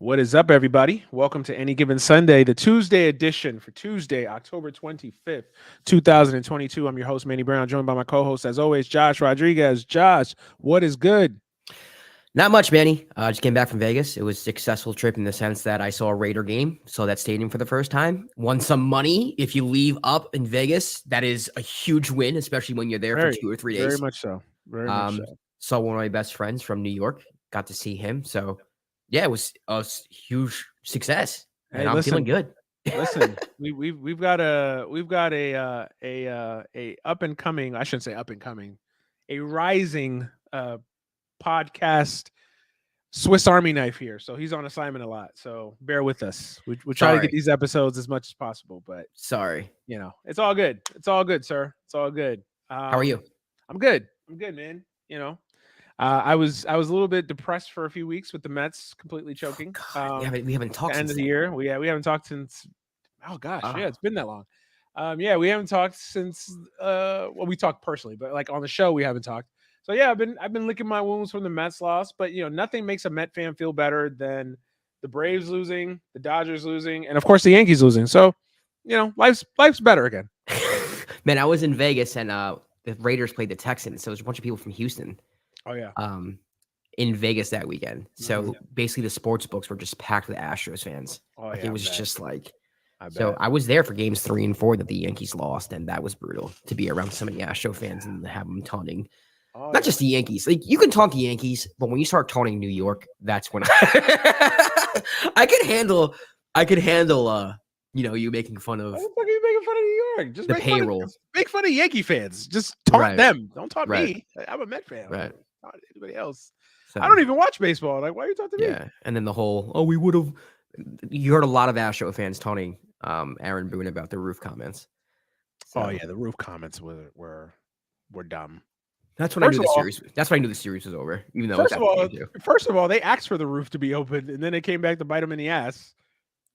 What is up, everybody? Welcome to Any Given Sunday, the Tuesday edition for Tuesday, October 25th, 2022. I'm your host, Manny Brown, joined by my co host, as always, Josh Rodriguez. Josh, what is good? Not much, Manny. Just came back from Vegas. It was a successful trip in the sense that I saw a Raider game, saw that stadium for the first time, won some money. If you leave up in Vegas, that is a huge win, especially when you're there for Very, 2 or 3 very days. much so. Very much so. Um, Saw one of my best friends from New York, got to see him. So, yeah, it was a huge success, Hey, and I'm feeling good. listen, we've got a up and coming, I shouldn't say up and coming, a rising podcast Swiss Army knife here. So he's on assignment a lot. So bear with us. We try to get Sorry. these episodes as much as possible, but Sorry. it's all good. It's all good, sir. It's all good. How are you? I'm good. I'm good, man. I was a little bit depressed for a few weeks with the Mets completely choking. We haven't talked The end since of the then. year. We haven't talked since. Oh gosh, Ah. yeah, it's been that long. We haven't talked since. We talked personally, but like on the show, we haven't talked. So yeah, I've been licking my wounds from the Mets loss, but nothing makes a Met fan feel better than the Braves losing, the Dodgers losing, and of course the Yankees losing. So, life's better again. Man, I was in Vegas and the Raiders played the Texans. So there's a bunch of people from Houston Oh yeah. in Vegas that weekend. So Mhm. basically the sports books were just packed with Astros fans. Oh Like yeah. it was just like bet. I was there for games 3 and 4 that the Yankees lost, and that was brutal to be around so many Astro fans and have them taunting. Oh, Not just the Yankees. Like you can taunt the Yankees, but when you start taunting New York, that's when I could handle you making fun of Why the fuck are you making fun of New York? Just the make payroll. make fun of Yankee fans. Just taunt Right. them. Don't taunt Right. me. I'm a Met fan. Right. Not anybody else. So, I don't even watch baseball. Like, why are you talking to me? yeah. And then the whole, we would have. You heard a lot of Astro fans taunting Aaron Boone about the roof comments. Oh So, yeah, the roof comments were dumb. That's when I First knew of the all- series. That's when I knew the series was over. Even though First it of got all, 3-2. first of all, they asked for the roof to be opened, and then it came back to bite them in the ass.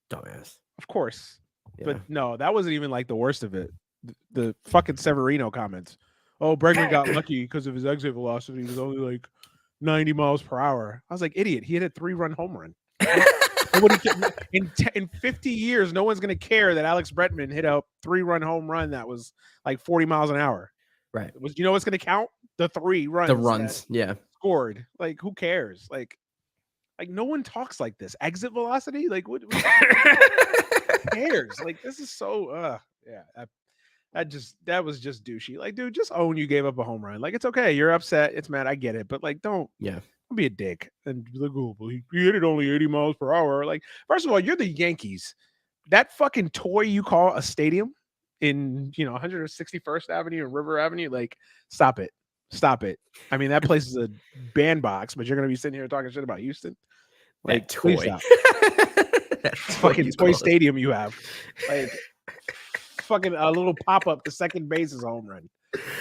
Dumbass. Of course, Yeah. but no, that wasn't even like the worst of it. The fucking Severino comments. Oh, Bregman got lucky because of his exit velocity. He was only like 90 miles per hour. I was like, idiot. He hit a 3-run home run. In 50 years, no one's going to care that Alex Bregman hit a 3-run home run that was like 40 miles an hour. Right. You know what's going to count? The 3 runs. The runs. Yeah. Scored. Like, who cares? Like no one talks like this. Exit velocity? Like, what who cares? Like, this is so that was just douchey. Like, dude, just own you gave up a home run. Like, it's okay. You're upset. It's mad. I get it. But like, don't be a dick and be like, oh, well, he hit it only 80 miles per hour. Like, first of all, you're the Yankees. That fucking toy you call a stadium in 161st Avenue and River Avenue, like, stop it. Stop it. I mean, that place is a bandbox, but you're gonna be sitting here talking shit about Houston. Like, toy. Fucking toy stadium you have. Like, fucking a little pop-up to second base is a home run.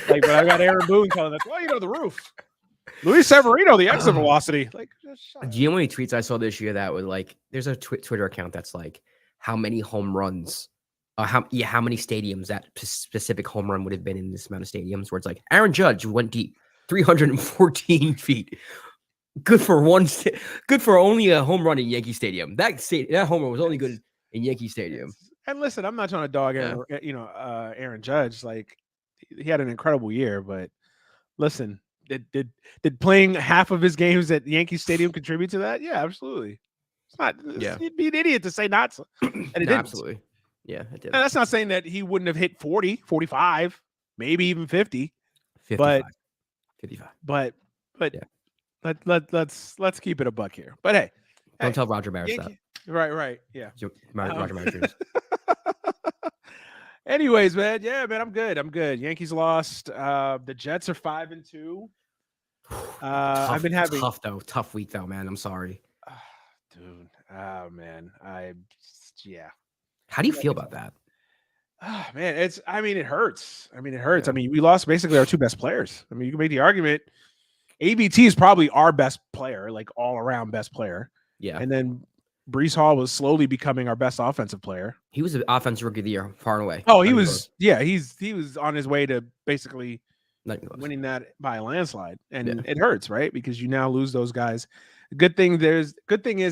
Like, but I got Aaron Boone telling us, well, the roof. Luis Severino, the exit velocity. Like, just shut Do you know how many tweets I saw this year that would like? There's a Twitter account that's like, how many home runs, how many stadiums that specific home run would have been in this amount of stadiums? Where it's like Aaron Judge went deep, 314 feet. Good for good for only a home run in Yankee Stadium. That home run was only good in Yankee Stadium. And listen, I'm not trying to dog Aaron Judge. Like, he had an incredible year, but listen, did playing half of his games at Yankee Stadium contribute to that? Yeah, absolutely. It's not. You'd be an idiot to say not. And it didn't. Absolutely. Yeah, it did. And that's not saying that he wouldn't have hit 40, 45, maybe even 50. 55. But yeah. let's keep it a buck here. But hey, don't tell Roger Maris that. Right. Yeah. Roger Maris. Anyways, man, I'm good. Yankees lost. The Jets are 5-2. I've been having tough week though, man. I'm sorry, dude. Oh man, How do you feel about that? Man, it hurts. It hurts. Yeah. We lost basically our 2 best players. You can make the argument ABT is probably our best player, like all around best player. Yeah, and then Breece Hall was slowly becoming our best offensive player. He was the offensive rookie of the year, far and away. Oh, he was. Yeah, he was on his way to basically winning that by a landslide, and it hurts, right? Because you now lose those guys. Good thing is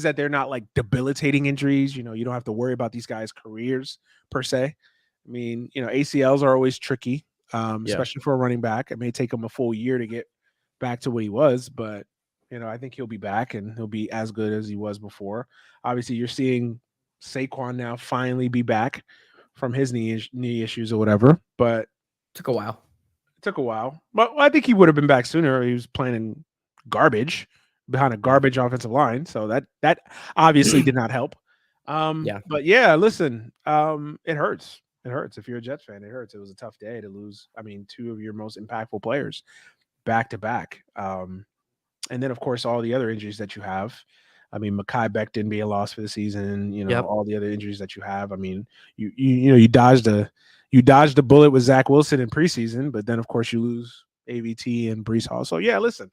that they're not like debilitating injuries. You don't have to worry about these guys' careers per se. I mean, ACLs are always tricky, especially for a running back. It may take him a full year to get back to what he was, but I think he'll be back and he'll be as good as he was before. Obviously, you're seeing Saquon now finally be back from his knee issues or whatever, but took a while. But I think he would have been back sooner. He was playing in garbage behind a garbage offensive line, so that obviously did not help. But yeah, listen, it hurts. It hurts if you're a Jets fan. It hurts. It was a tough day to lose. I mean, two of your most impactful players back to back. And then of course all the other injuries that you have. I mean, Mekhi Becton being lost for the season. All the other injuries that you have. I mean, you dodged a bullet with Zach Wilson in preseason, but then of course you lose AVT and Breece Hall. So yeah, listen,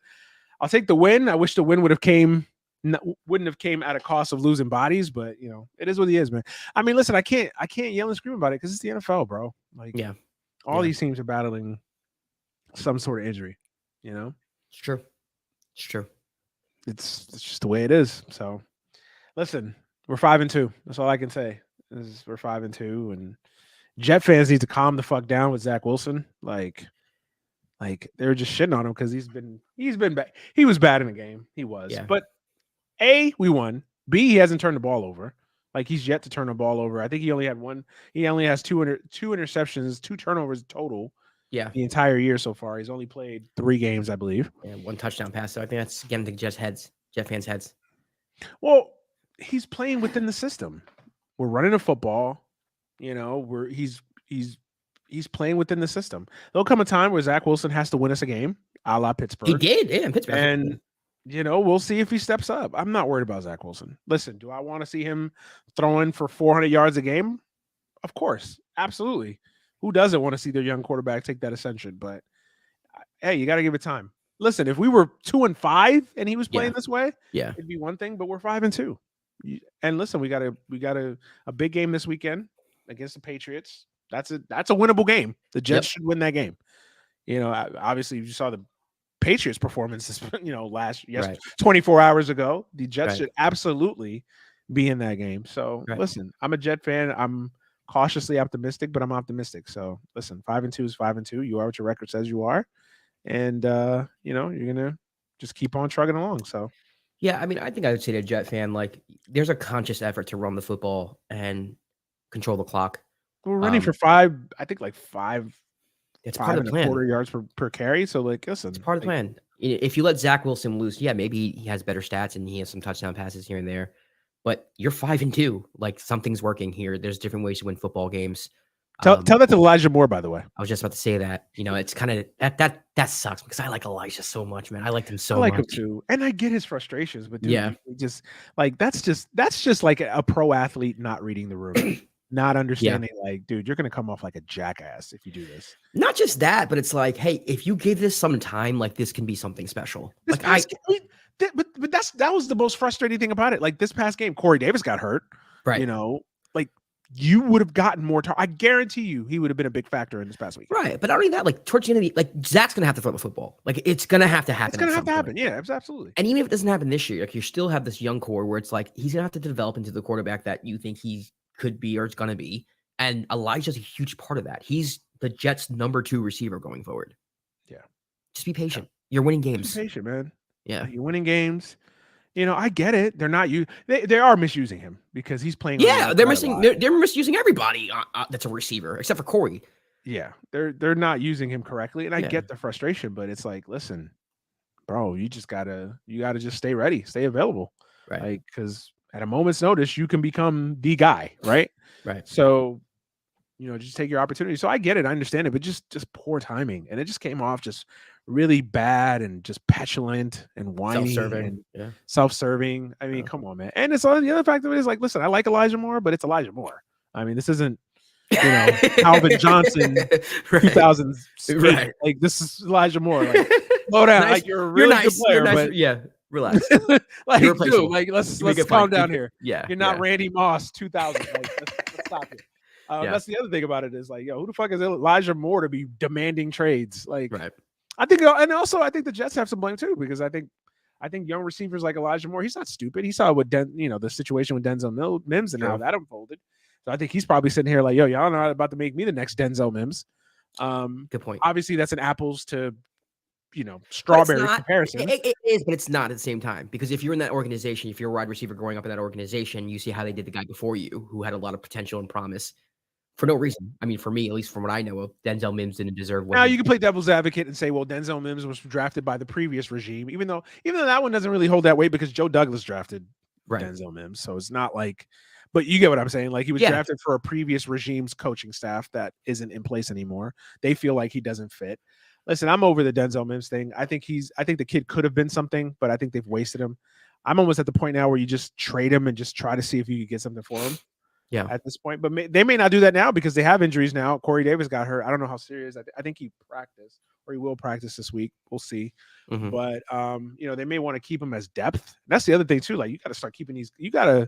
I'll take the win. I wish the win wouldn't have came at a cost of losing bodies, but it is what it is, man. I mean, listen, I can't yell and scream about it because it's the NFL, bro. Like, all these teams are battling some sort of injury. It's true. It's true. It's just the way it is. So, listen, we're 5-2. That's all I can say. We're 5-2, and Jet fans need to calm the fuck down with Zach Wilson. Like they're just shitting on him because he's been bad. He was bad in the game. He was. Yeah. But A, we won. B, he hasn't turned the ball over. Like, he's yet to turn the ball over. I think he only had one. He only has two interceptions, 2 turnovers total. Yeah. The entire year so far. He's only played 3 games, I believe. Yeah, 1 touchdown pass. So I think that's getting to Jet fans' heads. Well, he's playing within the system. We're running a football. He's playing within the system. There'll come a time where Zach Wilson has to win us a game, a la Pittsburgh. He did, in Pittsburgh. And we'll see if he steps up. I'm not worried about Zach Wilson. Listen, do I want to see him throwing for 400 yards a game? Of course, absolutely. Who doesn't want to see their young quarterback take that ascension? But hey, you got to give it time. Listen, if we were 2-5 and he was playing this way, it'd be one thing. But we're 5-2. And listen, we got a big game this weekend against the Patriots. That's a winnable game. The Jets should win that game. Obviously, you saw the Patriots performance, 24 hours ago. The Jets should absolutely be in that game. So listen, I'm a Jet fan. I'm cautiously optimistic, but I'm optimistic. So listen, 5-2 is 5-2. You are what your record says you are. And you're gonna just keep on trucking along. So yeah, I mean, I think I would say to a Jet fan, like, there's a conscious effort to run the football and control the clock. We're running for 5. I think like 5. It's part of the plan. 5.25 yards per carry. So like, listen, it's part of the plan. If you let Zach Wilson loose, maybe he has better stats and he has some touchdown passes here and there. But you're 5-2. Like, something's working here. There's different ways to win football games. Tell that to Elijah Moore, by the way. I was just about to say that. It's kind of that sucks because I like Elijah so much, man. I liked him so much. I like him too, and I get his frustrations. But dude, just like that's just like a pro athlete not reading the room, not understanding. Like, dude, you're gonna come off like a jackass if you do this. Not just that, but it's like, hey, if you give this some time, like, this can be something special. But that was the most frustrating thing about it. Like, this past game, Corey Davis got hurt. Right. Like, you would have gotten more time. I guarantee you he would have been a big factor in this past week. Right. But not only that, like, towards the end of Zach's going to have to throw the football. Like, it's going to have to happen. It's going to have to happen. Yeah, absolutely. And even if it doesn't happen this year, like, you still have this young core where it's like, he's going to have to develop into the quarterback that you think he could be or is going to be. And Elijah's a huge part of that. He's the Jets' number 2 receiver going forward. Yeah. Just be patient. You're winning games. Just be patient, man. Yeah. You're winning games. I get it. They're not they are misusing him because he's playing. Yeah, they're misusing everybody that's a receiver except for Corey. Yeah, they're not using him correctly, and I get the frustration, but it's like, listen, bro, you gotta just stay ready, stay available, right? Like, because at a moment's notice, you can become the guy, right? Right. So, just take your opportunity. So I get it, I understand it, but just poor timing, and it just came off just really bad and just petulant and whiny and self-serving. I mean, come on, man. And it's on the other fact of it is, like, listen, I like Elijah Moore, but it's Elijah Moore. I mean, this isn't Calvin Johnson 2000s. Right. Like, this is Elijah Moore. Like, slow down. Nice. Like, you're a really good player, but relax. Like, dude, like, let's calm down here. Yeah. You're not Randy Moss 2000. Like, let's stop it. That's the other thing about it is, like, who the fuck is Elijah Moore to be demanding trades? Like, I think, and also I think the Jets have some blame too, because I think young receivers like Elijah Moore, he's not stupid. He saw what the situation with Denzel Mims and how that unfolded. So I think he's probably sitting here like, yo, y'all not about to make me the next Denzel Mims. Good point. Obviously, that's an apples to strawberry comparison. It is, but it's not at the same time, because if you're in that organization, if you're a wide receiver growing up in that organization, you see how they did the guy before you who had a lot of potential and promise for no reason. I mean, for me, at least from what I know of, Denzel Mims didn't deserve what. Now you can play devil's advocate and say, well, Denzel Mims was drafted by the previous regime, even though that one doesn't really hold that weight because Joe Douglas drafted Denzel Mims. So it's not like, but you get what I'm saying. Like he was drafted for a previous regime's coaching staff that isn't in place anymore. They feel like he doesn't fit. Listen, I'm over the Denzel Mims thing. I think the kid could have been something, but I think they've wasted him. I'm almost at the point now where you just trade him and just try to see if you could get something for him. Yeah. At this point, but they may not do that now because they have injuries now. Corey Davis got hurt. I don't know how serious. I think he practiced or he will practice this week. We'll see. Mm-hmm. But they may want to keep him as depth. And that's the other thing too. Like you got to start keeping these. You gotta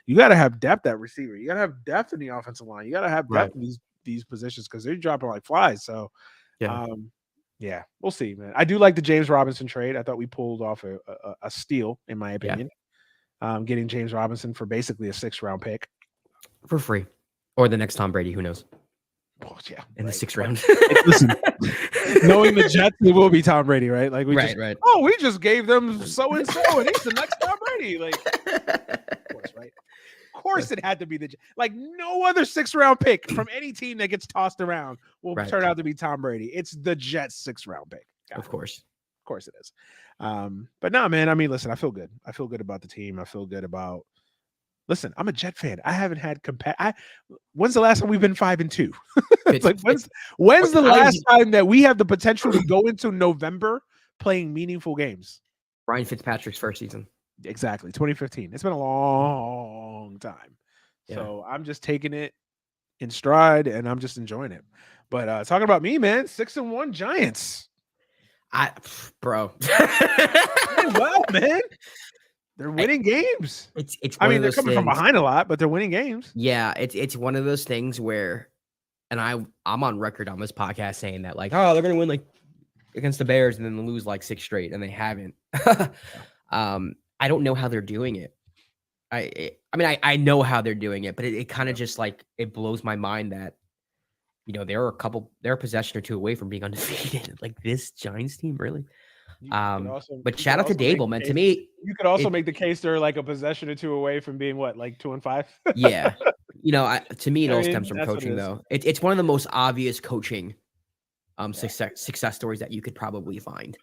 have depth at receiver. You gotta have depth in the offensive line. You gotta have depth in these positions because they're dropping like flies. So yeah, we'll see, man. I do like the James Robinson trade. I thought we pulled off a steal, in my opinion. Getting James Robinson for basically a 6th-round pick. For free. Or the next Tom Brady, who knows? Oh, yeah. In the 6th round. Listen, knowing the Jets, it will be Tom Brady, right? Like we just gave them so-and-so, and he's the next Tom Brady. Like, of course, right? Of course it had to be the Jets. Like, no other 6th-round pick from any team that gets tossed around will turn out to be Tom Brady. It's the Jets' 6th-round pick. Of course. Of course it is. But no, man, I mean, listen, I feel good. I feel good about the team. I feel good about Listen, I'm a Jet fan. I haven't had when's the last time we've been 5-2? It's like when's the last time that we have the potential to go into November playing meaningful games? Ryan Fitzpatrick's first season. Exactly, 2015. It's been a long time. Yeah. So I'm just taking it in stride and I'm just enjoying it. But talking about me, man, 6-1 Giants. Bro. Well, man. They're winning games. I mean, they're coming from behind a lot, but they're winning games. Yeah, it's one of those things where, and I'm on record on this podcast saying that like, oh, they're gonna win like against the Bears and then lose like 6 straight, and they haven't. I don't know how they're doing it. I know how they're doing it, but it kind of just like it blows my mind that they're a possession or two away from being undefeated. Like this Giants team, really. But shout out to Dable, man. To me, you could also make the case they're like a possession or two away from being what, like 2-5. Yeah, to me, it all stems from coaching, though. It's one of the most obvious coaching success stories that you could probably find.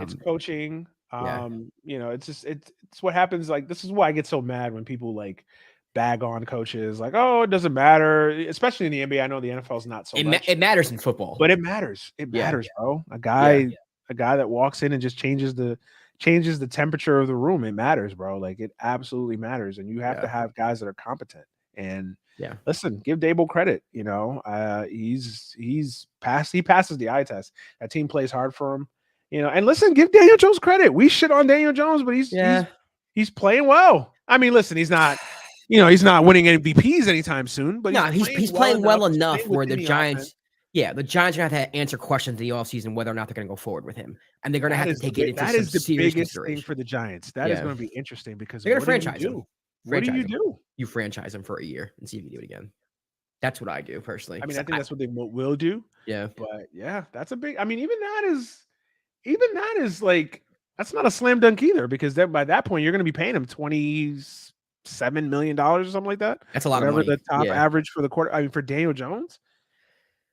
It's coaching. It's just it's what happens. Like this is why I get so mad when people like bag on coaches, like, oh, it doesn't matter, especially in the NBA. I know the NFL is not so much. It matters in football, but it matters. It matters, bro. A guy that walks in and just changes the temperature of the room. It matters, bro. Like it absolutely matters. And you have to have guys that are competent. And listen, give Dable credit. He passes the eye test. That team plays hard for him. And listen, give Daniel Jones credit. We shit on Daniel Jones, but he's playing well. I mean, listen, he's not winning MVPs anytime soon, but he's playing well enough where the Giants. Yeah, the Giants are going to have to answer questions in the offseason whether or not they're going to go forward with him. And they're going to have to take it into some serious consideration. That is the biggest thing for the Giants. That is going to be interesting because they're going to franchise him. What do you do? You franchise him for a year and see if you do it again. That's what I do personally. I mean, I think that's what they will do. Yeah. But yeah, that's a big – I mean, even that is like – that's not a slam dunk either because then by that point, you're going to be paying him $27 million or something like that. That's a lot of money. The top average for the quarter – I mean, for Daniel Jones.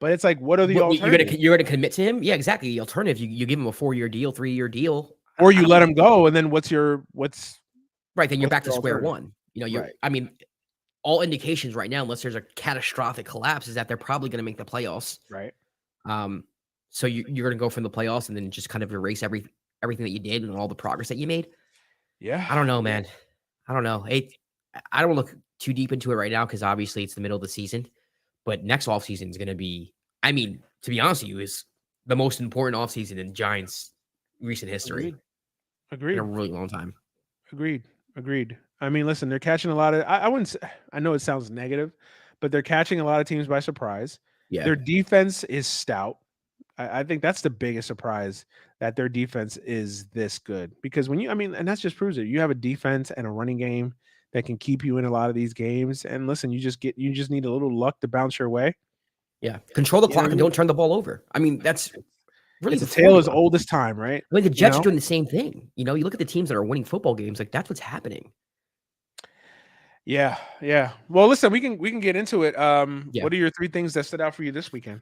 But it's like, what are the alternatives? You're gonna commit to him? Yeah, exactly. The alternative, you give him a 4-year deal, 3-year deal, or you let him go, and then what's right? Then you're back to square one. I mean, all indications right now, unless there's a catastrophic collapse, is that they're probably going to make the playoffs. Right. So you're going to go from the playoffs and then just kind of erase everything that you did and all the progress that you made. Yeah. I don't know, man. I don't know. I don't look too deep into it right now because obviously it's the middle of the season. But next offseason is going to be, I mean, to be honest with you, is the most important offseason in Giants' recent history. Agreed. In a really long time. Agreed. I mean, listen, they're catching a lot of, I wouldn't say, I know it sounds negative, but they're catching a lot of teams by surprise. Yeah. Their defense is stout. I think that's the biggest surprise that their defense is this good. Because and that's just proves it. You have a defense and a running game that can keep you in a lot of these games. And listen, you just need a little luck to bounce your way. Yeah, control the clock and don't turn the ball over. I mean, that's really it's the a tale as formula. old as time, right? Like the Jets are doing the same thing. You look at the teams that are winning football games, like that's what's happening. Yeah, yeah. Well, listen, we can get into it. Yeah. What are your 3 things that stood out for you this weekend?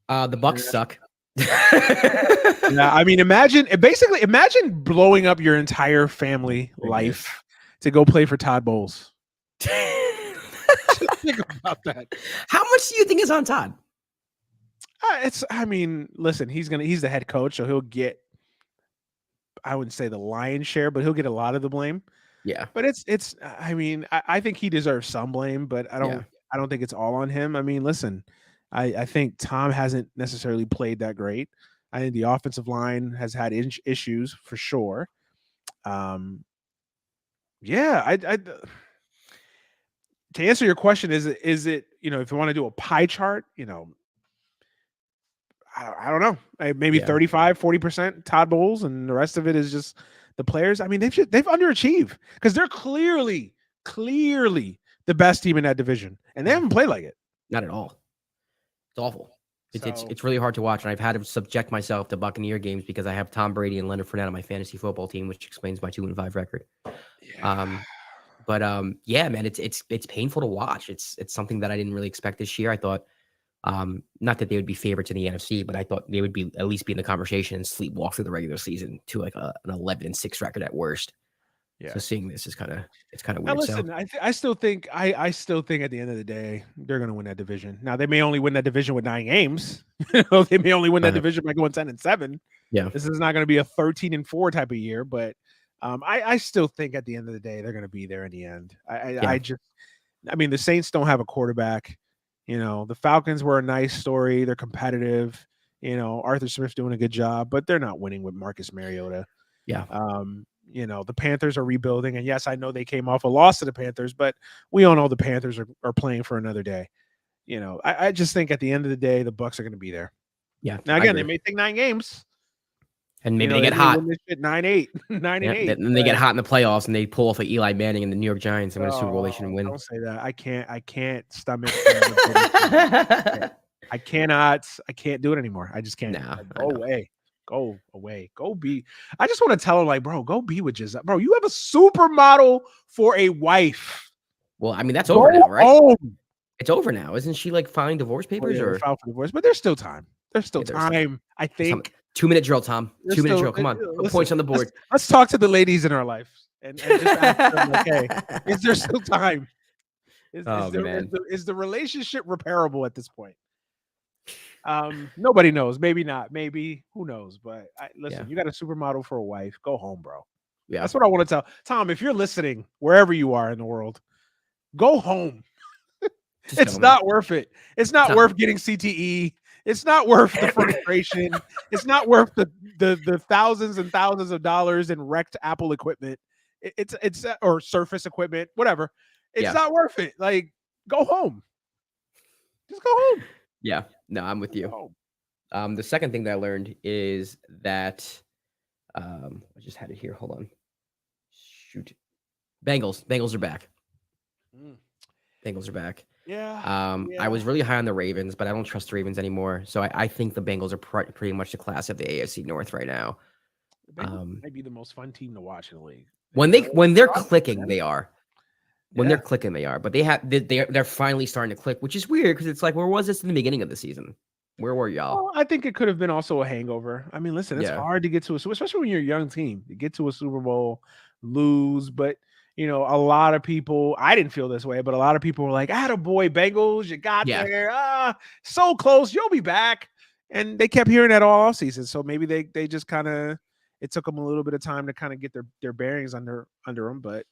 The Bucks suck. Yeah, I mean, imagine blowing up your entire family life to go play for Todd Bowles. Think about that. How much do you think is on Todd? Listen, he's the head coach, so he'll get, I wouldn't say the lion's share, but he'll get a lot of the blame. Yeah. But I think he deserves some blame, but I don't think it's all on him. I mean, listen, I think Tom hasn't necessarily played that great. I think the offensive line has had issues for sure. Yeah, to answer your question, is it if you want to do a pie chart, I don't know, maybe 35-40% Todd Bowles, and the rest of it is just the players. I mean, they've underachieved because they're clearly the best team in that division, and they haven't played like it. Not at all. It's awful. It's really hard to watch, and I've had to subject myself to Buccaneer games because I have Tom Brady and Leonard Fournette on my fantasy football team, which explains my 2-5 record. Yeah. Yeah, man, it's painful to watch. It's something that I didn't really expect this year. I thought, not that they would be favorites in the NFC, but I thought they would be at least be in the conversation and sleepwalk through the regular season to like an 11-6 record at worst. Yeah. So seeing this is kind of weird. Now listen, I still think at the end of the day they're going to win that division. Now they may only win that division with 9 games. They may only win that division by going 10-7. Yeah, this is not going to be a 13-4 type of year, but I still think at the end of the day they're going to be there in the end. I mean, the Saints don't have a quarterback. The Falcons were a nice story. They're competitive. Arthur Smith's doing a good job, but they're not winning with Marcus Mariota. Yeah. The Panthers are rebuilding, and yes, I know they came off a loss to the Panthers, but we all know the Panthers are playing for another day. I just think at the end of the day, the Bucks are going to be there. Yeah. Now again, they may take 9 games, and maybe they get hot. 9-8, 9-8. And they get hot in the playoffs, and they pull off of Eli Manning and the New York Giants and win a Super Bowl. They shouldn't win. Don't say that. I can't stomach. I can't do it anymore. I just can't. Nah, Go away. Go away. Go be. I just want to tell him, like, bro, go be with Giselle. Bro, you have a supermodel for a wife. Well, I mean, that's over now, right? It's over now. Isn't she like filing divorce papers or filed for divorce? But there's still time. There's still time. I think. 2-minute drill, Tom. 2-minute drill. Come on. Put points on the board. Let's talk to the ladies in our life and just ask them, like, hey, is there still time? Is the relationship repairable at this point? Nobody knows. Maybe not. Maybe. Who knows? But listen, you got a supermodel for a wife. Go home, bro. Yeah, that's what I want to tell Tom. If you're listening, wherever you are in the world, go home. It's not worth it. It's not worth getting CTE. It's not worth the frustration. It's not worth the thousands and thousands of dollars in wrecked Apple equipment. It's or Surface equipment, whatever. It's not worth it. Like, go home. Just go home. Yeah. No, I'm with you. The second thing that I learned is that I just had it here. Hold on. Shoot. Bengals are back. Bengals are back. Yeah. I was really high on the Ravens, but I don't trust the Ravens anymore. So I think the Bengals are pretty much the class of the AFC North right now. Might be the most fun team to watch in the league. When they're clicking, they are. When they're clicking, they are. But they're finally starting to click, which is weird because it's like, where was this in the beginning of the season? Where were y'all? Well, I think it could have been also a hangover. I mean, listen, it's hard to get to especially when you're a young team, to get to a Super Bowl, lose. But, a lot of people, I didn't feel this way, but a lot of people were like, attaboy, Bengals, you got there. So close. You'll be back. And they kept hearing that all offseason. So maybe they just kind of, it took them a little bit of time to kind of get their bearings under them. But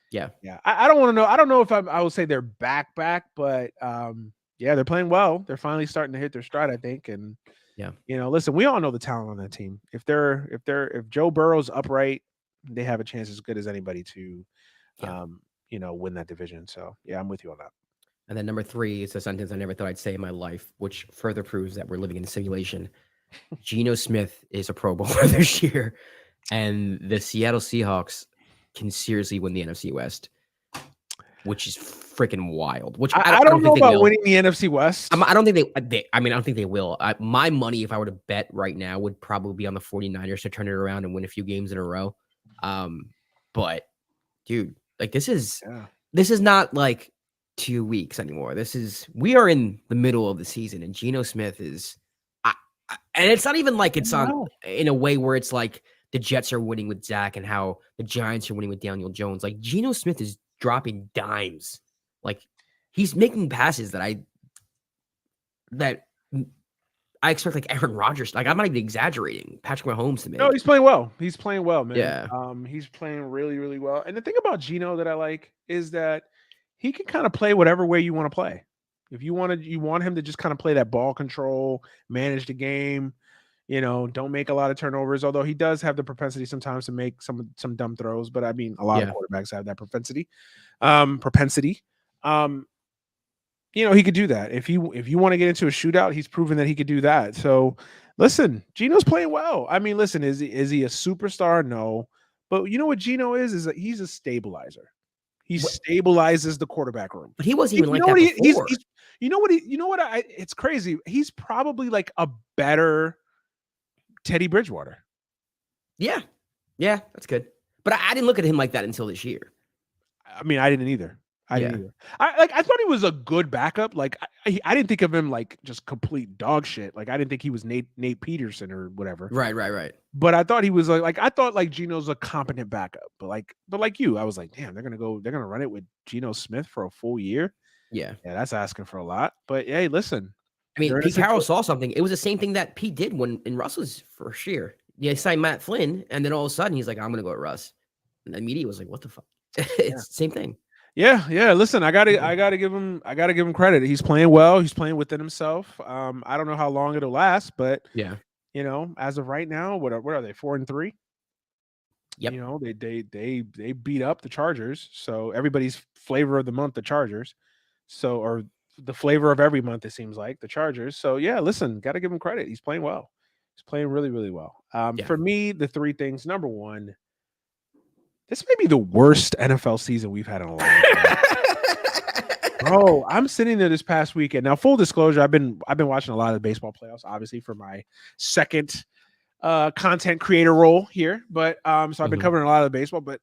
yeah. I don't want to know. I don't know if I would say they're back, but they're playing well. They're finally starting to hit their stride, I think. And listen, we all know the talent on that team. If Joe Burrow's upright, they have a chance as good as anybody to, win that division. So I'm with you on that. And then number 3 is a sentence I never thought I'd say in my life, which further proves that we're living in a simulation. Geno Smith is a Pro Bowler this year, and the Seattle Seahawks can seriously win the NFC West, which is freaking wild. Which I I don't don't know think they about will. winning the NFC West. I don't think they. I mean, I don't think they will. My money, if I were to bet right now, would probably be on the 49ers to turn it around and win a few games in a row. But dude, like this is not like 2 weeks anymore. We are in the middle of the season, and Geno Smith is, and it's not even like it's on in a way where it's like the Jets are winning with Zach and how the Giants are winning with Daniel Jones. Like Geno Smith is dropping dimes. Like he's making passes that I expect like Aaron Rodgers. Like I'm not even exaggerating. Patrick Mahomes to make. No, he's playing well. He's playing well, man. Yeah. He's playing really, really well. And the thing about Geno that I like is that he can kind of play whatever way you want to play. If you want him to just kind of play that ball control, manage the game, don't make a lot of turnovers. Although he does have the propensity sometimes to make some dumb throws, but I mean, a lot of quarterbacks have that propensity. He could do that. If you want to get into a shootout, he's proven that he could do that. So, listen, Geno's playing well. I mean, listen, is he a superstar? No, but you know what Geno is that he's a stabilizer. He stabilizes the quarterback room. But he wasn't even like that before. It's crazy. He's probably like a better Teddy Bridgewater. Yeah, that's good. But I didn't look at him like that until this year. I mean, I didn't either. I thought he was a good backup. Like I didn't think of him like just complete dog shit. Like I didn't think he was Nate Peterson or whatever. Right. But I thought he was I thought like Geno's a competent backup. But like you, I was like, damn, they're gonna run it with Geno Smith for a full year. Yeah, that's asking for a lot. But hey, listen. I mean, Pete Carroll saw something. It was the same thing that Pete did when in Russell's first year. Yeah, he signed Matt Flynn, and then all of a sudden he's like, I'm gonna go with Russ. And the media was like, what the fuck? It's the same thing. Yeah. Listen, I gotta give him credit. He's playing well. He's playing within himself. I don't know how long it'll last, but as of right now, what are they? 4-3. Yep. They beat up the Chargers. So everybody's flavor of the month, the Chargers. So or the flavor of every month, it seems like the Chargers. So yeah, listen, gotta give him credit. He's playing well. He's playing really, really well. For me, the three things. Number one. This may be the worst NFL season we've had in a long time. Bro, I'm sitting there this past weekend. Now, full disclosure, I've been watching a lot of the baseball playoffs, obviously, for my second content creator role here. But so I've been covering a lot of the baseball. But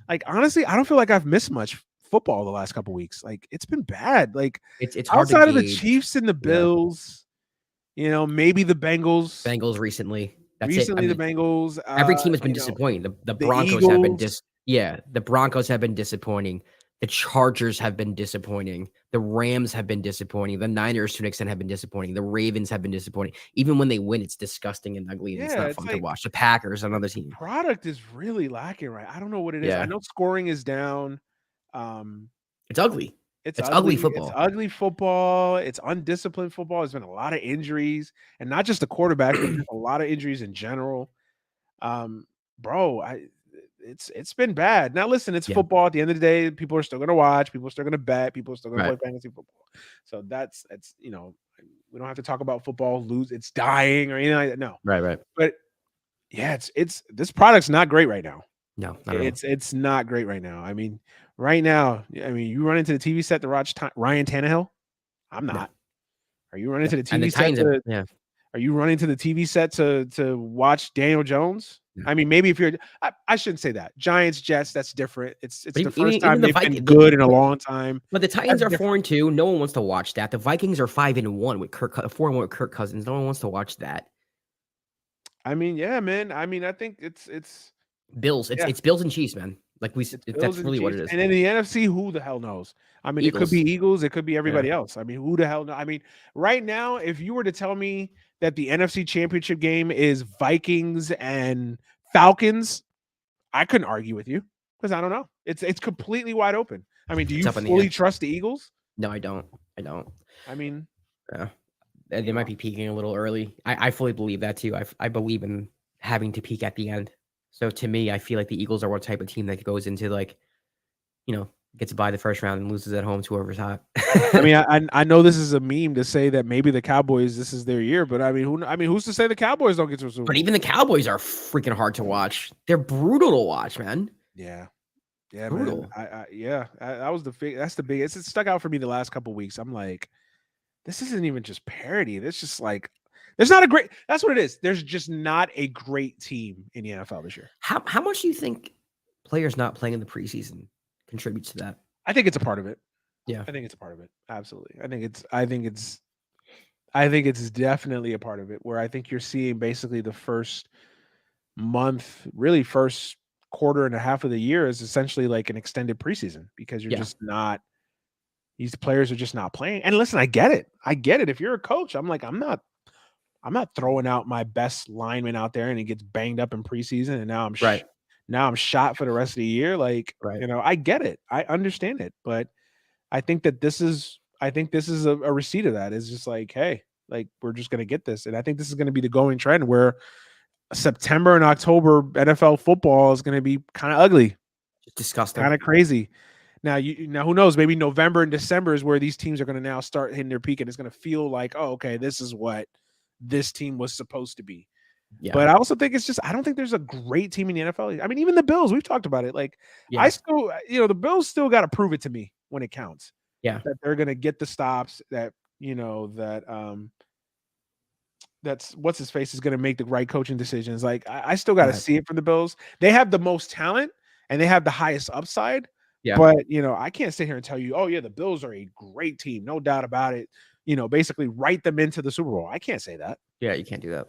like honestly, I don't feel like I've missed much football the last couple of weeks. Like it's been bad. Like it's hard outside of the Chiefs and the Bills, maybe the Bengals. Bengals recently. That's recently the Bengals. Every team has been disappointing. The Broncos Eagles, have been the Broncos have been disappointing. The Chargers have been disappointing. The Rams have been disappointing. The Niners, to an extent, have been disappointing. The Ravens have been disappointing. Even when they win, it's disgusting and ugly, and it's not fun to watch. The Packers, another team. Product is really lacking, right? I don't know what it is. I know scoring is down. It's ugly. It's ugly football. It's ugly football. It's undisciplined football. There's been a lot of injuries, and not just the quarterback, but a lot of injuries in general. Bro, it's been bad. Now listen, it's football. At the end of the day, people are still going to watch. People are still going to bet. People are still going to play fantasy football. So that's we don't have to talk about football lose. It's dying or anything like that. No, right. But yeah, it's this product's not great right now. No, it's not great right now. I mean, right now, you run into the TV set to watch Ryan Tannehill. I'm not. No. Are you running to the TV set? Are you running to the TV set to watch Daniel Jones? No. I mean, maybe if you're, I shouldn't say that. Giants, Jets, that's different. It's the first time they've been good in a long time. But the Titans are 4-2. No one wants to watch that. The Vikings are 5-1 with 4-1 with Kirk Cousins. No one wants to watch that. I mean, yeah, man. I mean, I think it's Bills. It's Bills and Chiefs, man. Like that's really what it is. And in the NFC, who the hell knows? I mean, Eagles. It could be Eagles. It could be everybody else. I mean, who the hell knows? I mean, right now, if you were to tell me that the NFC Championship game is Vikings and Falcons, I couldn't argue with you because I don't know. It's completely wide open. I mean, do you fully trust the Eagles? No, I don't. I mean, they might be peaking a little early. I fully believe that too. I believe in having to peak at the end. So to me, I feel like the Eagles are one type of team that goes into gets by the first round and loses at home to whoever's hot. I mean, I know this is a meme to say that maybe the Cowboys, this is their year, but I mean, who's to say the Cowboys don't get to a Super Bowl? But even the Cowboys are freaking hard to watch. They're brutal to watch, man. Yeah. Yeah, Brutal. man. That was that's the biggest. It stuck out for me the last couple of weeks. I'm like, this isn't even just parody. This just like, there's not a great. That's what it is. There's just not a great team in the NFL this year. How much do you think players not playing in the preseason contributes to that? I think it's a part of it. Yeah, I think it's a part of it. Absolutely. I think it's definitely a part of it. Where I think you're seeing basically the first month, really first quarter and a half of the year is essentially like an extended preseason because you're just not. These players are just not playing. And listen, I get it. I get it. If you're a coach, I'm like, I'm not throwing out my best lineman out there and he gets banged up in preseason and now I'm shot for the rest of the year. Like, I get it. I understand it. But I think that this is a receipt of that. It's just like, hey, like we're just gonna get this. And I think this is gonna be the going trend where September and October NFL football is gonna be kind of ugly. It's disgusting. Kind of crazy. Now who knows? Maybe November and December is where these teams are going to now start hitting their peak, and it's going to feel like, oh, okay, this is what this team was supposed to be. Yeah. But I also think I don't think there's a great team in the NFL. I mean, even the Bills, we've talked about it. Like, I still, the Bills still got to prove it to me when it counts. Yeah, that they're going to get the stops. That's what's his face is going to make the right coaching decisions. Like, I still got to see it from the Bills. They have the most talent and they have the highest upside. Yeah. But, I can't sit here and tell you, oh, yeah, the Bills are a great team. No doubt about it. Basically write them into the Super Bowl. I can't say that. Yeah, you can't do that.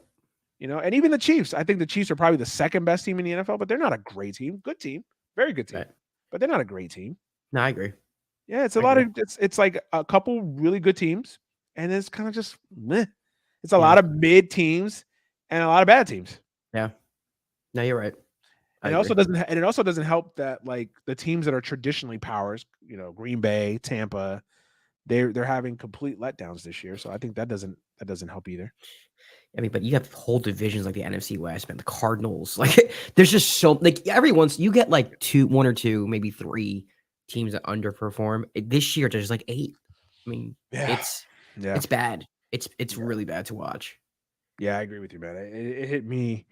And even the Chiefs. I think the Chiefs are probably the second best team in the NFL, but they're not a great team. Good team. Very good team. Right. But they're not a great team. No, I agree. Yeah, it's it's like a couple really good teams, and it's kind of just meh. It's a lot of mid teams and a lot of bad teams. Yeah. No, you're right. And it also doesn't help that like the teams that are traditionally powers, Green Bay, Tampa, they're having complete letdowns this year. So I think that doesn't help either. I mean, but you have whole divisions like the NFC West, man, the Cardinals. Like, there's just so like every once you get like one or two, maybe three teams that underperform. This year, there's like 8. I mean, it's bad. It's really bad to watch. Yeah, I agree with you, man. It hit me.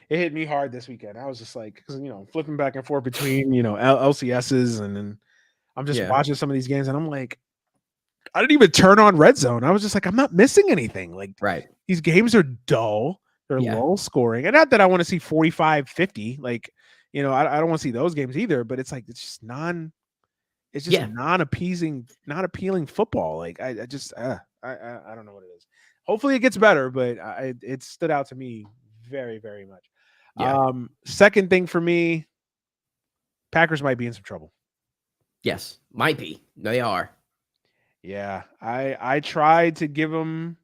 It hit me hard this weekend. I was just like, because flipping back and forth between LCSs, and then I'm just watching some of these games, and I'm like, I didn't even turn on Red Zone. I was just like, I'm not missing anything. Like, these games are dull. They're low scoring, and not that I want to see 45-50. Like, I don't want to see those games either. But it's like it's just non-appeasing, not appealing football. Like I don't know what it is. Hopefully it gets better, but it stood out to me very, very much. Yeah. Second thing for me, Packers might be in some trouble. Yes, might be. No, they are. Yeah, I tried to give them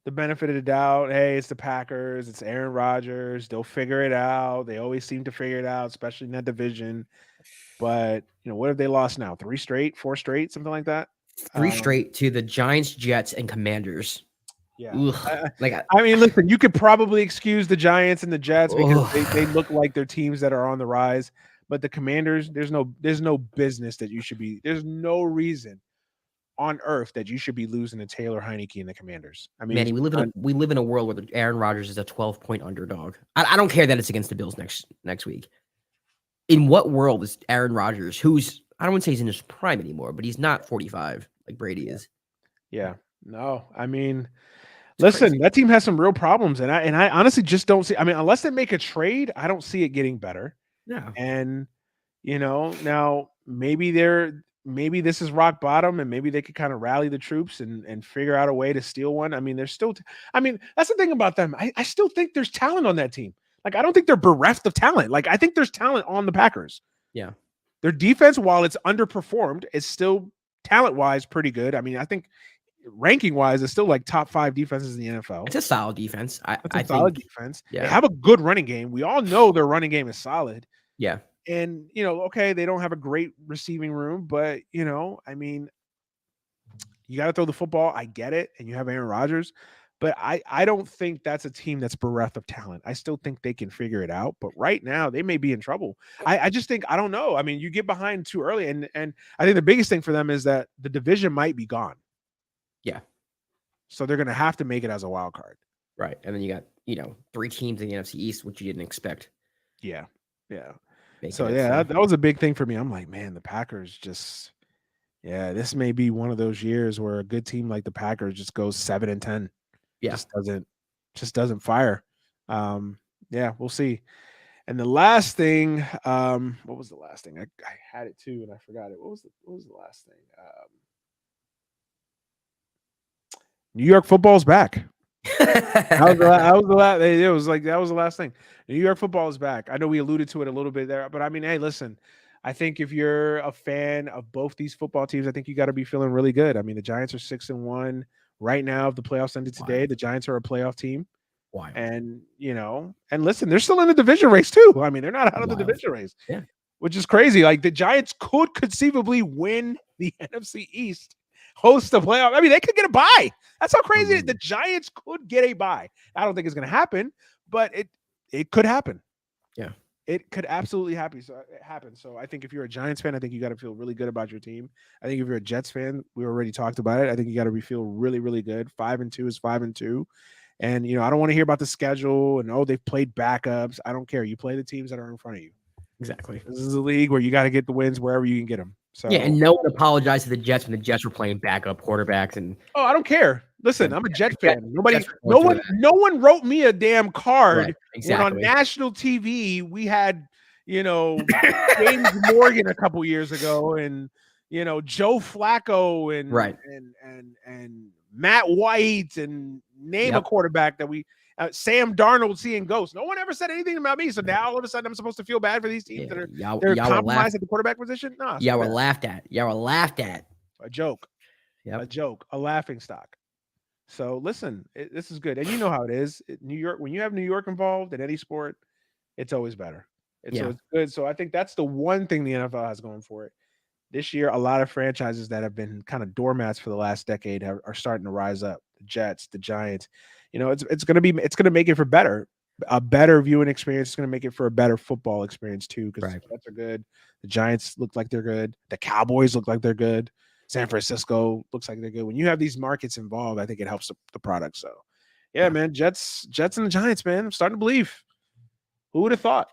the benefit of the doubt. Hey, it's the Packers. It's Aaron Rodgers. They'll figure it out. They always seem to figure it out, especially in that division. But, what have they lost now? 3 straight, 4 straight, something like that? 3 straight to the Giants, Jets, and Commanders. Yeah. I mean, listen, you could probably excuse the Giants and the Jets because they look like they're teams that are on the rise. But the Commanders, there's no business that you should be. There's no reason on earth that you should be losing to Taylor Heineke and the Commanders. I mean, Manny, we live in a world where Aaron Rodgers is a 12-point underdog. I don't care that it's against the Bills next week. In what world is Aaron Rodgers, who's I don't want to say he's in his prime anymore, but he's not 45 like Brady is. Yeah. No, I mean, listen, crazy. That team has some real problems, and I honestly just don't see. I mean, unless they make a trade, I don't see it getting better. Yeah. And now maybe this is rock bottom, and maybe they could kind of rally the troops and figure out a way to steal one. I mean, there's still. I mean, that's the thing about them. I still think there's talent on that team. Like, I don't think they're bereft of talent. Like, I think there's talent on the Packers. Yeah. Their defense, while it's underperformed, is still talent-wise pretty good. I mean, I think ranking-wise, it's still like top 5 defenses in the NFL. It's a solid defense. I think solid defense. Yeah. They have a good running game. We all know their running game is solid. Yeah. And, okay, they don't have a great receiving room, but, I mean, you got to throw the football. I get it. And you have Aaron Rodgers. But I don't think that's a team that's bereft of talent. I still think they can figure it out. But right now, they may be in trouble. I just think I don't know. I mean, you get behind too early, and I think the biggest thing for them is that the division might be gone. Yeah. So they're going to have to make it as a wild card. Right. And then you got, 3 teams in the NFC East, which you didn't expect. Yeah. Yeah. So that was a big thing for me. I'm like, man, the Packers just, this may be one of those years where a good team like the Packers just goes 7-10. Yeah. Just doesn't fire. We'll see. And the last thing, what was the last thing? I had it too and I forgot it. What was the last thing? New York football's back. That was the last. It was like that was the last thing. New York football is back. I know we alluded to it a little bit there, but I mean, hey, listen. I think if you're a fan of both these football teams, I think you got to be feeling really good. I mean, the Giants are 6-1 right now. If the playoffs ended today, the Giants are a playoff team. Wild. And and listen, they're still in the division race too. I mean, they're not out of the division race. Yeah, which is crazy. Like the Giants could conceivably win the NFC East, host the playoff. I mean, they could get a bye. That's how crazy the Giants could get a bye. I don't think it's going to happen, but it could happen. Yeah, it could absolutely happen. So I think if you're a Giants fan, I think you got to feel really good about your team. I think if you're a Jets fan, we already talked about it. I think you got to feel really, really good. 5-2 is 5-2. And, I don't want to hear about the schedule and, they've played backups. I don't care. You play the teams that are in front of you. Exactly. This is a league where you got to get the wins wherever you can get them. So yeah, and no one apologized to the Jets when the Jets were playing backup quarterbacks. And I don't care. Listen, I'm a Jet fan. No one wrote me a damn card when on national TV we had, James Morgan a couple years ago, and Joe Flacco and Matt White, and name a quarterback that we. Sam Darnold seeing ghosts. No one ever said anything about me. So now all of a sudden I'm supposed to feel bad for these teams that are compromised at the quarterback position. No, we're laughed at. We're laughed at. A joke. Yep. A joke. A laughing stock. So listen, this is good, and you know how it is. New York. When you have New York involved in any sport, it's always better. So it's good. So I think that's the one thing the NFL has going for it. This year, a lot of franchises that have been kind of doormats for the last decade are starting to rise up. The Jets, the Giants. It's going to make it for a better viewing experience. It's going to make it for a better football experience too, because the Jets are good. The Giants look like they're good. The Cowboys look like they're good. San Francisco looks like they're good. When you have these markets involved, I think it helps the product. So, man, Jets and the Giants, man. I'm starting to believe. Who would have thought?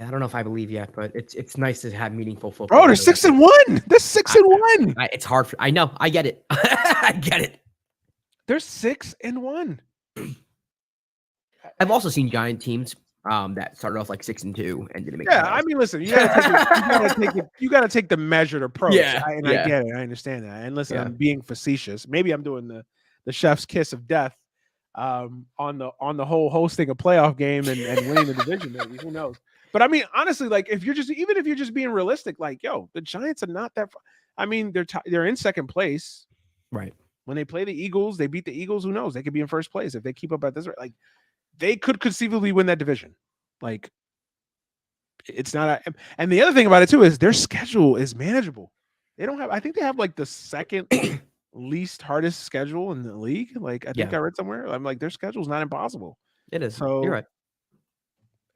I don't know if I believe yet, but it's nice to have meaningful football. Bro, they're 6-1. They're 6-1. It's hard. I know. I get it. I get it. They're 6-1. I've also seen Giant teams that started off like 6-2 and didn't make. I mean, listen, you gotta take the measured approach. I get it. I understand that. And listen, I'm being facetious. Maybe I'm doing the chef's kiss of death on the whole hosting a playoff game and winning the division. Maybe who knows? But I mean, honestly, like if you're just being realistic, like the Giants are not that far. I mean, they're in second place, right? When they play the Eagles, they beat the Eagles. Who knows? They could be in first place if they keep up at this rate. Like they could conceivably win that division. Like it's not. And the other thing about it too is their schedule is manageable. I think they have like the second least hardest schedule in the league. Like I think I read somewhere. I'm like their schedule is not impossible. It is. So you're right.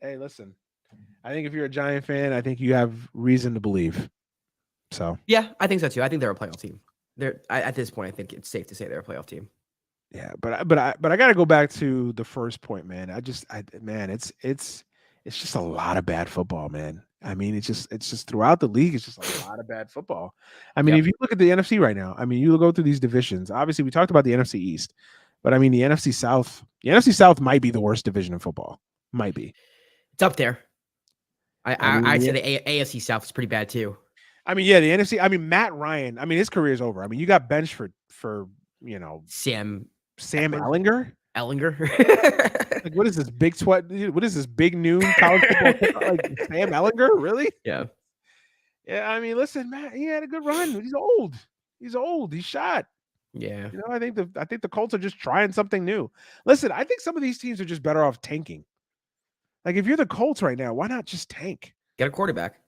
Hey, listen. I think if you're a Giant fan, I think you have reason to believe. So yeah, I think so too. I think they're a playoff team. At this point, I think it's safe to say they're a playoff team. Yeah, but I got to go back to the first point, man. It's just a lot of bad football, man. I mean, it's just throughout the league, it's just a lot of bad football. I mean, if you look at the NFC right now, I mean, you go through these divisions. Obviously, we talked about the NFC East, but I mean, the NFC South might be the worst division in football. Might be. It's up there. I'd say the AFC South is pretty bad too. I mean, the NFC. I mean, Matt Ryan. I mean, his career is over. I mean, you got benched for Sam Ellinger. Like, what is this big sweat? What is this big noon college football? Like Sam Ellinger, really? Yeah. Yeah. I mean, listen, Matt. He had a good run. He's old. He's shot. Yeah. I think the Colts are just trying something new. Listen, I think some of these teams are just better off tanking. Like if you're the Colts right now, why not just tank? Get a quarterback.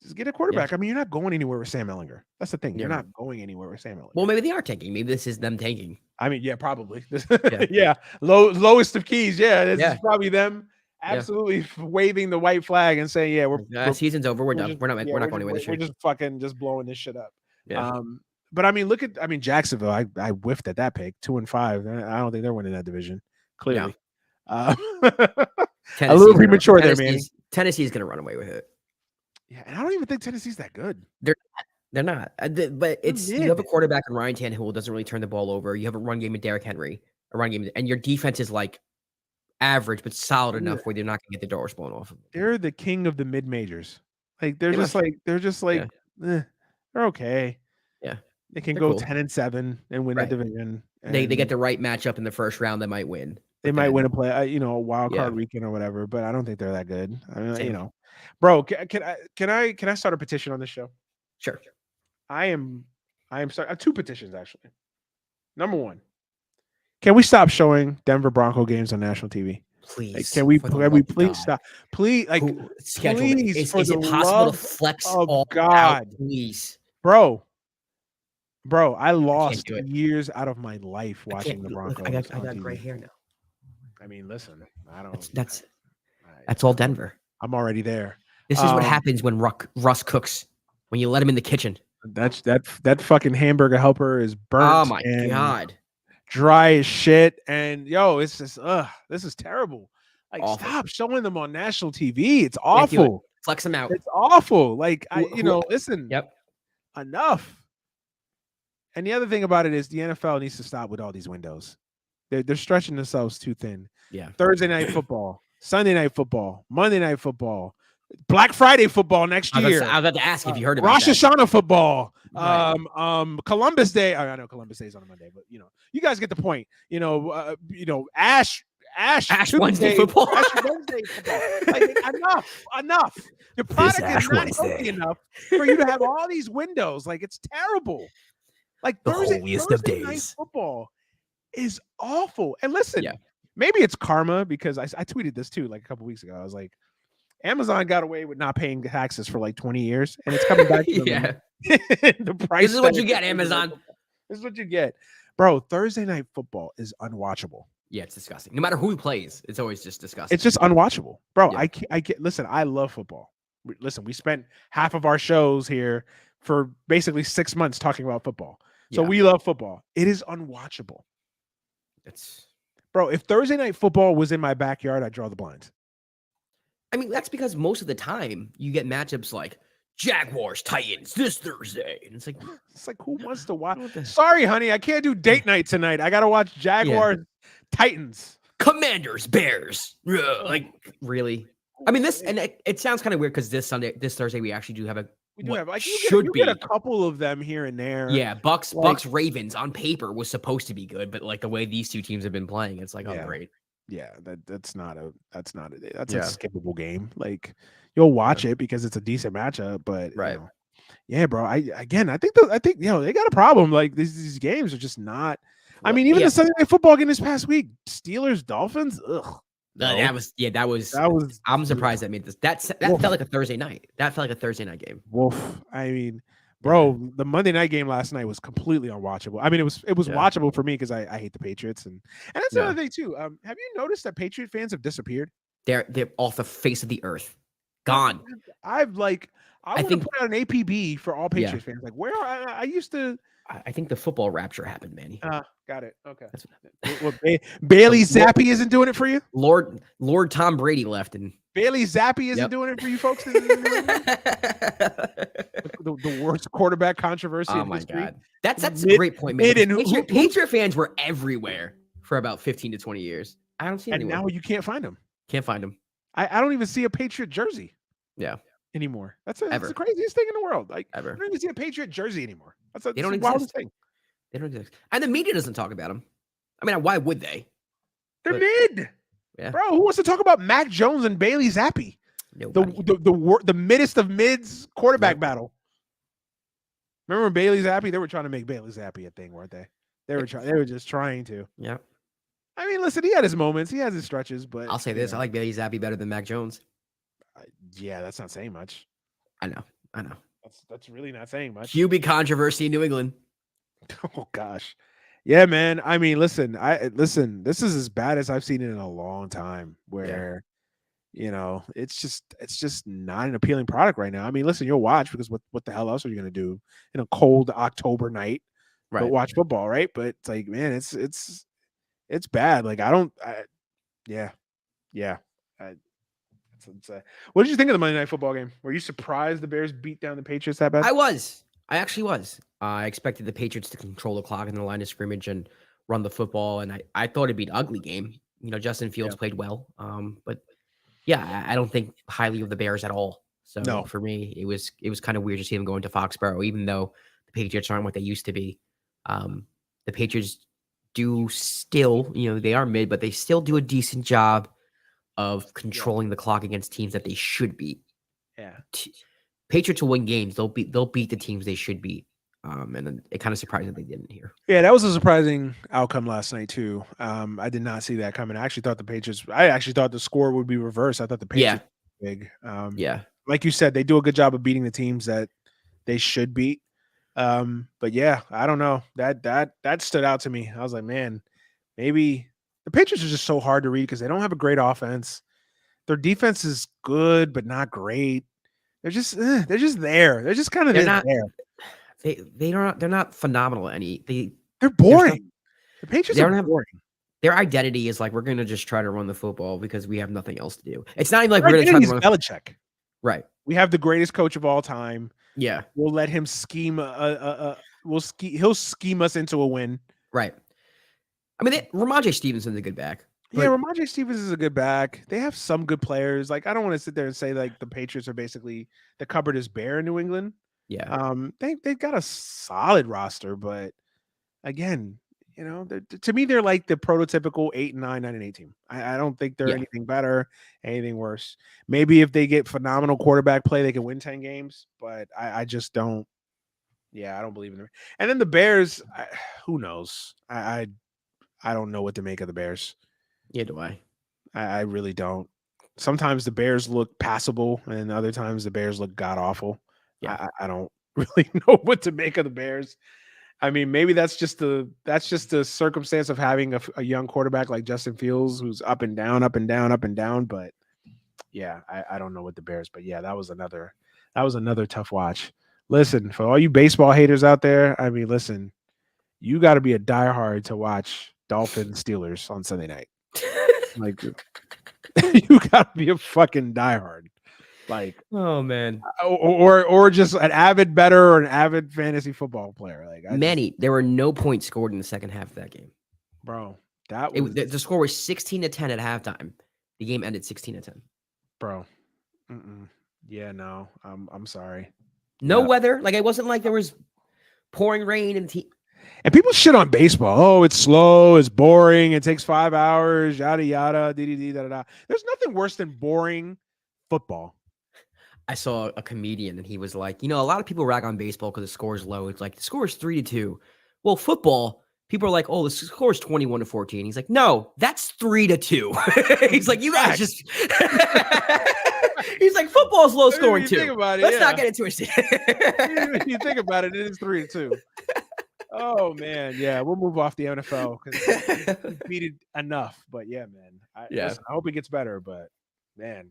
Just get a quarterback. I mean, you're not going anywhere with Sam Ehlinger. That's the thing. You're not going anywhere with Sam Ehlinger. Well, maybe they are tanking. Maybe this is them tanking. I mean, yeah, probably. Yeah. Lowest of keys. Yeah. This is probably them absolutely waving the white flag and saying, yeah, we're season's over. We're done. We're not going anywhere this year. We're just fucking blowing this shit up. Yeah. But I mean, Jacksonville. I whiffed at that pick, 2-5. I don't think they're winning that division. Clearly. No. A little premature there, man. Tennessee's going to run away with it. Yeah, and I don't even think Tennessee's that good. They're not. But it's you have a quarterback in Ryan Tannehill who doesn't really turn the ball over. You have a run game with Derrick Henry, and your defense is like average but solid enough where they're not going to get the doors blown off. They're the king of the mid majors. Like they're just like they're okay. Yeah, they can go 10-7 and win that division. They get the right matchup in the first round. They might win. They might win a play, a wild card weekend or whatever. But I don't think they're that good. I mean, bro, can I start a petition on this show? Sure. I am starting 2 petitions actually. Number 1, can we stop showing Denver Bronco games on national TV? Please. Like, can we please stop? Please, like, please. Is it possible to flex all out, please, bro? I lost years out of my life watching the Broncos. I got gray hair now. I mean, listen, I don't. That's all Denver. I'm already there. This is what happens when Russ cooks. When you let him in the kitchen. That fucking hamburger helper is burnt. Oh my god. Dry as shit. And it's just this is terrible. Like, awful. Stop showing them on national TV. It's awful. Flex them out. It's awful. Like listen. Yep. Enough. And the other thing about it is the NFL needs to stop with all these windows. They're stretching themselves too thin. Yeah. Thursday night football, Sunday night football, Monday night football, Black Friday football next year. I was about to ask if you heard about Rosh Hashanah football. Right. Columbus Day. I know Columbus Day is on a Monday, but you guys get the point. Ash Wednesday football. Ash Wednesday football. Like, enough. Your product is not healthy enough for you to have all these windows. Like, it's terrible. Like Thursday night football is awful. And listen, maybe it's karma because I tweeted this too like a couple weeks ago. I was like, Amazon got away with not paying taxes for like 20 years, and it's coming back to them. The price. This is what you get, Amazon. This is what you get, bro. Thursday night football is unwatchable. Yeah, it's disgusting. No matter who plays, it's always just disgusting. It's just unwatchable, bro. Yeah. I can't listen. I love football. Listen, we spent half of our shows here for basically 6 months talking about football. So we love football. It is unwatchable. Bro, if Thursday night football was in my backyard, I'd draw the blinds. I mean, that's because most of the time you get matchups like Jaguars, Titans this Thursday. And it's like who wants to watch? Sorry, honey, I can't do date night tonight. I got to watch Jaguars, Titans. Commanders, Bears. Like, really? I mean, it sounds kind of weird because this Thursday, we actually do have a you get a couple of them here and there. Yeah, Bucks, Ravens on paper was supposed to be good, but like the way these two teams have been playing, it's like, great. Yeah, that's not a skippable game. Like, you'll watch it because it's a decent matchup, but bro. I think they got a problem. Like these games are just not. I mean, even the Sunday Night Football game this past week, Steelers Dolphins. Ugh. No. That was. I'm surprised that made this. That felt like a Thursday night. That felt like a Thursday night game. Woof. I mean, bro, the Monday night game last night was completely unwatchable. I mean, it was watchable for me because I hate the Patriots, and that's another thing too. Have you noticed that Patriot fans have disappeared? They're off the face of the earth, gone. I want to put out an APB for all Patriots fans. Like, where I used to. I think the football rapture happened, Manny. Got it. Okay. Bailey Zappi isn't doing it for you? Lord Tom Brady left, and Bailey Zappi isn't doing it for you folks? The worst quarterback controversy in history. God. That's a great point, man. Patriot fans were everywhere for about 15 to 20 years. I don't see anyone. And now you can't find them. Can't find them. I don't even see a Patriot jersey. Yeah. Anymore. That's the craziest thing in the world. Like, ever. I don't even see a Patriot jersey anymore. They don't exist. They don't exist. And the media doesn't talk about them. I mean, why would they? They're mid. Yeah. Bro, who wants to talk about Mac Jones and Bailey Zappi? The middest of mids quarterback battle. Remember Bailey Zappi? They were trying to make Bailey Zappi a thing, weren't they? They were just trying to. Yeah. I mean, listen, he had his moments. He has his stretches, but I'll say this. I like Bailey Zappi better than Mac Jones. Yeah, that's not saying much. I know. I know. That's really not saying much. QB controversy in New England. Oh gosh. Yeah, man. I mean, listen, this is as bad as I've seen it in a long time where it's just not an appealing product right now. I mean, listen, you'll watch because what the hell else are you going to do in a cold October night? But watch football, right? But it's like, man, it's bad. Like yeah. What did you think of the Monday Night Football game? Were you surprised the Bears beat down the Patriots that bad? I actually was. I expected the Patriots to control the clock in the line of scrimmage and run the football, and I thought it'd be an ugly game. Justin Fields played well, but yeah, I don't think highly of the Bears at all. So for me, it was kind of weird to see them going to Foxborough, even though the Patriots aren't what they used to be. The Patriots do still, they are mid, but they still do a decent job of controlling the clock against teams that they should beat. Yeah. Patriots will win games. They'll beat the teams they should beat. And then it kind of surprised that they didn't here. Yeah, that was a surprising outcome last night too. I did not see that coming. I actually thought the score would be reversed. I thought the Patriots were big. Like you said, they do a good job of beating the teams that they should beat. But yeah, I don't know. That stood out to me. I was like, man, maybe the Patriots are just so hard to read because they don't have a great offense. Their defense is good, but not great. They're just there. They're just kind of there. They're not phenomenal at they're boring. The Patriots are boring. Their identity is like, we're going to just try to run the football because we have nothing else to do. It's not even like we're going to try to run Belichick. Right. We have the greatest coach of all time. Yeah. We'll let him scheme he'll scheme us into a win. Right. I mean, Ramondre Stevenson's a good back. Yeah, Ramondre Stevens is a good back. They have some good players. Like, I don't want to sit there and say like the Patriots are basically the cupboard is bare in New England. Yeah. They've got a solid roster, but again, to me, they're like the prototypical 8-9, 9-8 team. I don't think they're anything better, anything worse. Maybe if they get phenomenal quarterback play, they can win 10 games, but I just don't. Yeah, I don't believe in them. And then the Bears, who knows? I don't know what to make of the Bears. Yeah, do I? I really don't. Sometimes the Bears look passable, and other times the Bears look god awful. Yeah, I don't really know what to make of the Bears. I mean, maybe that's just the circumstance of having a young quarterback like Justin Fields, who's up and down, up and down, up and down. But yeah, I don't know what the Bears. But yeah, that was another tough watch. Listen, for all you baseball haters out there, I mean, listen, you got to be a diehard to watch Dolphins Steelers on Sunday night. Like, you got to be a fucking diehard. Like, oh man, or just an avid bettor or an avid fantasy football player. Like, Manny, there were no points scored in the second half of that game, bro. The score was 16-10 at halftime. The game ended 16-10, bro. Yeah, no, I'm sorry. No weather. Like, it wasn't like there was pouring rain and people shit on baseball. Oh, it's slow, it's boring, it takes 5 hours, yada yada, da da da. There's nothing worse than boring football. I saw a comedian and he was like, a lot of people rag on baseball because the score is low. It's like the score is 3-2. Well, football, people are like, oh, the score is 21-14. He's like, no, that's 3-2. He's like, you guys just. He's like, football's low scoring too. Let's not get into it. You think about it, it is 3-2. Oh man, yeah, we'll move off the NFL because we beat it enough. But yeah, man, I hope it gets better. But man,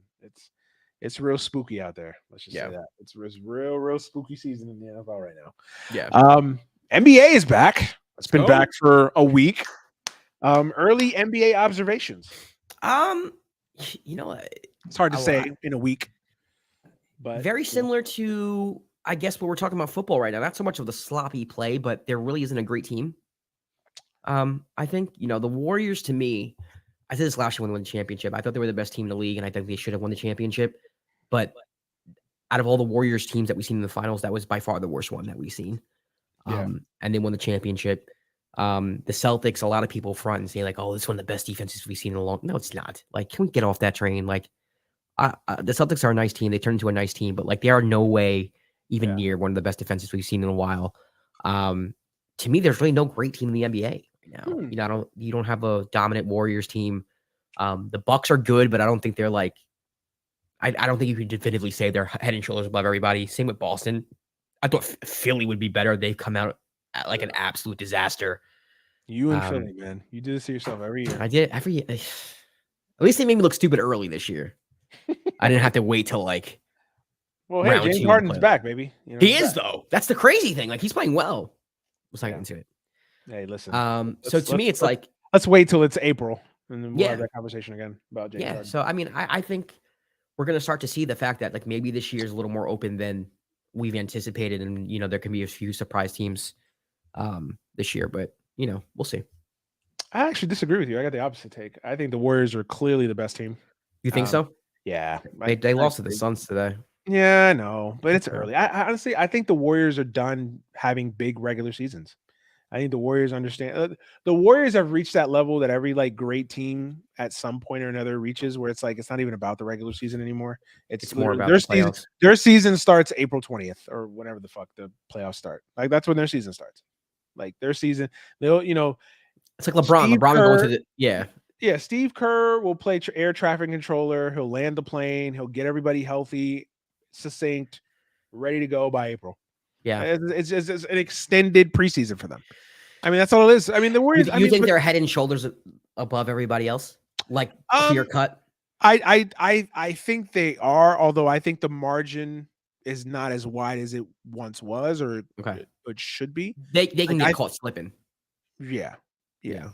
it's real spooky out there. Let's just say that it's real spooky season in the NFL right now. Yeah. NBA is back. It's been back for a week. Early NBA observations. It's hard to say in a week, but very similar to, I guess, what we're talking about football right now. Not so much of the sloppy play, but there really isn't a great team. I think, the Warriors, to me, I said this last year when they won the championship. I thought they were the best team in the league, and I think they should have won the championship. But out of all the Warriors teams that we've seen in the finals, that was by far the worst one that we've seen. And they won the championship. The Celtics, a lot of people front and say, like, oh, this is one of the best defenses we've seen in a long. No, it's not. Like, can we get off that train? Like, the Celtics are a nice team. They turned into a nice team, but like, they are no way even near one of the best defenses we've seen in a while. To me, there's really no great team in the NBA right now. You don't have a dominant Warriors team. The Bucks are good, but I don't think they're like, I don't think you can definitively say they're head and shoulders above everybody. Same with Boston. I thought Philly would be better. They've come out at like an absolute disaster. You and Philly, man. You do this to yourself every year. I did every year. At least they made me look stupid early this year. I didn't have to wait till like hey, James Harden's back, baby. You know, he is though. That's the crazy thing. Like he's playing well. Let's not get into it. Hey, listen. So to me, it's like let's wait till it's April and then we'll have that conversation again about James Harden. So I mean, I think we're gonna start to see the fact that like maybe this year is a little more open than we've anticipated, and you know there can be a few surprise teams this year, but you know we'll see. I actually disagree with you. I got the opposite take. I think the Warriors are clearly the best team. You think so? Yeah, they lost to the Suns today. Yeah, I know, but it's early. I honestly, I think the Warriors are done having big regular seasons. I think the Warriors understand. The Warriors have reached that level that every like great team at some point or another reaches, where it's like it's not even about the regular season anymore. It's more about their season. Their season starts April 20th or whenever the fuck the playoffs start. Like that's when their season starts. Like their season, they'll it's like LeBron. Steve LeBron Kerr, going to the yeah. Steve Kerr will play air traffic controller. He'll land the plane. He'll get everybody healthy, succinct, ready to go by April. Yeah, it's an extended preseason for them. I mean, that's all it is. I mean, the Warriors. You think they're head and shoulders above everybody else, like clear cut? I think they are. Although I think the margin is not as wide as it once was, or it should be. They can get caught slipping. Yeah.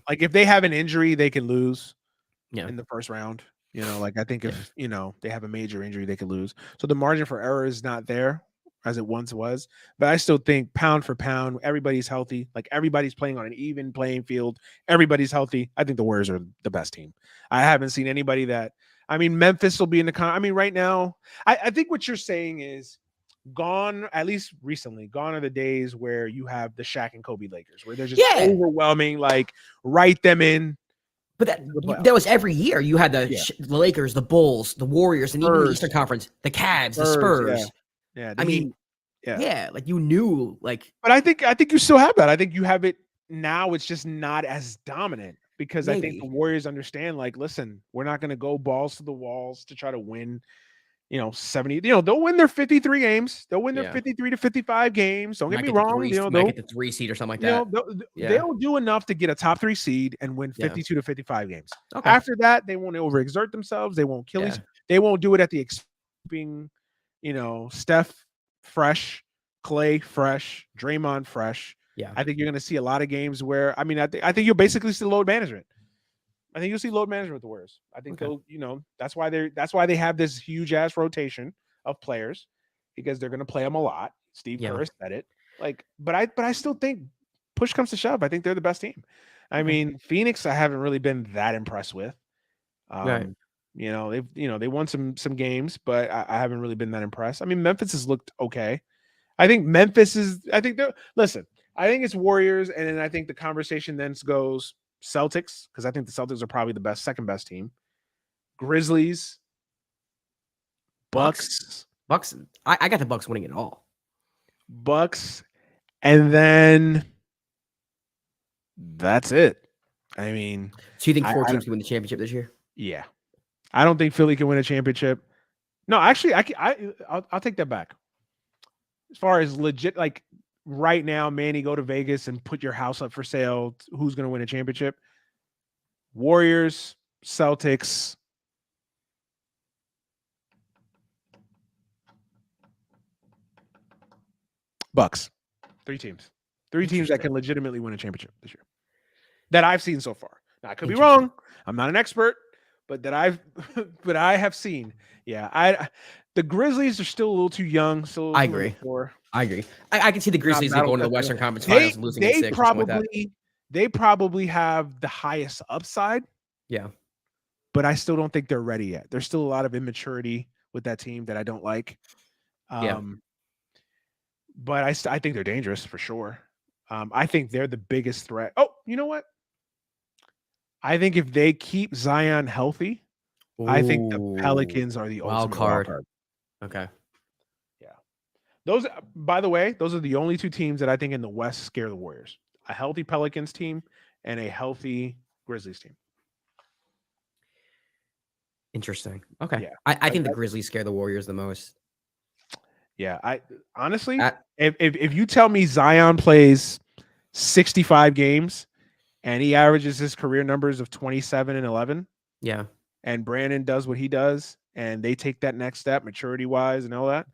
Like if they have an injury, they can lose. In the first round. Like I think if they have a major injury, they could lose. So the margin for error is not there as it once was. But I still think pound for pound, everybody's healthy. Like everybody's playing on an even playing field. Everybody's healthy. I think the Warriors are the best team. I haven't seen anybody that. I mean, Memphis will be in the right now, I think what you're saying is gone, at least recently, gone are the days where you have the Shaq and Kobe Lakers, where they're just overwhelming, like write them in. But that was every year. You had the Lakers, the Bulls, the Warriors, and even the Eastern Conference, the Cavs, the Spurs. Yeah. I mean, like you knew, like. But I think you still have that. I think you have it now. It's just not as dominant because I think the Warriors understand. Like, listen, we're not going to go balls to the walls to try to win. 70. They'll win their 53 games. They'll win their 53 to 55 games. Don't get me wrong. They'll get the 3 seed or something like that. They'll do enough to get a top 3 seed and win 52 to 55 games. Okay. After that, they won't overexert themselves. They won't kill each. They won't do it at the expense of being, Steph fresh, Clay fresh, Draymond fresh. Yeah, I think you're going to see a lot of games where I think you'll basically see load management. I think you'll see load management with the Warriors. I think they'll, that's why they have this huge ass rotation of players because they're going to play them a lot. Steve Kerr said it. But I still think push comes to shove. I think they're the best team. I mean, Phoenix, I haven't really been that impressed with. They've they won some games, but I haven't really been that impressed. I mean, Memphis has looked okay. I think I think it's Warriors, and then I think the conversation then goes Celtics, because I think the Celtics are probably the second best team. Grizzlies, Bucks. I got the Bucks winning it all. Bucks, and then that's it. I mean, so you think 4 teams can win the championship this year? Yeah, I don't think Philly can win a championship. No, actually, I'll take that back. As far as legit, like right now, Manny, go to Vegas and put your house up for sale. Who's going to win a championship? Warriors, Celtics, Bucks. 3 teams. 3 teams that can legitimately win a championship this year that I've seen so far. Now, I could be wrong. I'm not an expert, but I have seen. Yeah, the Grizzlies are still a little too young. So I agree. I can see the Grizzlies going to the Western Conference Finals and losing in 6 or something like that. They probably have the highest upside. Yeah. But I still don't think they're ready yet. There's still a lot of immaturity with that team that I don't like. But I think they're dangerous for sure. I think they're the biggest threat. Oh, you know what? I think if they keep Zion healthy, I think the Pelicans are the ultimate wild card. Okay. Yeah. Those, by the way, those are the only 2 teams that I think in the West scare the Warriors. A healthy Pelicans team and a healthy Grizzlies team. Interesting. Okay. Yeah. I think the Grizzlies scare the Warriors the most. Yeah. I honestly, if you tell me Zion plays 65 games and he averages his career numbers of 27 and 11, yeah, and Brandon does what he does, and they take that next step maturity wise and all that,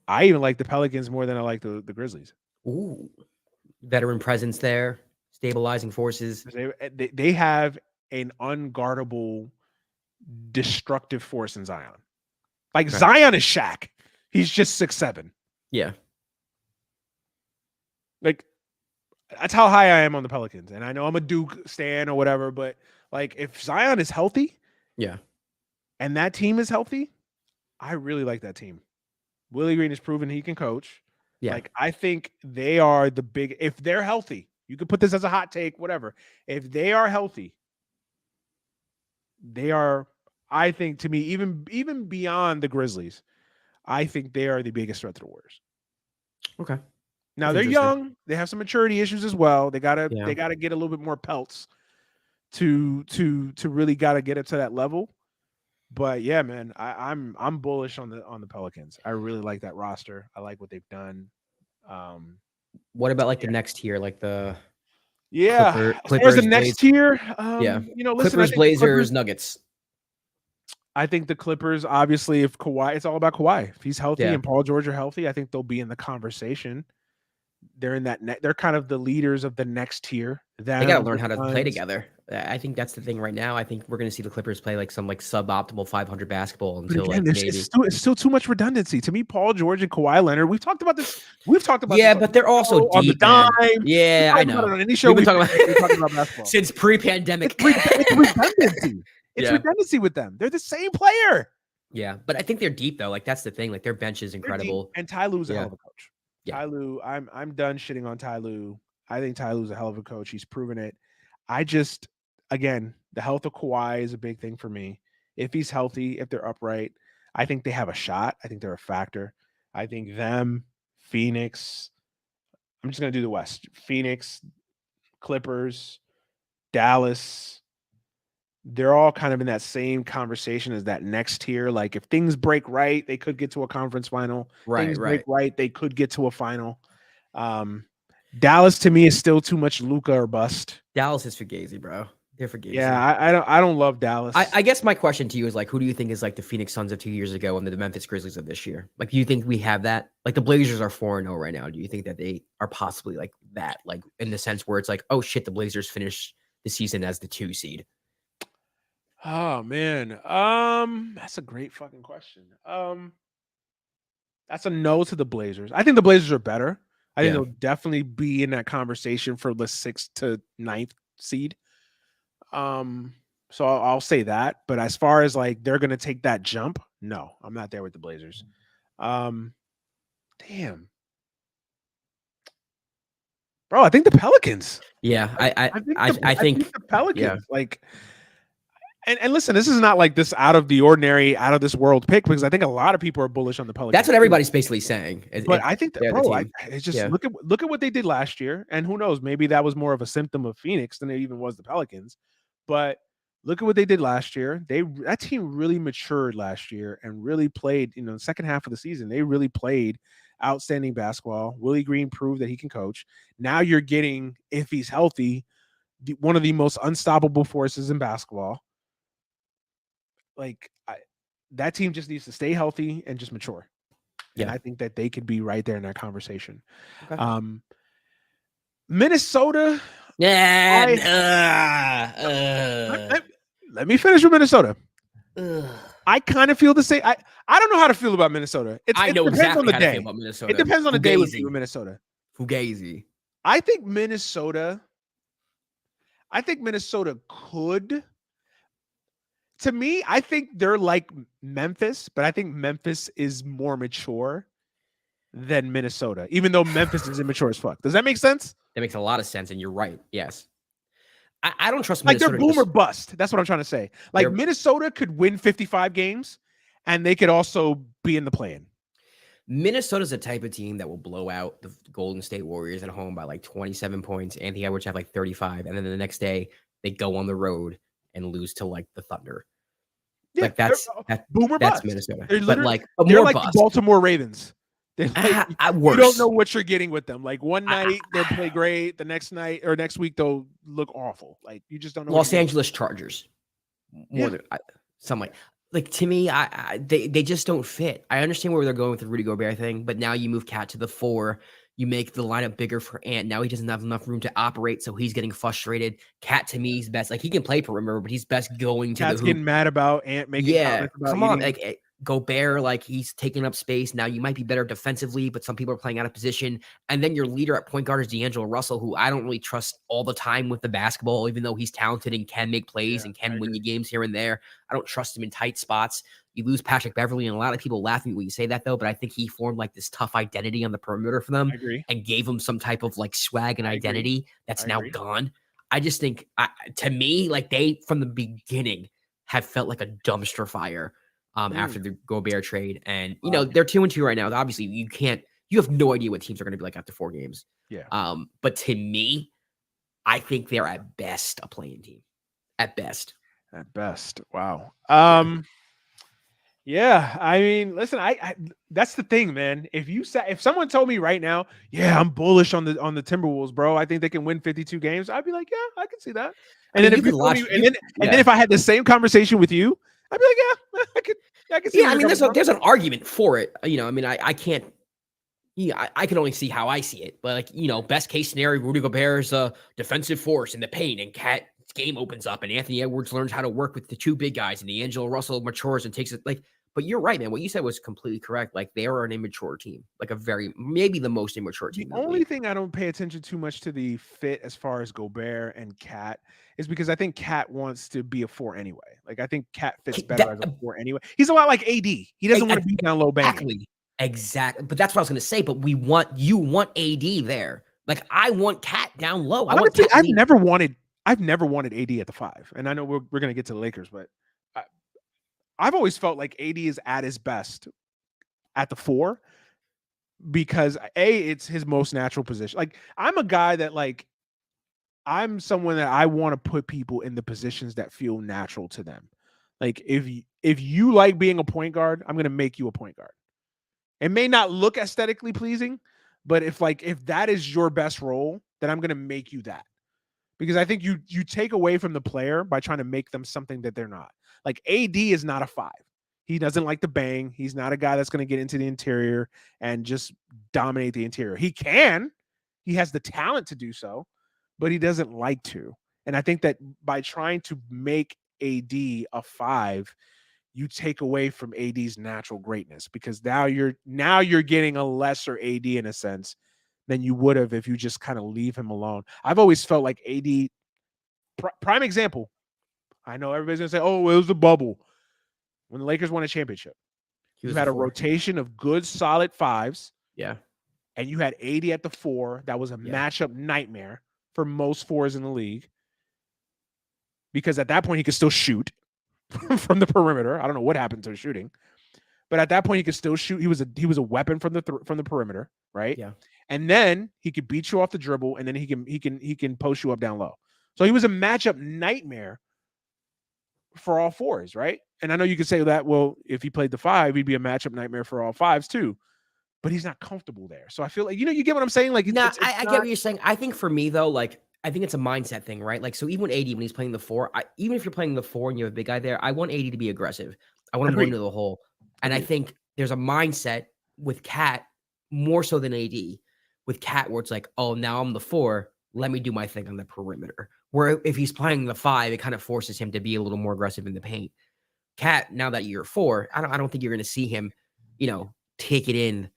I even like the Pelicans more than I like the Grizzlies. Ooh, veteran presence there, stabilizing forces. They have an unguardable, destructive force in Zion. Like Zion is Shaq. He's just 6'7". Yeah. Like that's how high I am on the Pelicans. And I know I'm a Duke stan or whatever, but like if Zion is healthy, yeah, and that team is healthy, I really like that team. Willie Green has proven he can coach. Yeah. Like I think they are the big if they're healthy, you could put this as a hot take, whatever. If they are healthy, they are, I think to me, even beyond the Grizzlies, I think they are the biggest threat to the Warriors. Okay. Now they're young. They have some maturity issues as well. They gotta get a little bit more pelts to really gotta get it to that level. But yeah, man, I'm bullish on the Pelicans. I really like that roster. I like what they've done. What about like the next tier, like the Clippers, as far as the next tier, listen, Clippers, Blazers, Nuggets. I think the Clippers, obviously, if Kawhi, it's all about Kawhi. If he's healthy and Paul George are healthy, I think they'll be in the conversation. They're in that. They're kind of the leaders of the next tier. They got to learn how to play together. I think that's the thing right now. I think we're going to see the Clippers play like some like suboptimal 500 basketball until again, maybe it's still too much redundancy to me. Paul George and Kawhi Leonard. We've talked about this. But they're also on deep, the dime. Yeah, I know. On any show we've been talking about basketball since pre-pandemic. It's redundancy. It's redundancy with them. They're the same player. Yeah, but I think they're deep though. Like that's the thing. Like their bench is incredible. And Ty Lue's a hell of a coach. Yeah. Ty Lue, I'm done shitting on Ty Lue. I think Ty Lue's a hell of a coach. He's proven it. Again, the health of Kawhi is a big thing for me. If he's healthy, if they're upright, I think they have a shot. I think they're a factor. I think them, Phoenix. I'm just gonna do the West. Phoenix, Clippers, Dallas. They're all kind of in that same conversation as that next tier. Like if things break right, they could get to a conference final. Things break right, they could get to a final. Dallas to me is still too much Luka or bust. Dallas is Fugazi, bro. They're Fugazi. Yeah, I don't love Dallas. I guess my question to you is like, who do you think is like the Phoenix Suns of 2 years ago and the Memphis Grizzlies of this year? Like, do you think we have that? Like the Blazers are 4-0 right now. Do you think that they are possibly like that? Like in the sense where it's like, oh shit, the Blazers finished the season as the 2 seed. Oh man. That's a great fucking question. That's a no to the Blazers. I think the Blazers are better. I think they'll definitely be in that conversation for the 6th to 9th seed. So I'll say that. But as far as like they're gonna take that jump, no, I'm not there with the Blazers. Damn. Bro, I think the Pelicans. Yeah, I think the Pelicans. Like And listen, this is not like this out of the ordinary, out of this world pick, because I think a lot of people are bullish on the Pelicans. That's what everybody's basically saying. But I think that, bro, it's just look at what they did last year, and who knows, maybe that was more of a symptom of Phoenix than it even was the Pelicans. But look at what they did last year. That team really matured last year and really played. The second half of the season, they really played outstanding basketball. Willie Green proved that he can coach. Now you're getting, if he's healthy, one of the most unstoppable forces in basketball. Like that team just needs to stay healthy and just mature. And I think that they could be right there in that conversation. Okay. Minnesota. Yeah. Let me finish with Minnesota. I kind of feel the same. I don't know how to feel about Minnesota. It depends exactly on the day. About Minnesota. It depends on the day with Minnesota. Fugazi. I think Minnesota could. To me, I think they're like Memphis, but I think Memphis is more mature than Minnesota, even though Memphis is immature as fuck. Does that make sense? That makes a lot of sense, and you're right. Yes. I don't trust Minnesota. Like they're boom or bust. That's what I'm trying to say. Like Minnesota could win 55 games, and they could also be in the play-in. Minnesota's the type of team that will blow out the Golden State Warriors at home by like 27 points. Anthony Edwards have like 35, and then the next day they go on the road and lose to like the Thunder. Yeah, Like that's boomer that's bust. Minnesota. They're literally But they're more like bust. the Baltimore Ravens. They're like, you don't know Worse. what you're getting with them. Like one night they'll play great, the next night or next week they'll look awful. Like you just don't know. Los Angeles Chargers. More than something like to me, they just don't fit. I understand where they're going with the Rudy Gobert thing, but now you move Cat to the 4. You make the lineup bigger for Ant. Now he doesn't have enough room to operate, so he's getting frustrated. Cat to me is best. Like he can play perimeter, but he's best going to Cat's the hoop. getting mad about Ant making comments about come on, like Gobert, like he's taking up space. Now you might be better defensively, but some people are playing out of position. And then your leader at point guard is D'Angelo Russell, who I don't really trust all the time with the basketball, even though he's talented and can make plays and can win you games here and there. I don't trust him in tight spots. You lose Patrick Beverley, and a lot of people laugh at me when you say that, though. But I think he formed like this tough identity on the perimeter for them and gave them some type of like swag and identity that's now gone. I just think, to me, like they from the beginning have felt like a dumpster fire. After the Gobert trade. And, you know, they're 2-2 right now. Obviously, you have no idea what teams are going to be like after 4 games. Yeah. But to me, I think they're at best a playing team. At best. At best. Wow. Yeah. I mean, listen, I that's the thing, man. If someone told me right now, yeah, I'm bullish on the Timberwolves, bro, I think they can win 52 games, I'd be like, yeah, I can see that. And then if you told me, and then if I had the same conversation with you, I'd be like, yeah, I can see. Yeah, I mean, there's an argument for it. You know, I mean, I can't. Yeah, I can only see how I see it. But like, you know, best case scenario, Rudy Gobert is a defensive force in the paint, and Cat's game opens up, and Anthony Edwards learns how to work with the 2 big guys, and D'Angelo Russell matures and takes it. Like, but you're right, man. What you said was completely correct. Like, they are an immature team, like maybe the most immature team. The only thing I don't pay attention too much to the fit as far as Gobert and Cat is because I think Cat wants to be a 4 anyway. Like I think Cat fits better as a 4 anyway. He's a lot like AD. He doesn't want to be down low banging. Exactly. But that's what I was going to say. But you want AD there. Like I want Cat down low. Honestly, I've never wanted AD at the 5. And I know we're going to get to the Lakers, but I've always felt like AD is at his best at the 4 because it's his most natural position. Like I'm a guy that like I'm someone that I want to put people in the positions that feel natural to them. Like if you like being a point guard, I'm going to make you a point guard. It may not look aesthetically pleasing, but if that is your best role, then I'm going to make you that. Because I think you take away from the player by trying to make them something that they're not. Like AD is not a 5. He doesn't like to bang. He's not a guy that's going to get into the interior and just dominate the interior. He can. He has the talent to do so, but he doesn't like to. And I think that by trying to make AD a 5, you take away from AD's natural greatness because now you're getting a lesser AD in a sense than you would have if you just kind of leave him alone. I've always felt like AD, prime example. I know everybody's going to say, oh, it was a bubble. When the Lakers won a championship, you had a rotation of good, solid 5s. Yeah. And you had AD at the 4. That was a matchup nightmare for most 4s in the league. Because at that point, he could still shoot from the perimeter. I don't know what happened to the shooting. But at that point, he could still shoot. He was a weapon from the perimeter, right? Yeah. And then he could beat you off the dribble, and then he can post you up down low. So he was a matchup nightmare for all 4s, right? And I know you could say that, well, if he played the 5, he'd be a matchup nightmare for all 5s too. But he's not comfortable there. So I feel like, you get what I'm saying? Like, I get what you're saying. I think for me though, like, I think it's a mindset thing, right? Like, so even when AD, when he's playing the 4, even if you're playing the 4 and you have a big guy there, I want AD to be aggressive. I want him going into the hole. And I think there's a mindset with Cat more so than AD with Cat where it's like, oh, now I'm the 4. Let me do my thing on the perimeter. Where if he's playing the 5, it kind of forces him to be a little more aggressive in the paint. Cat, now that you're 4, I don't think you're going to see him, take it in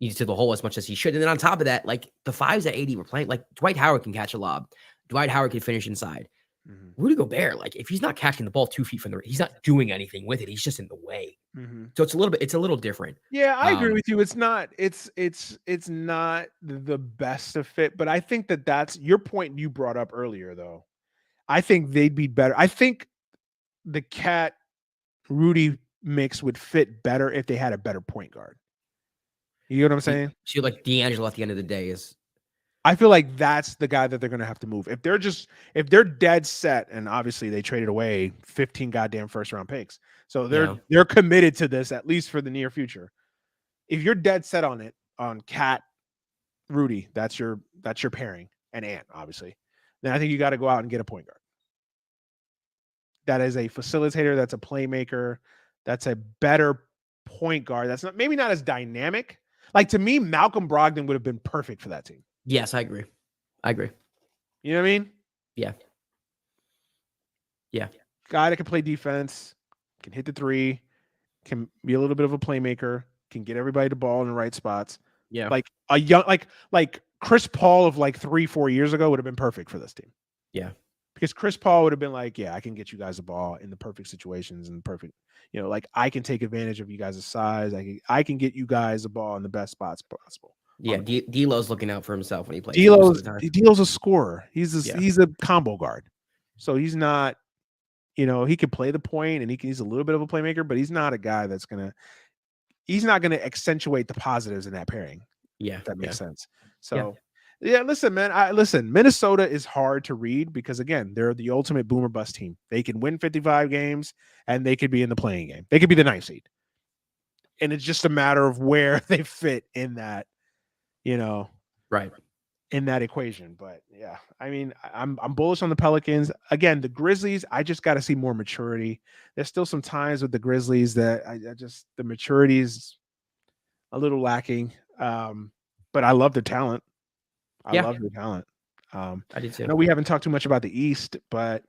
to the hole as much as he should. And then on top of that, like the 5s that AD were playing, like Dwight Howard can catch a lob. Dwight Howard can finish inside. Mm-hmm. Rudy Gobert, like if he's not catching the ball 2 feet from the rim, he's not doing anything with it. He's just in the way. Mm-hmm. So it's a little different. Yeah, I agree with you. It's not the best of fit, but I think that's your point you brought up earlier, though. I think they'd be better. I think the Cat Rudy mix would fit better if they had a better point guard. You know what I'm saying? So like D'Angelo at the end of the day is. I feel like that's the guy that they're going to have to move. If they're dead set, and obviously they traded away 15 goddamn first round picks, so they're committed to this at least for the near future. If you're dead set on it, on Cat, Rudy, that's your pairing, and Ant, obviously, then I think you got to go out and get a point guard. That is a facilitator. That's a playmaker. That's a better point guard. That's maybe not as dynamic. Like, to me, Malcolm Brogdon would have been perfect for that team. Yes, I agree. You know what I mean? Yeah. Guy that can play defense, can hit the three, can be a little bit of a playmaker, can get everybody the ball in the right spots. Yeah. Like a young, like Chris Paul of like 3-4 years ago would have been perfect for this team. Yeah. Because Chris Paul would have been like, yeah, I can get you guys the ball in the perfect situations and perfect, like I can take advantage of you guys' size. I can get you guys the ball in the best spots possible. Yeah, D'Lo's looking out for himself when he plays. D'Lo's a scorer. He's a combo guard, so he's not. He can play the point and he's a little bit of a playmaker, but he's not a guy he's not gonna accentuate the positives in that pairing. Yeah, if that makes sense. So. Yeah, listen, man. Minnesota is hard to read because, again, they're the ultimate boomer bust team. They can win 55 games and they could be in the playing game. They could be the 9th seed. And it's just a matter of where they fit in that, right, in that equation. But yeah, I mean, I'm bullish on the Pelicans. Again, the Grizzlies, I just got to see more maturity. There's still some times with the Grizzlies that the maturity is a little lacking. But I love the talent. I love the talent. I do too. I know we haven't talked too much about the East, but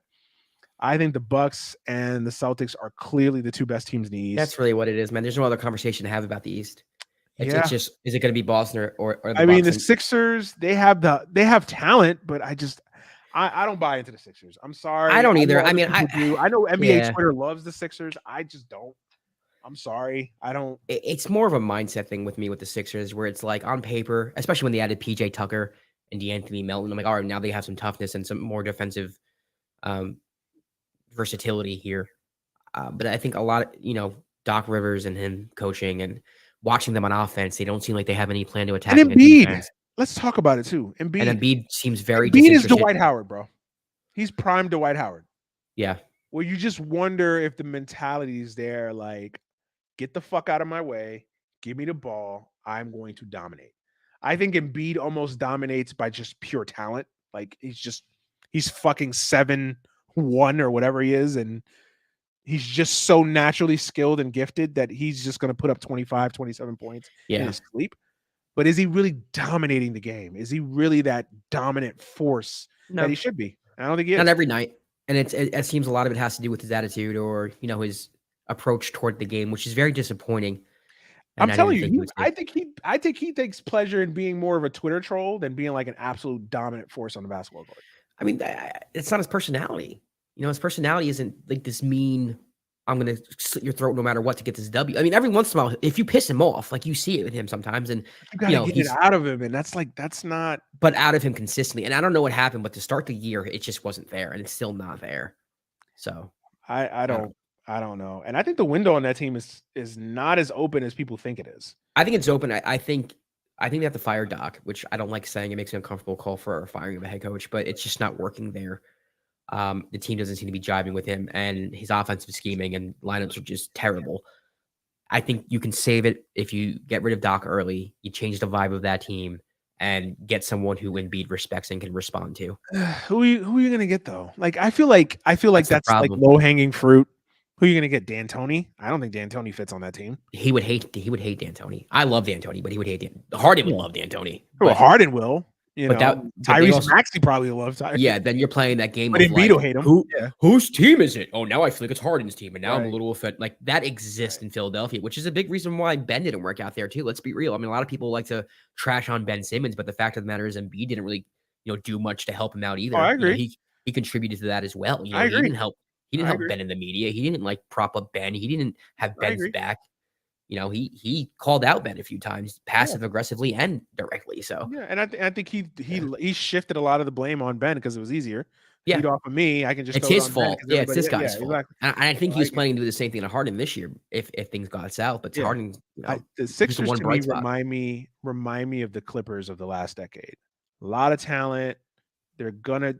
I think the Bucks and the Celtics are clearly the two best teams in the East. That's really what it is, man. There's no other conversation to have about the East. It's just, is it going to be Boston or the I mean, the Sixers, they have talent, but I don't buy into the Sixers. I'm sorry. I don't either. I mean, I know NBA Twitter loves the Sixers. I just don't. I'm sorry. I don't. It's more of a mindset thing with me with the Sixers, where it's like on paper, especially when they added PJ Tucker and DeAnthony Melton, I'm like, all right, now they have some toughness and some more defensive versatility here. But I think a lot of, Doc Rivers and him coaching and watching them on offense, they don't seem like they have any plan to attack. And Embiid, let's talk about it too. Embiid seems very Embiid is Dwight Howard, bro. He's prime Dwight Howard. Yeah. Well, you just wonder if the mentality is there, like, get the fuck out of my way, give me the ball, I'm going to dominate. I think Embiid almost dominates by just pure talent. Like, he's fucking 7'1" or whatever he is, and he's just so naturally skilled and gifted that he's just going to put up 25, 27 points in his sleep. But is he really dominating the game? Is he really that dominant force that he should be? I don't think he is. Not every night. And it seems a lot of it has to do with his attitude or, his approach toward the game, which is very disappointing. I'm telling you, I think he takes pleasure in being more of a Twitter troll than being like an absolute dominant force on the basketball court. I mean, it's not his personality. His personality isn't like this mean, I'm going to slit your throat no matter what to get this W. I mean, every once in a while, if you piss him off, like you see it with him sometimes, and you got to get it out of him, and that's not. But out of him consistently, and I don't know what happened, but to start the year, it just wasn't there, and it's still not there. So I don't know, and I think the window on that team is not as open as people think it is. I think it's open. I think they have to fire Doc, which I don't like saying. It makes me uncomfortable call for firing of a head coach, but it's just not working there. The team doesn't seem to be jiving with him, and his offensive scheming and lineups are just terrible. I think you can save it if you get rid of Doc early, you change the vibe of that team, and get someone who Embiid respects and can respond to. Who are you going to get though? Like I feel like that's like low hanging fruit. Who are you going to get? D'Antoni? I don't think D'Antoni fits on that team. He would hate D'Antoni. I love D'Antoni, but he would hate Harden. Would love D'Antoni. Well, Harden will. Tyrese Maxey probably will love Tyrese. Yeah, then you're playing that game. But Embiid will hate him. Whose team is it? Oh, now I feel like it's Harden's team, and now I'm a little offended. Like that exists in Philadelphia, which is a big reason why Ben didn't work out there too. Let's be real. I mean, a lot of people like to trash on Ben Simmons, but the fact of the matter is, Embiid didn't really, do much to help him out either. Oh, I agree. He contributed to that as well. I agree. He didn't help. He didn't help Ben in the media. He didn't like prop up Ben. He didn't have Ben's back. He called out Ben a few times, passive aggressively and directly. So and I think he shifted a lot of the blame on Ben because it was easier. Feed off of me, I can just. It's his fault. Yeah, it's this guy's fault. Exactly. And I think he was planning to do the same thing to Harden this year if things got south. But Harden, the Sixers to me remind me of the Clippers of the last decade, A lot of talent. They're gonna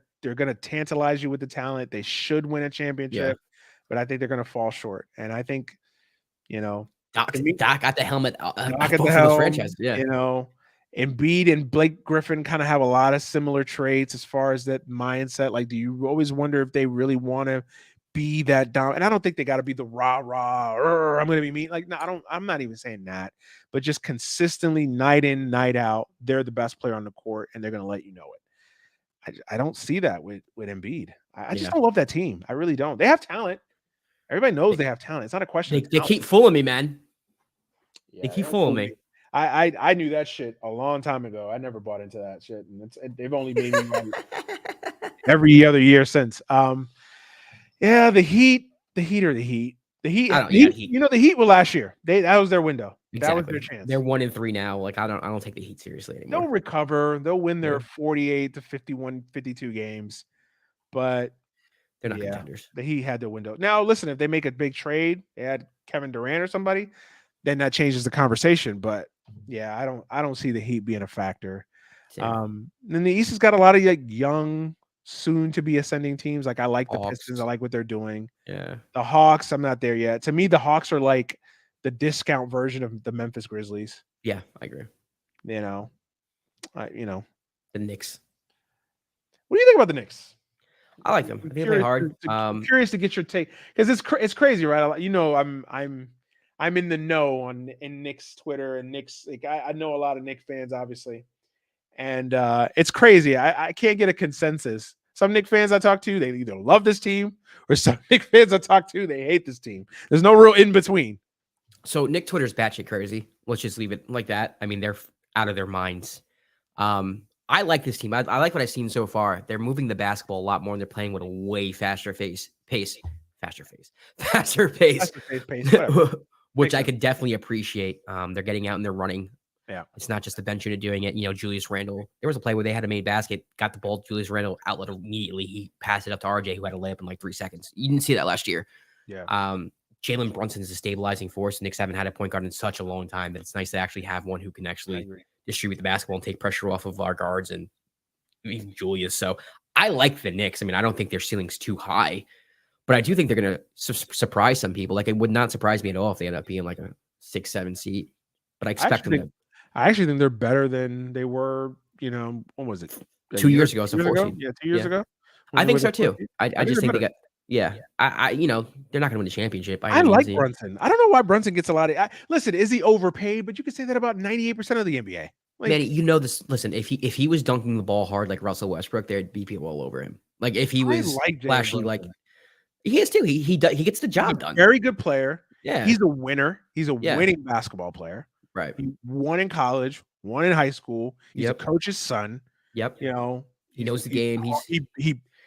tantalize you with the talent. They should win a championship, but I think they're gonna fall short. And I think, Doc got the helmet Doc at at both the of those helm, franchises. Yeah. Embiid and Blake Griffin kind of have a lot of similar traits as far as that mindset. Like, do you always wonder if they really want to be that down? And I don't think they got to be the rah, I'm going to be mean. Like, no, I'm not even saying that, but just consistently night in, night out, they're the best player on the court and they're going to let you know it. I don't see that with Embiid. I just don't love that team. I really don't. They have talent. Everybody knows they have talent. It's not a question. They keep fooling me, man. Yeah, they keep fooling me. I knew that shit a long time ago. I never bought into that shit, and they've only made me every other year since. Yeah, the Heat. The Heat. The Heat were last year. That was their window. Exactly. That was their chance. They're 1-3 now. Like I don't take the Heat seriously anymore. They'll recover. They'll win their 48 to 51, 52 games, but they're not contenders. The Heat had their window. Now, listen, if they make a big trade, they add Kevin Durant or somebody, then that changes the conversation. But yeah, I don't see the Heat being a factor. Then the East has got a lot of young, soon to be ascending teams. Like I like the Pistons. I like what they're doing. Yeah. The Hawks, I'm not there yet. To me, the Hawks are like the discount version of the Memphis Grizzlies. Yeah, I agree. The Knicks. What do you think about the Knicks? I like them. They play hard. I'm curious to get your take because it's crazy, right? I'm in the know in Knicks Twitter and Knicks. Like I know a lot of Knicks fans, obviously, and it's crazy. I can't get a consensus. Some Knicks fans I talk to, they either love this team, or some Knicks fans I talk to, they hate this team. There's no real in between. So Nick Twitter's batshit crazy. Let's just leave it like that. I mean, they're out of their minds. I like this team. I like what I've seen so far. They're moving the basketball a lot more, and they're playing with a way faster pace, which I could definitely appreciate. They're getting out and they're running. Yeah, it's not just the bench unit doing it. Julius Randle. There was a play where they had a made basket, got the ball. Julius Randle outlet immediately. He passed it up to RJ, who had a layup in like 3 seconds. You didn't see that last year. Yeah. Jalen Brunson is a stabilizing force. Knicks haven't had a point guard in such a long time that it's nice to actually have one who can actually distribute the basketball and take pressure off of our guards and even Julius. So I like the Knicks. I mean, I don't think their ceiling's too high, but I do think they're going to surprise some people. Like, it would not surprise me at all if they end up being like a 6-7 seed, but I expect them to. I actually think they're better than they were, when was it? 2 years ago as a 4 seed. Yeah, 2 years ago. I think so too. I just think they got. Yeah. I they're not going to win the championship. I like Brunson. I don't know why Brunson gets a lot of. Listen, is he overpaid? But you could say that about 98% of the NBA. Manny, this. Listen, if he was dunking the ball hard like Russell Westbrook, there'd be people all over him. Like if he was flashy, like he is too. He gets the job done. Very good player. Yeah, he's a winner. He's a winning basketball player. Right. He won in college, won in high school. He's a coach's son. Yep. He knows the game.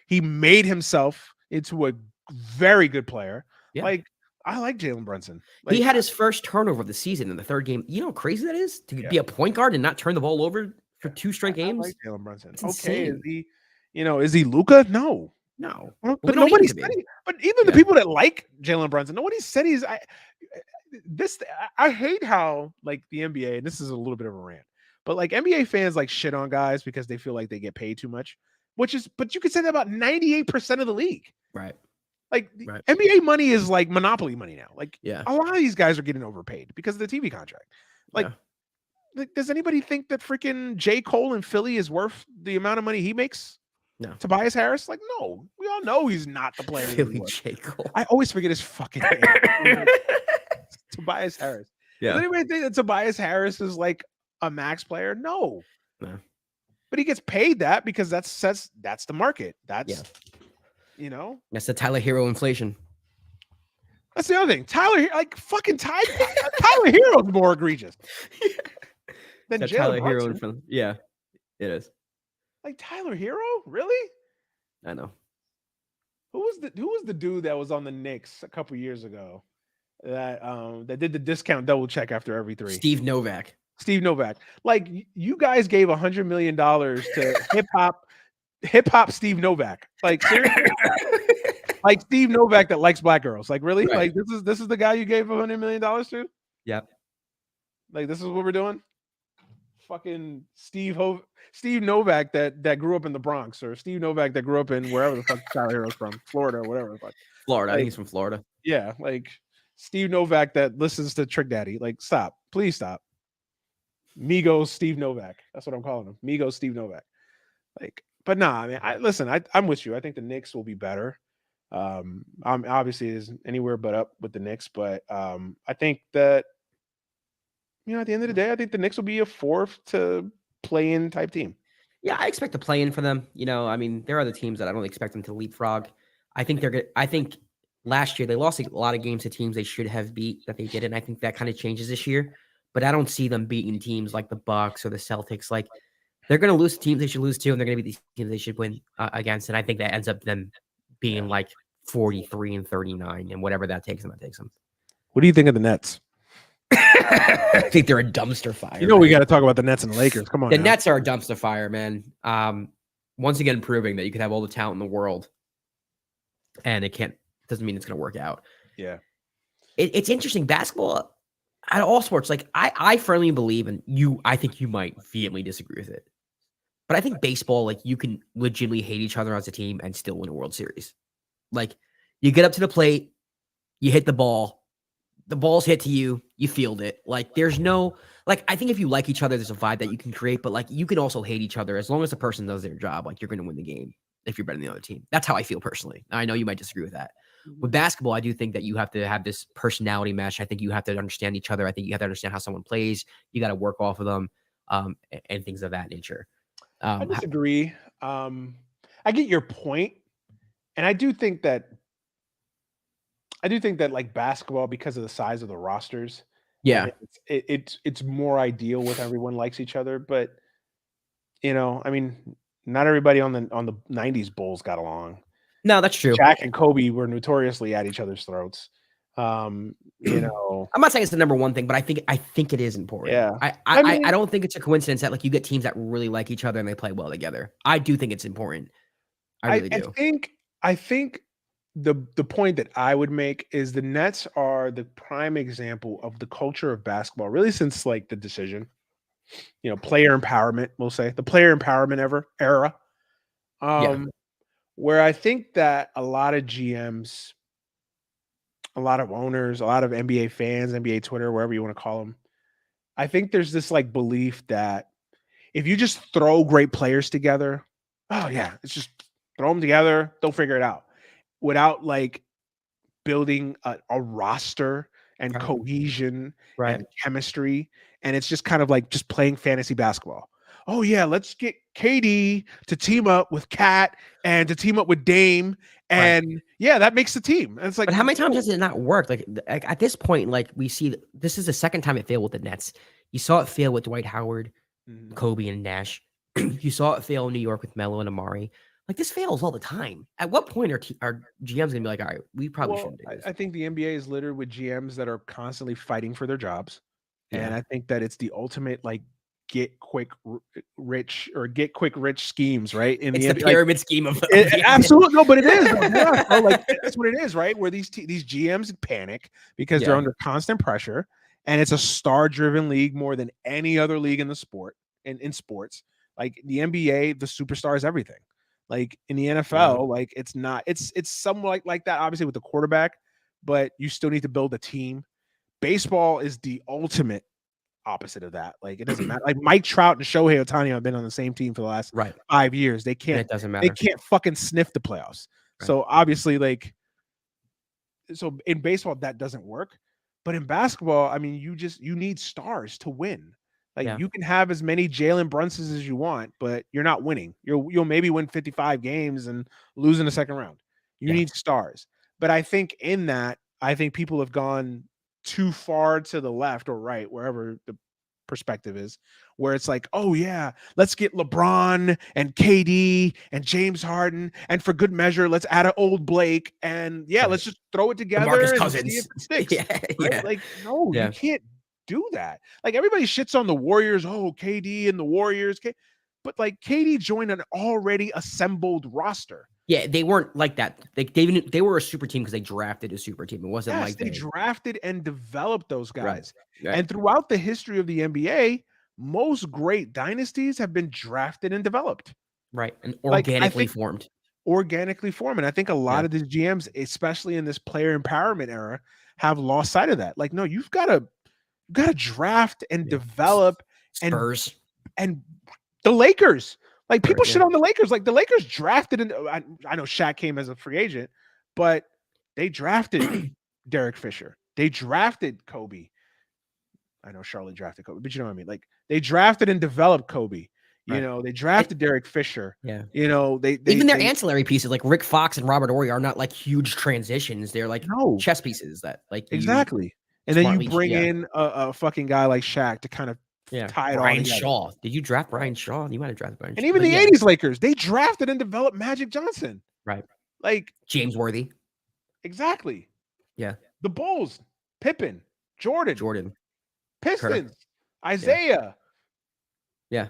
He made himself into a very good player. Yeah. Like, I like Jalen Brunson. He had his first turnover of the season in the third game. You know how crazy that is to be a point guard and not turn the ball over for 2 straight games. I like Jalen Brunson. Okay, is he Luka? No. But nobody said but even the people that like Jalen Brunson, nobody said he's. I hate how like the NBA, and this is a little bit of a rant, but like NBA fans like shit on guys because they feel like they get paid too much, but you could say that about 98% of the league. Right. Like NBA money is like monopoly money now. Like a lot of these guys are getting overpaid because of the TV contract. Like, does anybody think that freaking J. Cole in Philly is worth the amount of money he makes? No. Tobias Harris? Like, no. We all know he's not the player. Philly J. Cole. I always forget his fucking name. Tobias Harris. Yeah. Does anybody think that Tobias Harris is like a max player? No. But he gets paid that because that's the market. That's that's the Tyler Hero inflation. That's the other thing. Tyler Hero's more egregious than Tyler Hero. Yeah, it is. Like Tyler Hero, really? I know. Who was the dude that was on the Knicks a couple years ago that did the discount double check after every 3? Steve Novak. Like, you guys gave $100 million to hip hop Steve Novak. Like, seriously? Like Steve Novak that likes black girls. Like, really? Right. Like, this is the guy you gave $100 million to? Yep. Like, this is what we're doing? fucking Steve Novak that grew up in the Bronx, or Steve Novak that grew up in wherever the fuck Tyler Hero's from, Florida or whatever the fuck. Florida. I think Like, he's from Florida. yeah, like Steve Novak that listens to Trick Daddy. Like, stop. Please stop. Migos Steve Novak. That's what I'm calling him. Migos Steve Novak. Like, but nah, I mean, I'm with you. I think the Knicks will be better. I'm obviously is anywhere but up with the Knicks, but I think that at the end of the day, I think the Knicks will be a fourth to play in type team. Yeah, I expect to play in for them. I mean, there are other teams that I don't expect them to leapfrog. I think they're good. I think last year they lost a lot of games to teams they should have beat that they didn't. I think that kind of changes this year, but I don't see them beating teams like the Bucks or the Celtics. Like, they're going to lose to teams they should lose to, and they're going to be these teams they should win against. And I think that ends up them being like 43 and 39, and whatever that takes them, that takes them. What do you think of the Nets? I think they're a dumpster fire. We got to talk about the Nets and the Lakers. Come on, the Nets are a dumpster fire, man. Once again, proving that you could have all the talent in the world, and doesn't mean it's going to work out. Yeah, it's interesting. Basketball, at all sports, like I firmly believe, and I think you might vehemently disagree with it, but I think baseball, like, you can legitimately hate each other as a team and still win a World Series. Like, you get up to the plate, you hit the ball's hit to you, you field it. Like, there's no, like, I think if you like each other, there's a vibe that you can create, but like, you can also hate each other as long as the person does their job. Like, you're going to win the game if you're better than the other team. That's how I feel personally. I know you might disagree with that. With basketball, I do think that you have to have this personality match. I think you have to understand each other. I think you have to understand how someone plays. You got to work off of them, and things of that nature. I disagree. I get your point, and I do think that like basketball, because of the size of the rosters, yeah, it's more ideal with everyone likes each other. But I mean, not everybody on the '90s Bulls got along. No, that's true. Shaq and Kobe were notoriously at each other's throats. I'm not saying it's the number one thing, but I think it is important. Yeah, I don't think it's a coincidence that, like, you get teams that really like each other and they play well together. I do think it's important. I really do. I think the point that I would make is the Nets are the prime example of the culture of basketball, really, since like the decision. Player empowerment, we'll say the player empowerment era. Where I think that a lot of GMs, a lot of owners, a lot of NBA fans, NBA Twitter, wherever you want to call them, I think there's this like belief that if you just throw great players together, oh yeah, it's just throw them together, they'll figure it out, without like building a roster and cohesion and chemistry. And it's just kind of like just playing fantasy basketball. Oh yeah, let's get KD to team up with Kat and to team up with Dame, and yeah, that makes the team. And it's like, but how many times has it not worked? Like, at this point, like, we see this is the second time it failed with the Nets. You saw it fail with Dwight Howard, Kobe, and Nash. You saw it fail in New York with Melo and Amari. Like, this fails all the time. At what point are GMs gonna be like, all right, we probably shouldn't do this? I think the NBA is littered with GMs that are constantly fighting for their jobs, and I think that it's the ultimate like get quick rich schemes, right? It's the pyramid scheme of absolutely. No, but it is. Like, that's what it is, right? Where these GMs panic because they're under constant pressure, and it's a star-driven league more than any other league in the sport. In sports, like the NBA, the superstar is everything. Like in the NFL, like it's not. It's somewhat like that, obviously, with the quarterback, but you still need to build a team. Baseball is the ultimate opposite of that. Like, it doesn't matter. Like, Mike Trout and Shohei Ohtani have been on the same team for the last 5 years. They can't. And it doesn't matter. They can't fucking sniff the playoffs. So obviously, like, so in baseball that doesn't work, but in basketball, I mean, you need stars to win. Like, you can have as many Jalen Brunsons as you want, but you're not winning. You'll maybe win 55 games and lose in the second round. You need stars. But I think in that, I think people have gone too far to the left or right, wherever the perspective is, where it's like, oh yeah, let's get LeBron and KD and James Harden, and for good measure, let's add an old Blake, and let's just throw it together and see if it sticks. Like, no, you can't do that. Like, everybody shits on the Warriors. Oh, KD and the Warriors, but like, KD joined an already assembled roster. Yeah, they weren't like that. They were a super team because they drafted a super team. It wasn't like they drafted and developed those guys. And throughout the history of the NBA, most great dynasties have been drafted and developed. Right. And Like, I organically think formed. organically formed. And I think a lot of these GMs, especially in this player empowerment era, have lost sight of that. Like, no, you've got to draft and develop Spurs and the Lakers. Like, people shit yeah. on the Lakers. Like, the Lakers drafted, and I know Shaq came as a free agent, but they drafted Derek Fisher. They drafted Kobe. I know Charlotte drafted Kobe, but you know what I mean? Like, they drafted and developed Kobe. You Right. know, they drafted Derek Fisher. Yeah. You know, they even their ancillary pieces like Rick Fox and Robert Horry are not like huge transitions. They're like no, chess pieces that like you exactly. And then you smartly bring in a fucking guy like Shaq to kind of tie it all Brian together. Shaw. Did you draft Brian Shaw? You might have drafted Brian And Shaw. even But the 80s Lakers, they drafted and developed Magic Johnson. Right. Like James Worthy. Exactly. Yeah. The Bulls, Pippen, Jordan. Pistons, Kirk. Isaiah. Yeah.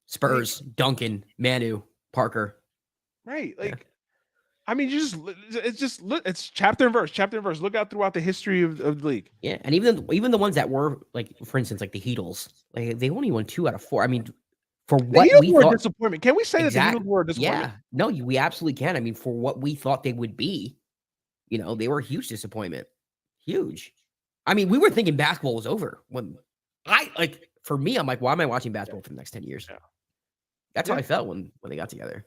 Spurs, Duncan, Manu, Parker. Right. Like, I mean, it's chapter and verse. Look out throughout the history of the league. Yeah. And even the ones that were like, for instance, like the Heatles, like they only won 2 out of 4. I mean, for what we thought, a disappointment. Can we say that the Heatles were a disappointment? Yeah. No, we absolutely can. I mean, for what we thought they would be, you know, they were a huge disappointment. Huge. I mean, we were thinking basketball was over when for me, I'm like, why am I watching basketball for the next 10 years? Yeah. That's how I felt when they got together.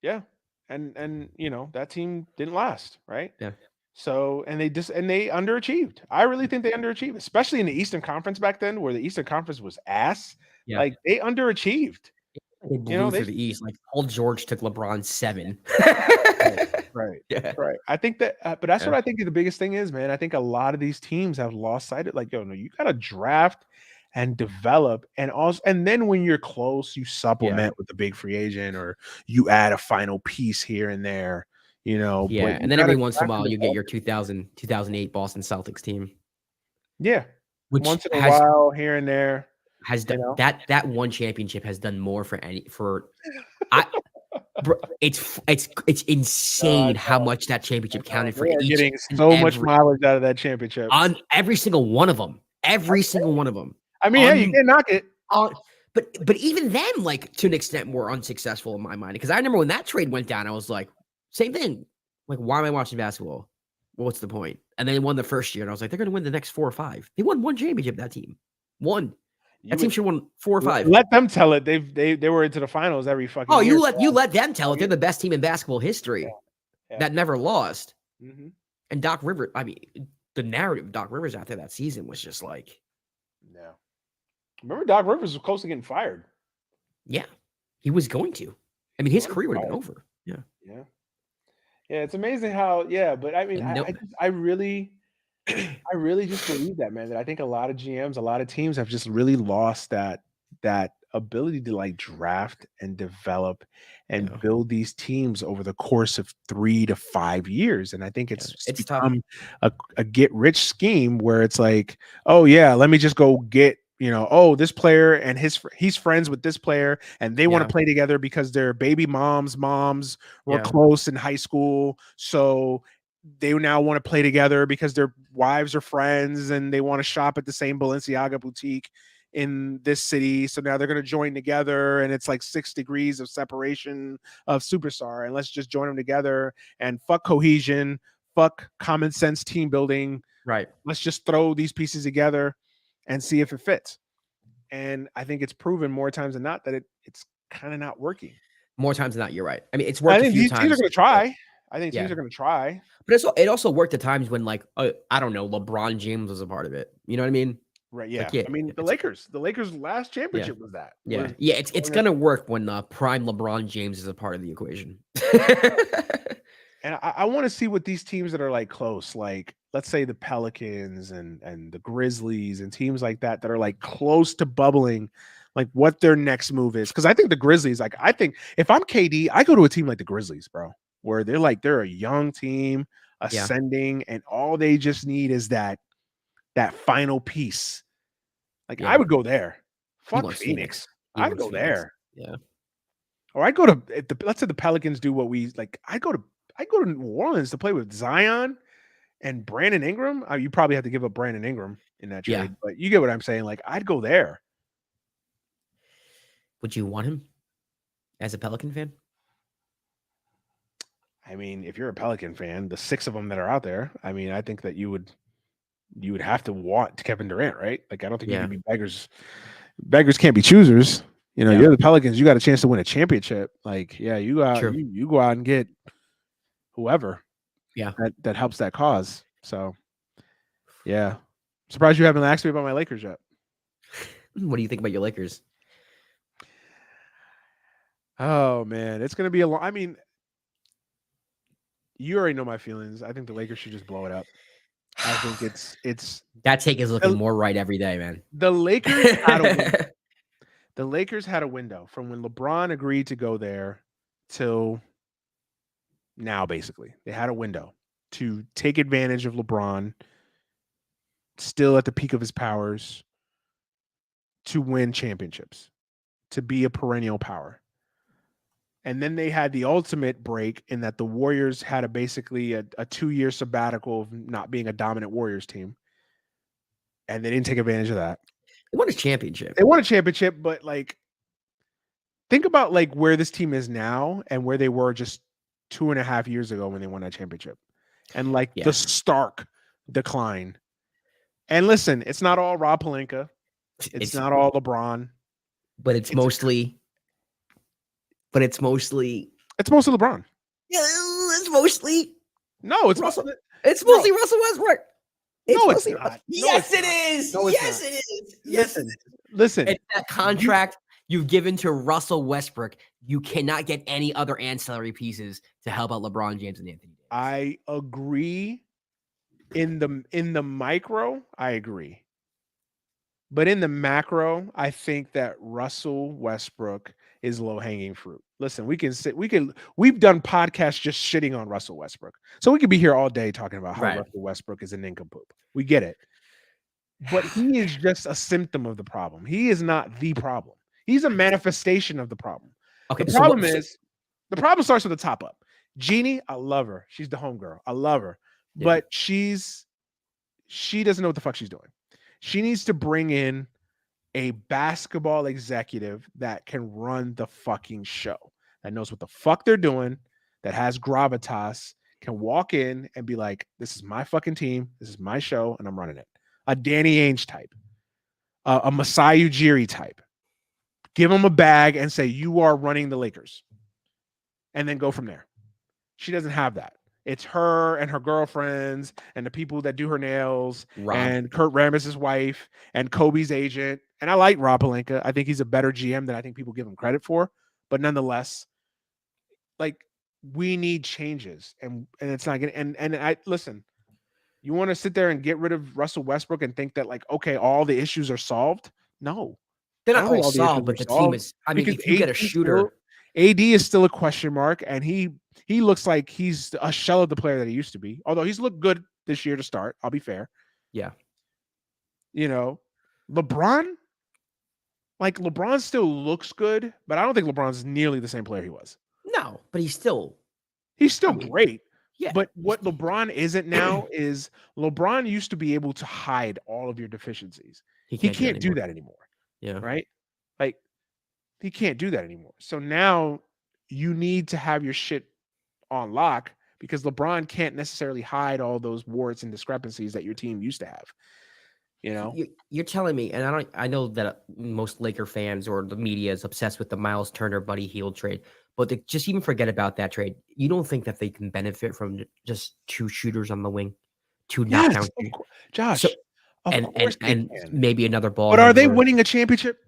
Yeah. And you know, that team didn't last, right? Yeah. So they underachieved. I really think they underachieved, especially in the Eastern Conference back then, where the Eastern Conference was ass. Yeah. Like, they underachieved. They blew through the East. Like, Paul George took LeBron 7. Right. Yeah. Right. I think that, but that's what I think the biggest thing is, man. I think a lot of these teams have lost sight of, like, yo, no, you got to draft and develop, and then when you're close, you supplement with a big free agent, or you add a final piece here and there, you know. Yeah. But and then every once in a while, you get your 2008 Boston Celtics team. Yeah. Which once in a while, here and there. Has done that one championship has done more it's insane how much that championship counted for. Getting so much mileage out of that championship on every single one of them. Every single one of them. I mean, hey, you can't knock it. But even them, like, to an extent, were unsuccessful in my mind. Because I remember when that trade went down, I was like, same thing. Like, why am I watching basketball? Well, what's the point? And then they won the first year, and I was like, they're going to win the next 4 or 5. They won 1 championship. That team, 1. That team should have won 4 or 5. Let them tell it. They were into the finals every fucking year. You let them tell it. They're the best team in basketball history that never lost. Mm-hmm. And Doc Rivers, I mean, the narrative of Doc Rivers after that season was just like, remember Doc Rivers was close to getting fired. Yeah, he was going to. I mean, his career would have been over. Yeah. It's amazing how. But I mean, I really just believe that, man. That I think a lot of GMs, a lot of teams have just really lost that ability to, like, draft and develop and build these teams over the course of 3 to 5 years. And I think it's become a get rich scheme where it's like, oh yeah, let me just go get, this player and he's friends with this player and they want to play together because their baby moms were close in high school. So they now want to play together because their wives are friends and they want to shop at the same Balenciaga boutique in this city. So now they're going to join together, and it's like 6 degrees of separation of superstar, and let's just join them together and fuck cohesion, fuck common sense team building. Right. Let's just throw these pieces together and see if it fits. And I think it's proven more times than not that it's kind of not working. More times than not, you're right. I mean, it's worked a few times. Teams are going to try. I think teams are going to try. But it also worked at times when, like, I don't know, LeBron James was a part of it. You know what I mean? Right. Yeah. Like, I mean, the Lakers last championship was that. Yeah. It's going to work when prime LeBron James is a part of the equation. And I want to see what these teams that are, like, close, like, let's say the Pelicans and the Grizzlies and teams like that are, like, close to bubbling, like, what their next move is. Because I think the Grizzlies, like, I think if I'm KD, I go to a team like the Grizzlies, bro, where they're a young team ascending, and all they just need is that final piece. Like, I would go there. Fuck Phoenix. I'd go there. Yeah. Or I'd go to, let's say the Pelicans do what we like. I'd go to New Orleans to play with Zion and Brandon Ingram. You probably have to give up Brandon Ingram in that trade, but you get what I'm saying. Like, I'd go there. Would you want him as a Pelican fan? I mean, if you're a Pelican fan, the 6 of them that are out there, I mean, I think that you would have to want Kevin Durant, right? Like, I don't think you can be beggars. Beggars can't be choosers. You know, you're the Pelicans. You got a chance to win a championship. Like, yeah, you go out, you go out and get whoever. Yeah, that helps that cause. So, yeah, surprised you haven't asked me about my Lakers yet. What do you think about your Lakers? Oh man, it's gonna be a long. I mean, you already know my feelings. I think the Lakers should just blow it up. I think it's that take is looking more right every day, man. The Lakers had a window. The Lakers had a window from when LeBron agreed to go there till now. Basically, they had a window to take advantage of LeBron, still at the peak of his powers, to win championships, to be a perennial power. And then they had the ultimate break in that the Warriors had basically a 2-year sabbatical of not being a dominant Warriors team. And they didn't take advantage of that. They won a championship. They won a championship, but like, think about like where this team is now and where they were just 2.5 years ago when they won that championship. And like the stark decline. And listen, it's not all Rob Pelinka. It's not all LeBron. But it's mostly LeBron. Yeah, it's mostly. No, it's Russell. It's mostly Russell Westbrook. It's not. Yes, it is. Yes, it is. Yes, listen. It's that contract you've given to Russell Westbrook. You cannot get any other ancillary pieces to help out LeBron James and Anthony Davis. I agree. In the micro, I agree. But in the macro, I think that Russell Westbrook is low-hanging fruit. Listen, we've done podcasts just shitting on Russell Westbrook. So we could be here all day talking about how Russell Westbrook is a nincompoop. We get it. But he is just a symptom of the problem. He is not the problem. He's a manifestation of the problem. Okay, the problem starts with the top up. Jeannie, I love her. She's the homegirl. I love her. Yeah. But she doesn't know what the fuck she's doing. She needs to bring in a basketball executive that can run the fucking show, that knows what the fuck they're doing, that has gravitas, can walk in and be like, this is my fucking team, this is my show, and I'm running it. A Danny Ainge type, a Masai Ujiri type. Give him a bag and say, you are running the Lakers. And then go from there. She doesn't have that. It's her and her girlfriends and the people that do her nails and Kurt Rambis' wife and Kobe's agent. And I like Rob Pelinka. I think he's a better GM than I think people give him credit for. But nonetheless, like, we need changes. And it's not going to, and I listen, you want to sit there and get rid of Russell Westbrook and think that, like, okay, all the issues are solved? No. They're not all solved, but the team is, I mean, if you get a shooter. AD is still a question mark, and he looks like he's a shell of the player that he used to be. Although he's looked good this year to start, I'll be fair. Yeah. You know, LeBron still looks good, but I don't think LeBron's nearly the same player he was. No, but he's still great. Yeah. But what LeBron isn't now is LeBron used to be able to hide all of your deficiencies. He can't do that anymore. Yeah. Right? Like, he can't do that anymore. So now you need to have your shit on lock because LeBron can't necessarily hide all those warts and discrepancies that your team used to have. You know, you're telling me, and I know that most Laker fans or the media is obsessed with the Miles Turner Buddy Hield trade, but to just even forget about that trade. You don't think that they can benefit from just 2 shooters on the wing, 2 knockdown, Josh, so, and maybe another ball. But are they winning a championship?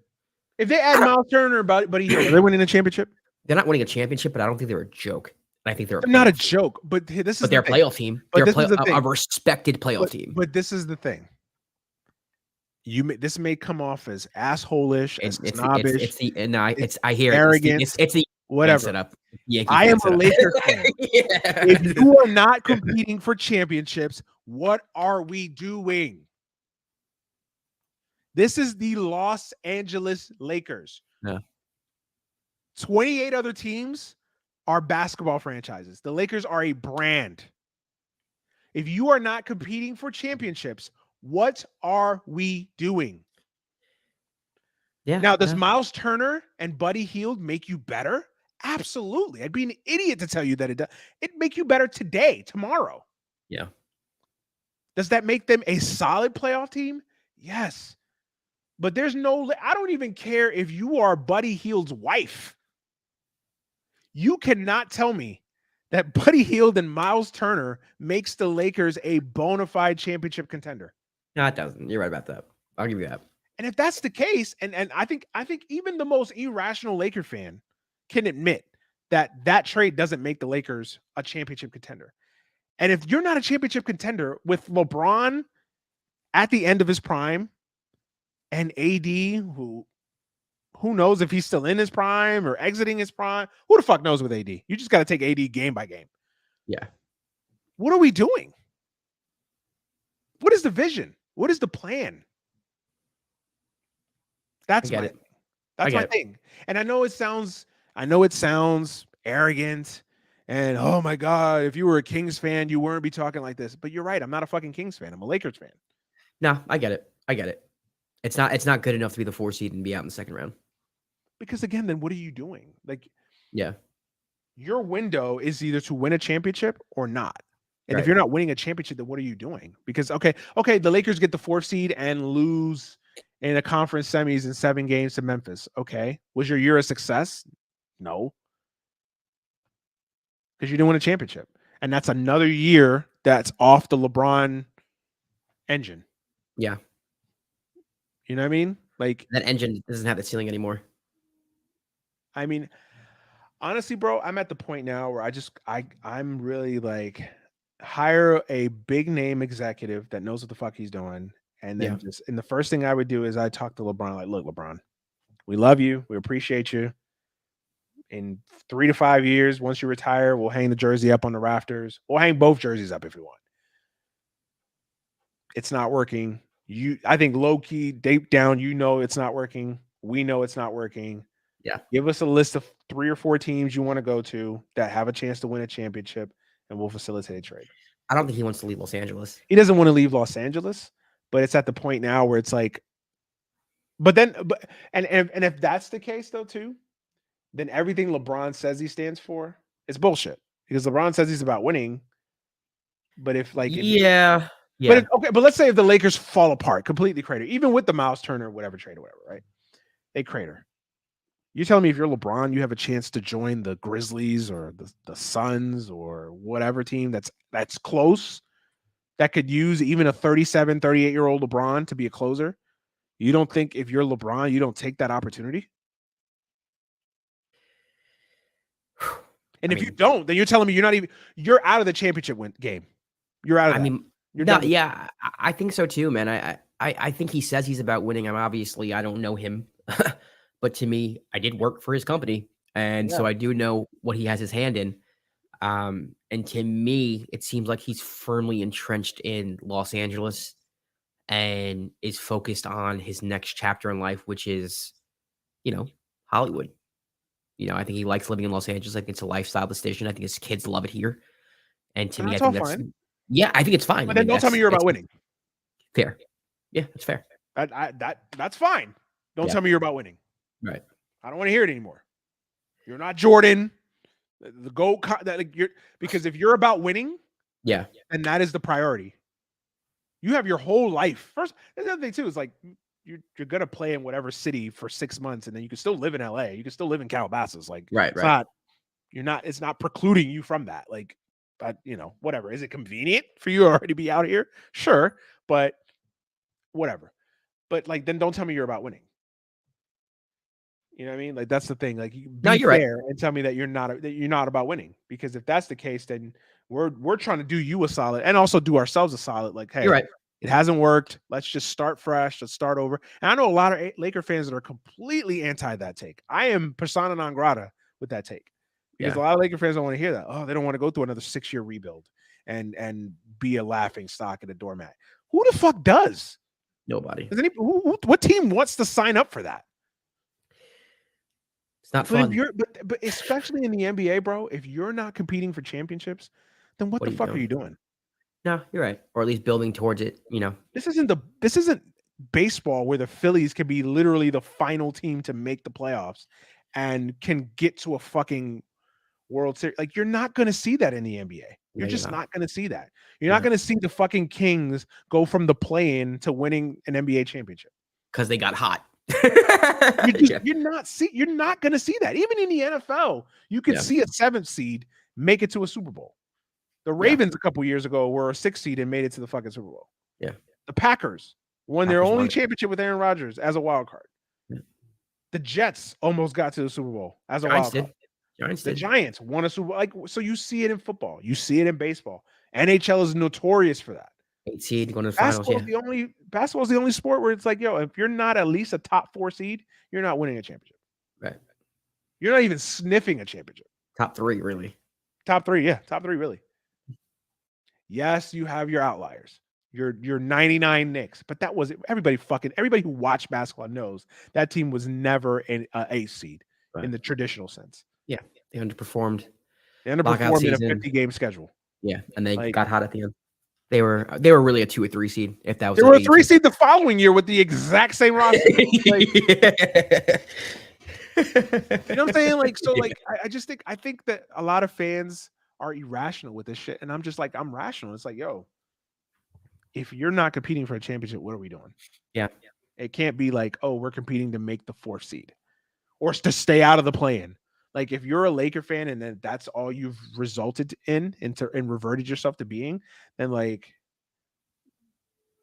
If they add Miles Turner, Buddy Hield, are they winning a championship? They're not winning a championship, but I don't think they're a joke. I think they're not a joke. But this is they're a playoff team. They're a respected playoff team. But this is the thing. This may come off as asshole-ish, as snobbish. I hear arrogance. It's the whatever. Setup. I am a Lakers fan. If you are not competing for championships, what are we doing? This is the Los Angeles Lakers. Yeah. 28 other teams are basketball franchises. The Lakers are a brand. If you are not competing for championships, what are we doing? Yeah. Now, does Miles Turner and Buddy Hield make you better? Absolutely. I'd be an idiot to tell you that it does. It'd make you better today, tomorrow. Yeah. Does that make them a solid playoff team? Yes. But there's no, I don't even care if you are Buddy Hield's wife. You cannot tell me that Buddy Hield and Miles Turner makes the Lakers a bona fide championship contender. No, it doesn't. You're right about that. I'll give you that. And if that's the case, and I think even the most irrational Laker fan can admit that trade doesn't make the Lakers a championship contender. And if you're not a championship contender with LeBron at the end of his prime and AD, who knows if he's still in his prime or exiting his prime, who the fuck knows with AD? You just got to take AD game by game. Yeah. What are we doing? What is the vision? What is the plan? That's my thing. And I know it sounds arrogant and oh my God, if you were a Kings fan, you wouldn't be talking like this. But you're right. I'm not a fucking Kings fan. I'm a Lakers fan. No, I get it. It's not good enough to be the 4 seed and be out in the second round. Because again, then what are you doing? Like, yeah, your window is either to win a championship or not. And if you're not winning a championship, then what are you doing? Because okay, the Lakers get the 4th seed and lose in a conference semis in 7 games to Memphis. Okay. Was your year a success? No. Because you didn't win a championship. And that's another year that's off the LeBron engine. Yeah. You know what I mean? Like, that engine doesn't have the ceiling anymore. I mean, honestly, bro, I'm at the point now where I'm really like, hire a big name executive that knows what the fuck he's doing. And then and the first thing I would do is I talk to LeBron, like, look, LeBron, we love you. We appreciate you. In 3 to 5 years, once you retire, we'll hang the jersey up on the rafters. We'll hang both jerseys up if you want. It's not working. I think low key, deep down, it's not working. We know it's not working. Yeah. Give us a list of 3 or 4 teams you want to go to that have a chance to win a championship, and we'll facilitate a trade. I don't think he wants to leave Los Angeles. He doesn't want to leave Los Angeles, but it's at the point now where it's like, and if that's the case though too, then everything LeBron says he stands for is bullshit, because LeBron says he's about winning. But if like, but let's say if the Lakers fall apart, completely crater, even with the Miles Turner, whatever trade or whatever, right? They crater. You're telling me if you're LeBron, you have a chance to join the Grizzlies or the Suns or whatever team that's close, that could use even a 37, 38-year-old LeBron to be a closer? You don't think if you're LeBron, you don't take that opportunity? And if you don't, then you're telling me you're out of the championship game. You're out of that. I think so too, man. I think he says he's about winning. Obviously, I don't know him. But to me, I did work for his company, and so I do know what he has his hand in. And to me, it seems like he's firmly entrenched in Los Angeles and is focused on his next chapter in life, which is, Hollywood. I think he likes living in Los Angeles. I think it's a lifestyle decision. I think his kids love it here. And to me, I think that's fine. Yeah, I think it's fine. But then don't tell me you're about winning. Fair. Yeah, that's fair. That's fine. Don't tell me you're about winning. Right. I don't want to hear it anymore. You're not Jordan, the GOAT. Because if you're about winning, and that is the priority. You have your whole life. First, the other thing too is like you're gonna play in whatever city for 6 months, and then you can still live in LA. You can still live in Calabasas. Like, it's not precluding you from that. Like, but whatever. Is it convenient for you already to be out here? Sure, but whatever. But like, then don't tell me you're about winning. You know what I mean? Like, that's the thing. Like, be fair and tell me that you're not about winning. Because if that's the case, then we're trying to do you a solid and also do ourselves a solid. Like, hey, it hasn't worked. Let's just start fresh. Let's start over. And I know a lot of Laker fans that are completely anti that take. I am persona non grata with that take, because a lot of Laker fans don't want to hear that. Oh, they don't want to go through another 6-year rebuild and be a laughing stock and a doormat. Who the fuck does? Nobody. What team wants to sign up for that? It's not fun. But especially in the NBA, bro, if you're not competing for championships, then what the fuck are you doing? No, you're right. Or at least building towards it, This isn't baseball where the Phillies can be literally the final team to make the playoffs and can get to a fucking World Series. Like, you're not going to see that in the NBA. You're just not going to see that. You're not going to see the fucking Kings go from the play-in to winning an NBA championship because they got hot. You're not going to see that. Even in the NFL, you could see a 7th seed make it to a Super Bowl. The Ravens a couple years ago were a 6th seed and made it to the fucking Super Bowl. Yeah. The Packers won their only championship with Aaron Rodgers as a wild card. Yeah. The Jets almost got to the Super Bowl as a wild card. The Giants won a Super Bowl. Like, so you see it in football. You see it in baseball. NHL is notorious for that. 8 seed going to the finals. Basketball is the only sport where it's like, yo, if you're not at least a top 4 seed, you're not winning a championship. Right. You're not even sniffing a championship. Top 3, really. Top 3, yeah. Top 3, really. Yes, you have your outliers. Your 99 Knicks, but that was everybody who watched basketball knows that team was never an 8 seed in the traditional sense. Yeah, they underperformed. They underperformed in a 50-game schedule. Yeah, and they got hot at the end. They were really a 2 or 3 seed. If that was, they were a 3 seed the following year with the exact same roster. Like, you know what I'm saying? Like, so, like, I think that a lot of fans are irrational with this shit, and I'm just like, I'm rational. It's like, yo, if you're not competing for a championship, what are we doing? Yeah, it can't be like, oh, we're competing to make the 4th seed or to stay out of the play-in. Like, if you're a Laker fan and then that's all you've resulted in and reverted yourself to being, then, like,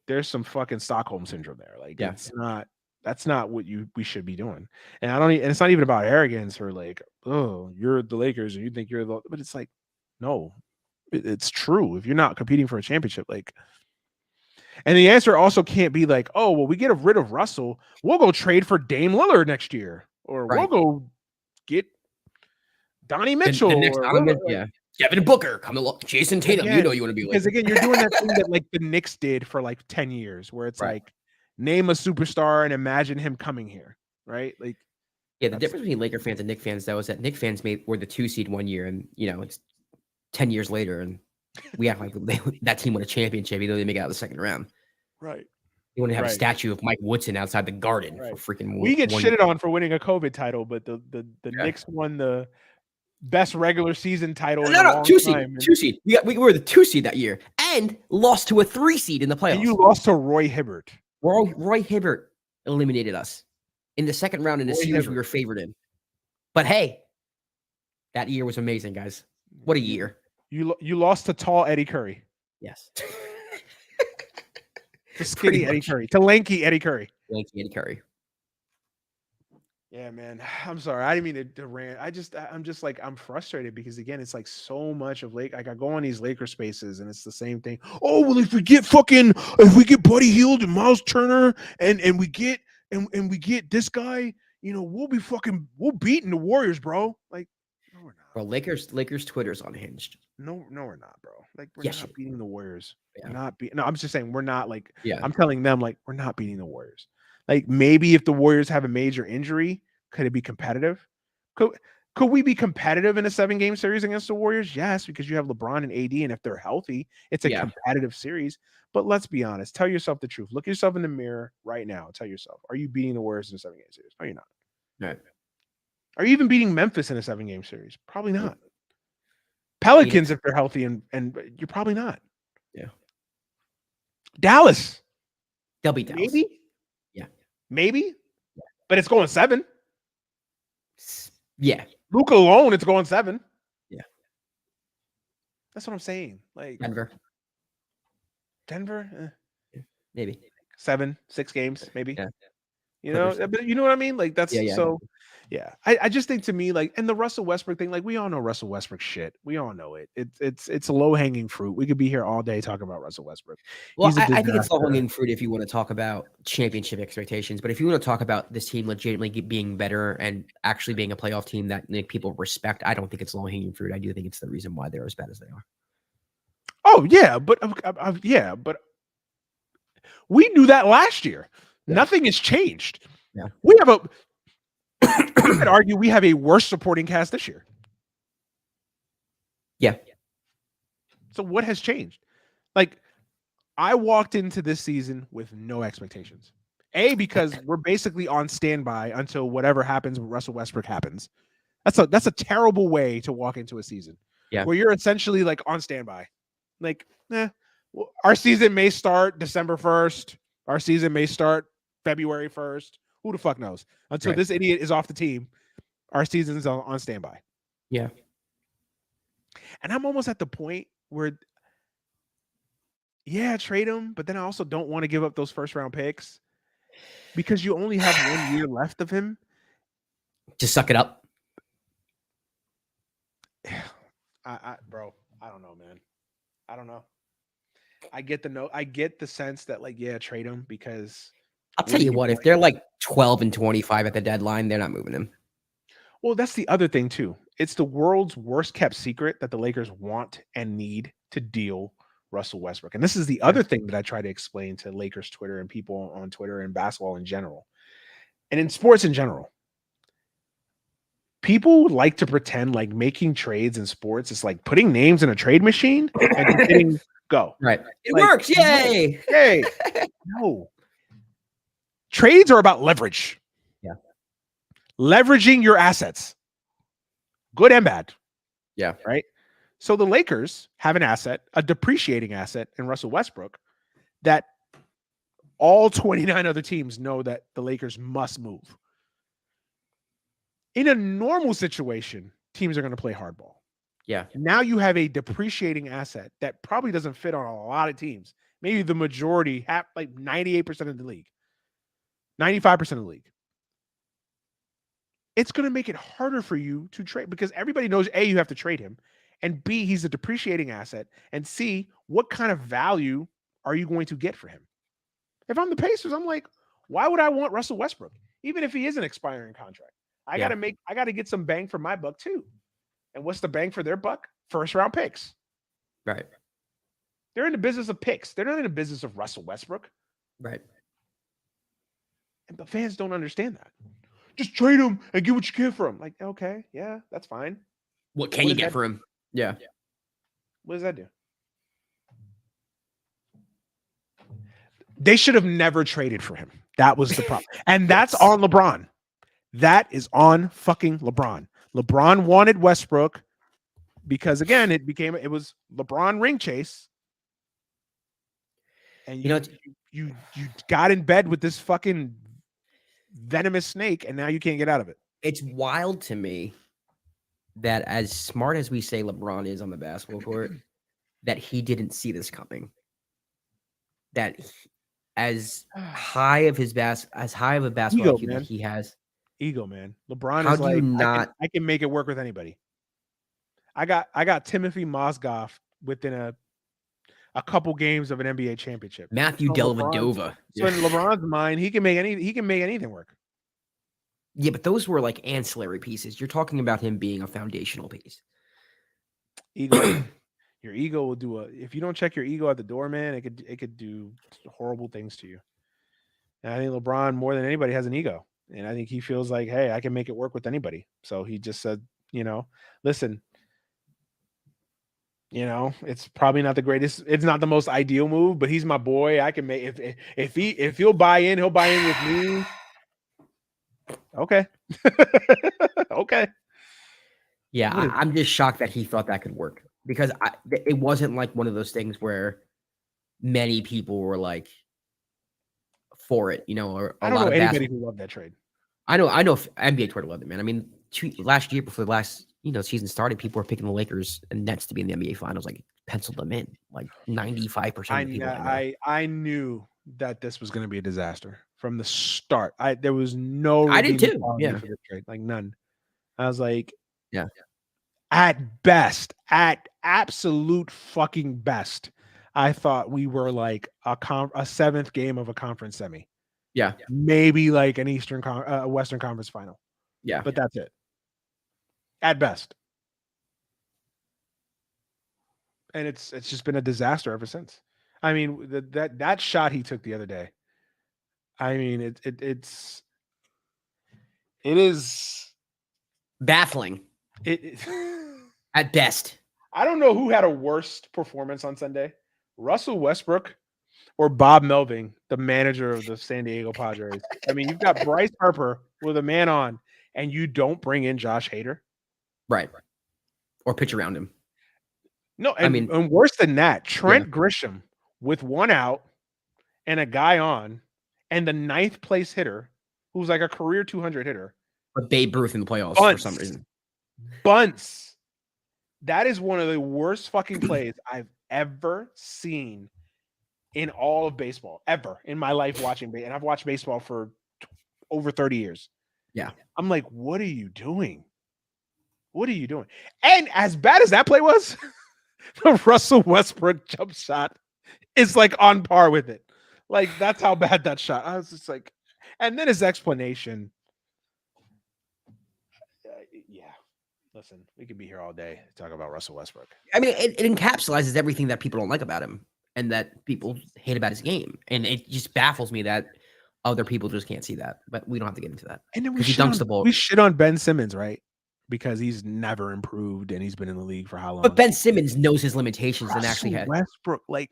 there's some fucking Stockholm syndrome there. Like, that's not what we should be doing. And and it's not even about arrogance or like, oh, you're the Lakers and you think you're but it's like, no, it's true. If you're not competing for a championship, like, and the answer also can't be like, oh, well, we get rid of Russell, we'll go trade for Dame Lillard next year, or we'll go get Donnie Mitchell, Devin Booker, come along, Jason Tatum. Again, you want to be like, because again, you're doing that thing that like the Knicks did for like 10 years, where it's like, name a superstar and imagine him coming here, right? Like, the difference between Laker fans and Knicks fans though is that Knicks fans were the 2 seed one year, and it's 10 years later, and we act like that team won a championship, even though they make it out of the second round. Right. You want to have a statue of Mike Woodson outside the Garden for freaking. We get shitted on for winning a COVID title, but the Knicks won the best regular season title. No, 2 seed. 2 seed. We were the 2 seed that year and lost to a 3 seed in the playoffs. And you lost to Roy Hibbert. Roy Hibbert eliminated us in the second round in a series we were favored in. But hey, that year was amazing, guys. What a year. You lost to tall Eddie Curry. Yes. To skinny Eddie Curry. To lanky Eddie Curry. Lanky Eddie Curry. Yeah, man. I'm sorry. I didn't mean to rant. I'm just like, I'm frustrated because again, it's like so much of like I go on these Laker spaces and it's the same thing. Oh, well, if we get Buddy Hield and Miles Turner and we get this guy, we'll beating the Warriors, bro. Like, no, we're not. Bro, Lakers Twitter's unhinged. No, we're not, bro. Like, we're not beating the Warriors. Yeah. No, I'm just saying we're not like, I'm telling them like we're not beating the Warriors. Like, maybe if the Warriors have a major injury, could it be competitive? Could we be competitive in a 7-game series against the Warriors? Yes, because you have LeBron and AD, and if they're healthy, it's a competitive series. But let's be honest. Tell yourself the truth. Look yourself in the mirror right now. Tell yourself, are you beating the Warriors in a 7-game series? No, you're not. Right. Are you even beating Memphis in a 7-game series? Probably not. Pelicans, if they're healthy, and you're probably not. Yeah. Dallas. They'll beat Dallas. Maybe. Maybe, but it's going 7. Yeah. Luka alone, it's going 7. Yeah. That's what I'm saying. Like Denver, maybe 7, 6 games, maybe. Yeah. But you know what I mean? Like, that's so. Yeah, I just think to me, like, and the Russell Westbrook thing, like, we all know Russell Westbrook shit. We all know it. It's a low hanging fruit. We could be here all day talking about Russell Westbrook. Well, I think it's low hanging fruit if you want to talk about championship expectations, but if you want to talk about this team legitimately being better and actually being a playoff team that people respect, I don't think it's low hanging fruit. I do think it's the reason why they're as bad as they are. Oh yeah, but but we knew that last year. Yeah. Nothing has changed. Yeah, we have you could argue we have a worse supporting cast this year. Yeah. So what has changed? Like, I walked into this season with no expectations. Because we're basically on standby until whatever happens with Russell Westbrook happens. That's a terrible way to walk into a season. Yeah. Where you're essentially like on standby. Like, our season may start December 1st. Our season may start February 1st. Who the fuck knows? Until this idiot is off the team, our season's on standby. Yeah. And I'm almost at the point where, trade him, but then I also don't want to give up those first round picks because you only have 1 year left of him. Just suck it up. Bro, I don't know, man. I don't know. I get the sense that trade him because I'll tell you what, if they're like 12-25 at the deadline, they're not moving him. Well, that's the other thing too. It's the world's worst kept secret that the Lakers want and need to deal Russell Westbrook. And this is the other thing that I try to explain to Lakers Twitter and people on Twitter and basketball in general. And in sports in general. People like to pretend like making trades in sports is like putting names in a trade machine and hitting go. Right. It works. Yay. Yay. No. Trades are about leverage. Yeah. Leveraging your assets. Good and bad. Yeah. Right. So the Lakers have an asset, a depreciating asset in Russell Westbrook that all 29 other teams know that the Lakers must move. In a normal situation, teams are going to play hardball. Yeah. Now you have a depreciating asset that probably doesn't fit on a lot of teams. Maybe the majority, like 98% of the league, 95% of the league. It's going to make it harder for you to trade because everybody knows A, you have to trade him, and B, he's a depreciating asset, and C, what kind of value are you going to get for him? If I'm the Pacers, I'm like, why would I want Russell Westbrook? Even if he is an expiring contract. I got to get some bang for my buck too. And what's the bang for their buck? First round picks. Right. They're in the business of picks. They're not in the business of Russell Westbrook. Right. And the fans don't understand that. Just trade him and get what you can for him. Like, okay, yeah, that's fine. What can you get for him? Yeah. What does that do? They should have never traded for him. That was the problem. And that's on LeBron. That is on fucking LeBron. LeBron wanted Westbrook because, again, it was LeBron ring chase. And you got in bed with this fucking venomous snake, and now you can't get out of it. It's wild to me that as smart as we say LeBron is on the basketball court, that he didn't see this coming. That as high of a basketball IQ that he has. Ego, man. LeBron is like, I can make it work with anybody. I got Timothy Mozgov within a couple games of an NBA championship. Matthew Dellavedova. So in LeBron's mind, he can make anything work. Yeah, but those were like ancillary pieces. You're talking about him being a foundational piece. Ego. Your ego will do if you don't check your ego at the door, man, it could do horrible things to you. And I think LeBron, more than anybody, has an ego. And I think he feels like, hey, I can make it work with anybody. So he just said, listen, it's probably not the greatest. It's not the most ideal move, but he's my boy. I can make if he'll buy in, he'll buy in with me. Okay. Okay. Yeah, I'm just shocked that he thought that could work because it wasn't like one of those things where many people were like for it, or I don't know anybody who loved that trade. I know NBA Twitter loved it, man. I mean, last year before the last season started, people were picking the Lakers and Nets to be in the NBA Finals, like penciled them in, like 95% of people. I knew that this was going to be a disaster from the start. There was no. I did too. Yeah, for this trade, like none. I was like, yeah. At best, at absolute fucking best, I thought we were like a seventh game of a conference semi. Yeah, maybe like an Western Conference final. Yeah, but that's it. At best, and it's just been a disaster ever since. I mean, that shot he took the other day. I mean, it is baffling. At best. I don't know who had a worse performance on Sunday. Russell Westbrook or Bob Melvin, the manager of the San Diego Padres. I mean, you've got Bryce Harper with a man on, and you don't bring in Josh Hader, right? Or pitch around him. No, and worse than that, Trent Grisham with one out and a guy on, and the 9th place hitter, who's like a career 200 hitter, but Babe Ruth in the playoffs for some reason. Bunts. That is one of the worst fucking plays I've ever seen in all of baseball, ever in my life watching baseball. And I've watched baseball for over 30 years. Yeah. I'm like, what are you doing? What are you doing? And as bad as that play was, the Russell Westbrook jump shot is like on par with it. Like, that's how bad that shot. I was just like, and then his explanation. Yeah. Listen, we could be here all day talking about Russell Westbrook. I mean, it encapsulates everything that people don't like about him and that people hate about his game. And it just baffles me that other people just can't see that. But we don't have to get into that. And then we shit on Ben Simmons, right? Because he's never improved and he's been in the league for how long? But Ben Simmons knows his limitations and actually had Westbrook. Like,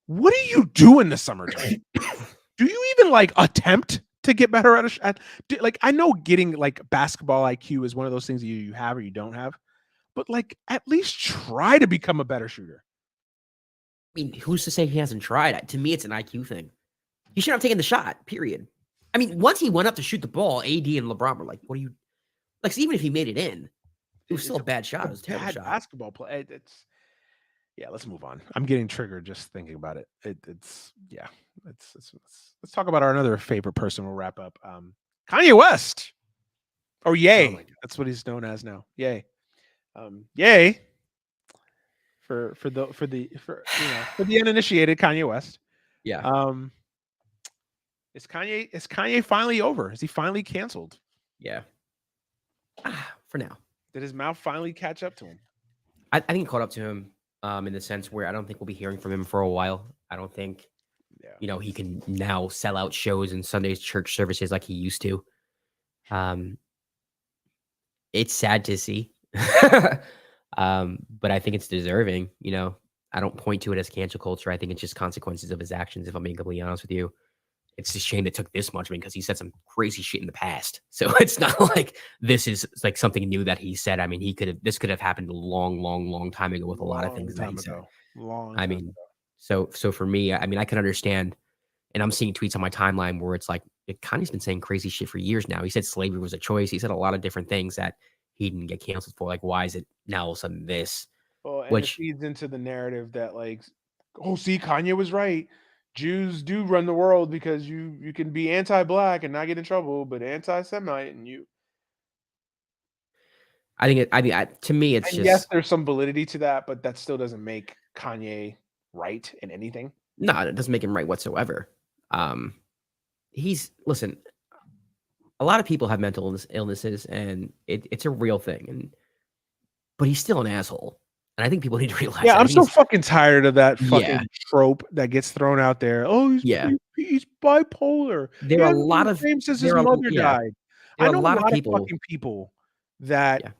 what do you do in the summertime? Do you even like attempt to get better at a shot? Like, I know getting like basketball IQ is one of those things that you have or you don't have, but like at least try to become a better shooter. I mean, who's to say he hasn't tried? To me, it's an IQ thing. He should have taken the shot, period. I mean, once he went up to shoot the ball, AD and LeBron were like, what are you... Like, even if he made it in, it was still a bad shot. It was a terrible shot. Basketball play. Let's move on. I'm getting triggered just thinking about it. Let's talk about our another favorite person. We'll wrap up. Kanye West, or Ye. Oh, that's what he's known as now. Ye. Ye. For the uninitiated, Kanye West. Yeah. Is Kanye finally over? Is he finally canceled? Yeah. For now. Did his mouth finally catch up to him? I think it caught up to him in the sense where I don't think we'll be hearing from him for a while. I don't think, he can now sell out shows and Sunday's church services like he used to. It's sad to see. But I think it's deserving. I don't point to it as cancel culture. I think it's just consequences of his actions, if I'm being completely honest with you. It's a shame it took this much because he said some crazy shit in the past. So it's not like this is like something new that he said. I mean, this could have happened a long, long, long time ago with a lot of things that he said. So for me, I mean, I can understand, and I'm seeing tweets on my timeline where it's like, Kanye's been saying crazy shit for years now. He said slavery was a choice. He said a lot of different things that he didn't get canceled for. Like, why is it now all of a sudden this? Well, and it feeds into the narrative that like, oh, see, Kanye was right. Jews do run the world because you can be anti-black and not get in trouble, but anti-Semite and you. To me, it's just, yes, there's some validity to that, but that still doesn't make Kanye right in anything. No, it doesn't make him right whatsoever. Listen, a lot of people have mental illnesses, and it's a real thing, but he's still an asshole. And I think people need to realize. Yeah, I'm so fucking tired of that fucking trope that gets thrown out there. Oh, he's bipolar. There are a lot of since his mother died. I know a lot of fucking people that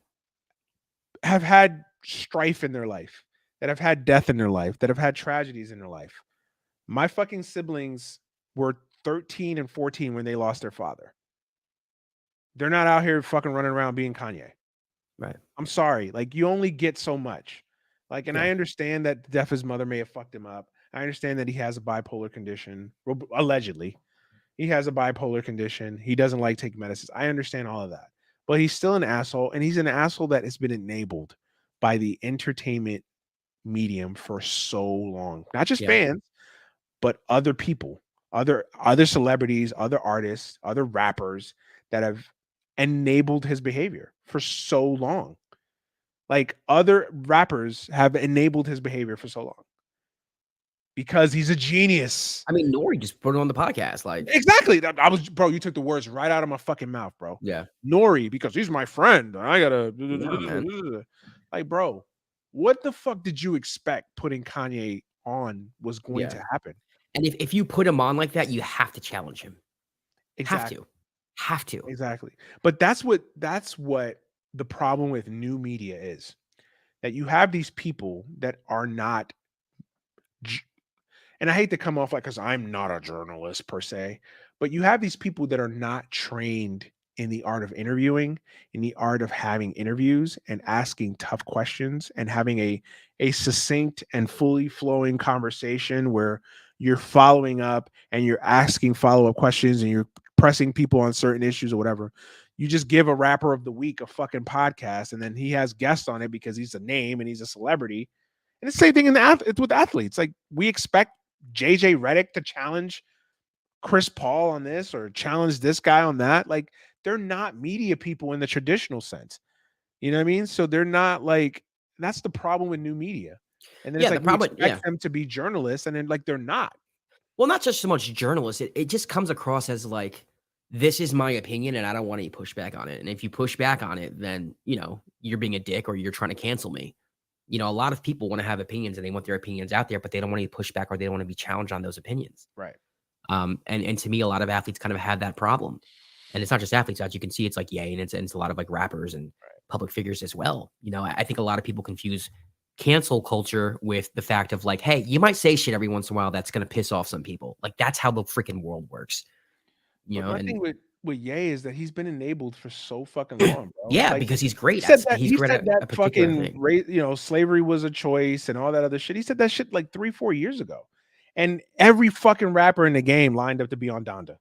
have had strife in their life, that have had death in their life, that have had tragedies in their life. My fucking siblings were 13 and 14 when they lost their father. They're not out here fucking running around being Kanye. Right. I'm sorry. Like, you only get so much. Like, and I understand that the death of his mother may have fucked him up. I understand that he has a bipolar condition. Allegedly, he has a bipolar condition. He doesn't like taking medicines. I understand all of that. But he's still an asshole. And he's an asshole that has been enabled by the entertainment medium for so long. Not just fans, but other people, other celebrities, other artists, other rappers that have enabled his behavior for so long. Like, other rappers have enabled his behavior for so long because he's a genius. I mean, Nori just put it on the podcast. Like, exactly. You took the words right out of my fucking mouth, bro. Yeah. Nori, because he's my friend. I gotta like, bro, what the fuck did you expect putting Kanye on was going to happen? And if you put him on like that, you have to challenge him. Exactly. Have to. Exactly. But that's what the problem with new media is, that you have these people that are not, and I hate to come off like, because I'm not a journalist per se, but you have these people that are not trained in the art of interviewing, in the art of having interviews and asking tough questions and having a succinct and fully flowing conversation where you're following up and you're asking follow-up questions and you're pressing people on certain issues or whatever. You just give a rapper of the week a fucking podcast and then he has guests on it because he's a name and he's a celebrity. And it's the same thing it's with athletes. Like we expect JJ Redick to challenge Chris Paul on this or challenge this guy on that. Like they're not media people in the traditional sense. You know what I mean? So they're not like, that's the problem with new media. And then it's like we expect them to be journalists and then like they're not. Well, not just so much journalists. It just comes across as like, this is my opinion and I don't want any pushback on it. And if you push back on it, then, you're being a dick or you're trying to cancel me. A lot of people want to have opinions and they want their opinions out there, but they don't want any pushback or they don't want to be challenged on those opinions. Right. And to me, a lot of athletes kind of have that problem. And it's not just athletes, as you can see, it's like, and it's a lot of like rappers and public figures as well. I think a lot of people confuse cancel culture with the fact of like, hey, you might say shit every once in a while that's going to piss off some people. Like that's how the freaking world works. My thing with Ye is that he's been enabled for so fucking long, bro. Yeah, like, because he's great. He said that fucking slavery was a choice and all that other shit. He said that shit like 3-4 years ago. And every fucking rapper in the game lined up to be on Donda.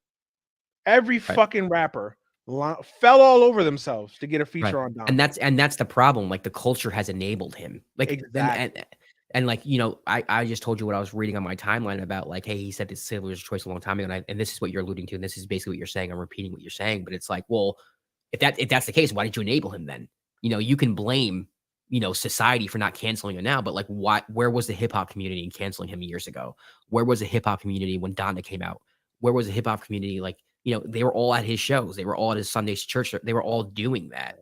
Every fucking rapper fell all over themselves to get a feature on Donda. And that's the problem. Like the culture has enabled him. Like exactly. And like, I just told you what I was reading on my timeline about like, hey, he said this slavery was a choice a long time ago. And this is what you're alluding to. And this is basically what you're saying. I'm repeating what you're saying. But it's like, well, if that's the case, why didn't you enable him then? You can blame, society for not canceling him now. But like, where was the hip hop community in canceling him years ago? Where was the hip hop community when Donda came out? Where was the hip hop community? Like, they were all at his shows. They were all at his Sunday's church. They were all doing that.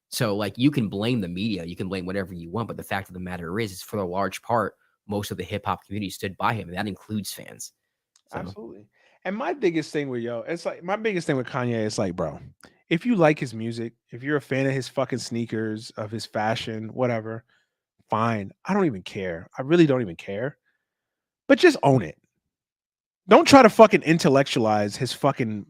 So like you can blame the media, you can blame whatever you want, but the fact of the matter is for the large part, most of the hip hop community stood by him, and that includes fans. So. Absolutely. And my biggest thing with it's like my biggest thing with Kanye is like, bro, if you like his music, if you're a fan of his fucking sneakers, of his fashion, whatever, fine. I don't even care. I really don't even care. But just own it. Don't try to fucking intellectualize his fucking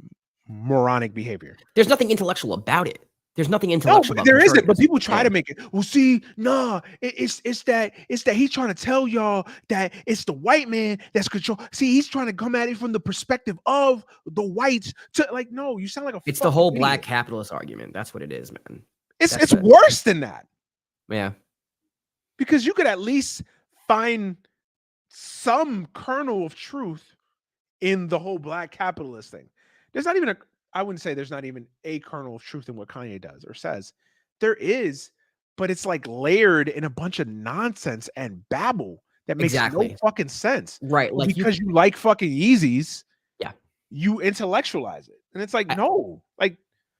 moronic behavior. There's nothing intellectual about it. There's nothing intellectual about it. There isn't, but people try to make it. Well, see, nah, it's that he's trying to tell y'all that it's the white man that's control. See, he's trying to come at it from the perspective of the whites. To like, no, you sound like a. It's the whole black capitalist argument. That's what it is, man. It's worse than that. Yeah, because you could at least find some kernel of truth in the whole black capitalist thing. There's not even I wouldn't say there's not even a kernel of truth in what Kanye does or says. There is, but it's like layered in a bunch of nonsense and babble that makes no fucking sense. Right. Like because you like fucking Yeezys, yeah, you intellectualize it. And it's like, no, like,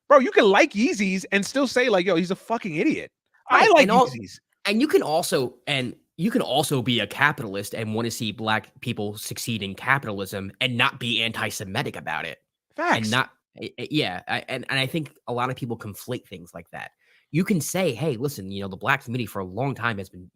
bro, you can like Yeezys and still say, like, yo, he's a fucking idiot. I like Yeezys. And you can also be a capitalist and want to see black people succeed in capitalism and not be anti-Semitic about it. Facts. And not, yeah. And I think a lot of people conflate things like that. You can say, hey, listen, the black community for a long time has been,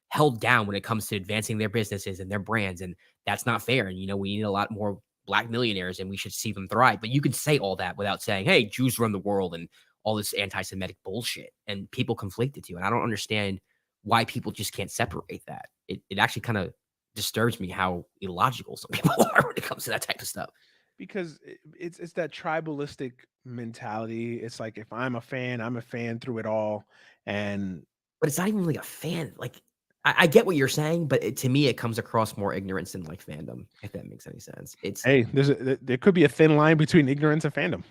held down when it comes to advancing their businesses and their brands. And that's not fair. And, we need a lot more black millionaires and we should see them thrive. But you can say all that without saying, hey, Jews run the world and all this anti-Semitic bullshit. And people conflate the two. And I don't understand why people just can't separate that. It actually kind of disturbs me how illogical some people are when it comes to that type of stuff. Because it's that tribalistic mentality. It's like, if I'm a fan through it all. But it's not even really a fan. Like, I get what you're saying, but to me, it comes across more ignorance than like fandom, if that makes any sense. Hey, there could be a thin line between ignorance and fandom.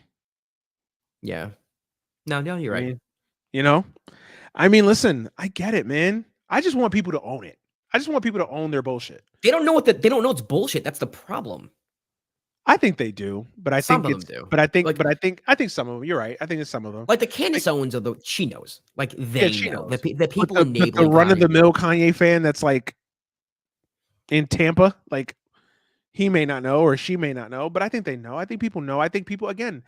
Yeah. No, you're right. I mean, listen, I get it, man. I just want people to own it. I just want people to own their bullshit. They don't know it's bullshit. That's the problem. I think they do, but I think some of them do. But I think some of them. You're right. I think it's some of them. Like the Candace Owens she knows. Like they know. The people enabling the run of the mill Kanye fan that's like in Tampa, like He may not know or she may not know, but I think they know. I think people know. I think people, again,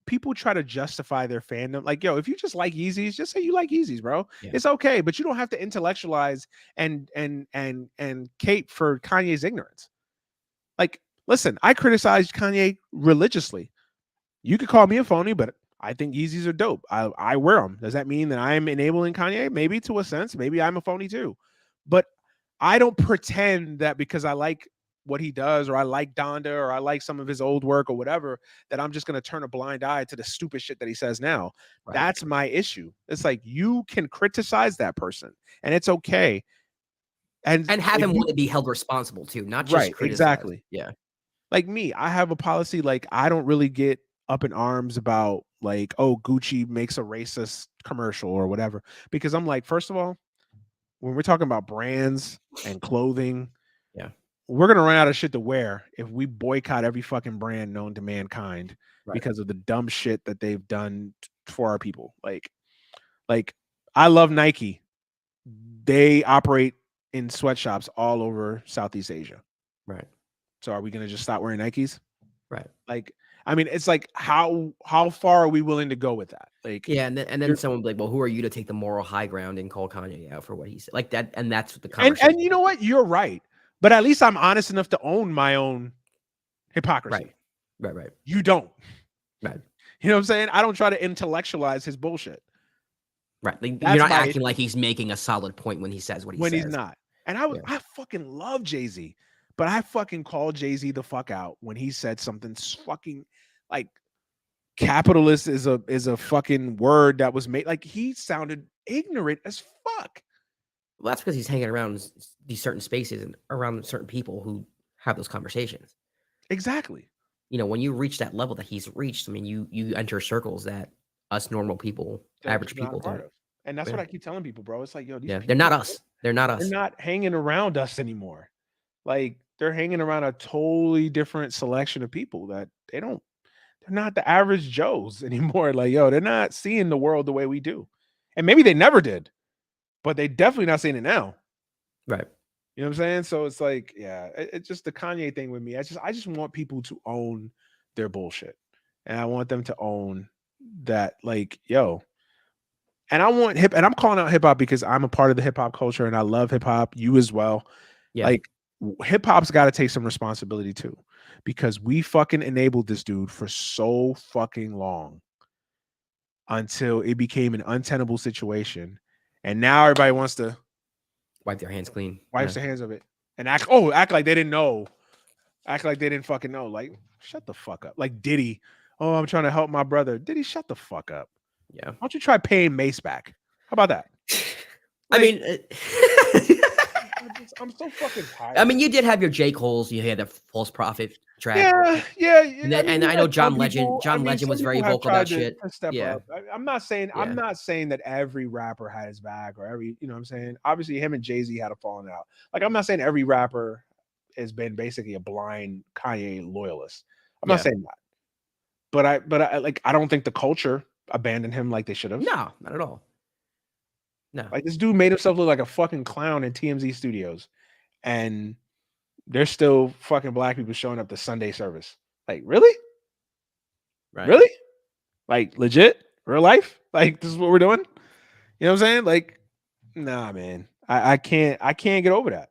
people try to justify their fandom. Like, yo, if you just like Yeezys, just say you like Yeezys, bro. Yeah. It's okay, but you don't have to intellectualize and cape for Kanye's ignorance. Like, listen, I criticized Kanye religiously. You could call me a phony, but I think Yeezys are dope. I wear them. Does that mean that I'm enabling Kanye? Maybe to a sense. Maybe I'm a phony too. But I don't pretend that because I like what he does or I like Donda or I like some of his old work or whatever, that I'm just going to turn a blind eye to the stupid shit that he says now. Right. That's my issue. It's like you can criticize that person and it's okay. And have him want to be held responsible too, not just right, criticize. Exactly. Yeah. Like me, I have a policy, like I don't really get up in arms about like, oh, Gucci makes a racist commercial or whatever, because I'm like, first of all, when we're talking about brands and clothing, yeah, we're gonna run out of shit to wear if we boycott every fucking brand known to mankind because of the dumb shit that they've done for our people. Like I love Nike. They operate in sweatshops all over Southeast Asia. Right. So are we gonna just stop wearing Nikes? Right. Like, I mean, it's like how far are we willing to go with that? Like, yeah, and then someone would be like, well, who are you to take the moral high ground and call Kanye out for what he said? Like that, and that's what the conversation. And you know what? You're right. But at least I'm honest enough to own my own hypocrisy. Right. You don't. Right. You know what I'm saying? I don't try to intellectualize his bullshit. Right. Like, you're not acting like he's making a solid point when he says what he says. When he's not. And I fucking love Jay-Z. But I fucking called Jay-Z the fuck out when he said something fucking like capitalist is a fucking word that was made. Like he sounded ignorant as fuck. Well, that's because he's hanging around these certain spaces and around certain people who have those conversations. Exactly. You know, when you reach that level that he's reached, I mean, you enter circles that us normal people, average people don't. And that's what I keep telling people, bro. It's like, yo, these people, they're not us. They're not us. They're not hanging around us anymore. Like they're hanging around a totally different selection of people that they're not the average Joes anymore. Like, yo, they're not seeing the world the way we do. And maybe they never did, but they definitely not seeing it now. Right. You know what I'm saying? So it's like, yeah, it's just the Kanye thing with me. I just want people to own their bullshit. And I want them to own that, like, yo. And I want and I'm calling out hip hop because I'm a part of the hip hop culture and I love hip hop. You as well. Yeah. Like hip hop's got to take some responsibility too, because we fucking enabled this dude for so fucking long until it became an untenable situation. And now everybody wants to wipe their hands clean. Wipes their hands of it. And act like they didn't know. Act like they didn't fucking know. Like, shut the fuck up. Like Diddy. Oh, I'm trying to help my brother. Diddy, shut the fuck up. Yeah. Why don't you try paying Mace back? How about that? Like, I mean, I'm so fucking tired. I mean, you did have your J. Cole's. You had the False Prophet track. Yeah. And I know John Legend. John Legend was very vocal about shit. Yeah. I'm not saying that every rapper had his back or every, you know what I'm saying? Obviously, him and Jay-Z had a falling out. Like, I'm not saying every rapper has been basically a blind Kanye loyalist. I'm not saying that. But I don't think the culture abandoned him like they should have. No, not at all. No. Like this dude made himself look like a fucking clown in TMZ studios. And there's still fucking black people showing up to Sunday service. Like, really? Right. Really? Like legit? Real life? Like this is what we're doing? You know what I'm saying? Like, nah, man. I can't get over that.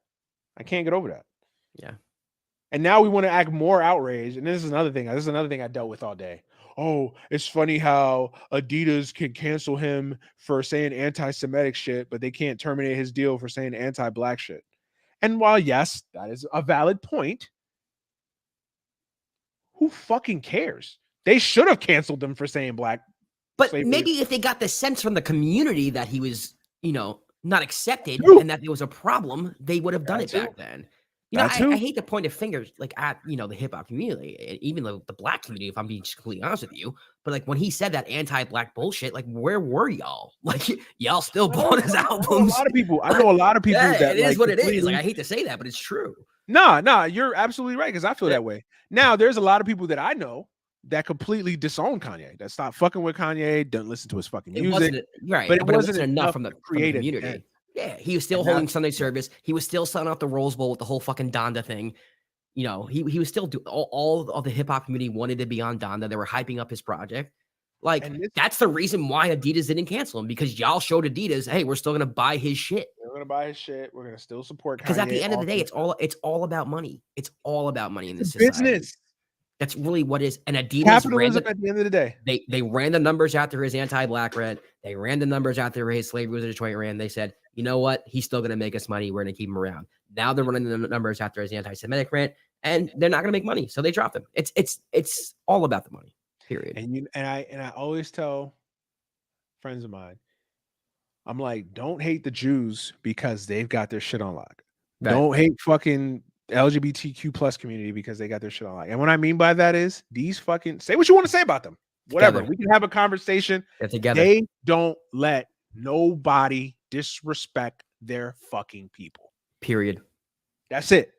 I can't get over that. Yeah. And now we want to act more outraged. And this is another thing. This is another thing I dealt with all day. Oh, it's funny how Adidas can cancel him for saying anti-Semitic shit, but they can't terminate his deal for saying anti-black shit. And while, yes, that is a valid point, who fucking cares? They should have canceled him for saying black. But slavery. Maybe if they got the sense from the community that he was, not accepted and that there was a problem, they would have done it back then. I hate to point a finger like at the hip hop community, even the black community, if I'm being completely honest with you. But like when he said that anti-black bullshit, like where were y'all? Like y'all still bought his albums. I know a lot of people that it is what it is. Like I hate to say that, but it's true. No, you're absolutely right because I feel that way. Now there's a lot of people that I know that completely disown Kanye, that stopped fucking with Kanye, doesn't listen to his fucking music. But it wasn't enough from the community. Yeah, he was still holding Sunday service. He was still selling out the Rose Bowl with the whole fucking Donda thing. You know, he was still doing all of the hip hop community wanted to be on Donda. They were hyping up his project. Like, that's the reason why Adidas didn't cancel him, because y'all showed Adidas, hey, we're still gonna buy his shit. We're gonna buy his shit. We're gonna still support Kanye. Because at the end of the day, it's all about money. It's all about money in this society. Business. That's really what is. And Adidas capitalism at the end of the day. They ran the numbers after his anti-black rant. They ran the numbers after his slavery was a Detroit rant. They said, you know what? He's still gonna make us money. We're gonna keep him around. Now they're running the numbers after his anti-Semitic rant, and they're not gonna make money, so they dropped him. It's all about the money. Period. And I always tell friends of mine, I'm like, don't hate the Jews because they've got their shit on lock. Right. Don't hate fucking LGBTQ plus community because they got their shit on lock. And what I mean by that is these fucking say what you want to say about them. Whatever. Together. We can have a conversation. They're together. They don't let nobody disrespect their fucking people. Period. That's it.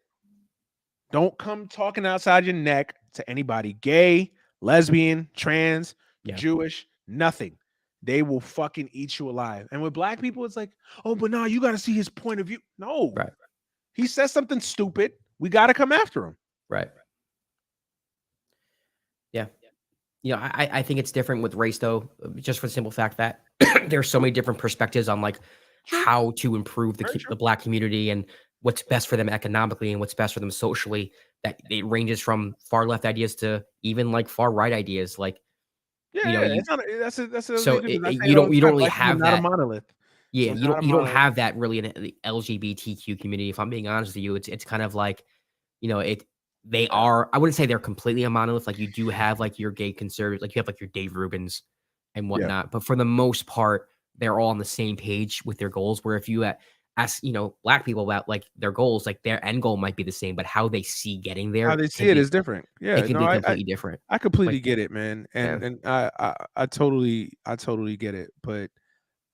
Don't come talking outside your neck to anybody. Gay, lesbian, trans, Jewish, nothing. They will fucking eat you alive. And with black people, it's like, oh, but no, you got to see his point of view. No. Right. He says something stupid. We got to come after him. Right. Yeah. You know, I think it's different with race, though, just for the simple fact that there's so many different perspectives on like how to improve the black community and what's best for them economically and what's best for them socially. That it ranges from far left ideas to even like far right ideas. Like, that's so you don't really have that. A monolith. Yeah, you don't have that really in the LGBTQ community. If I'm being honest with you, it's kind of like, you know, they are. I wouldn't say they're completely a monolith. Like you do have like your gay conservatives, like you have like your Dave Rubins and whatnot. Yeah. But for the most part, they're all on the same page with their goals. Where if you ask, you know, black people about like their goals, like their end goal might be the same, but how they see getting there, how they see it is different. Yeah, it can be completely different. I completely get it, man, and I totally get it. But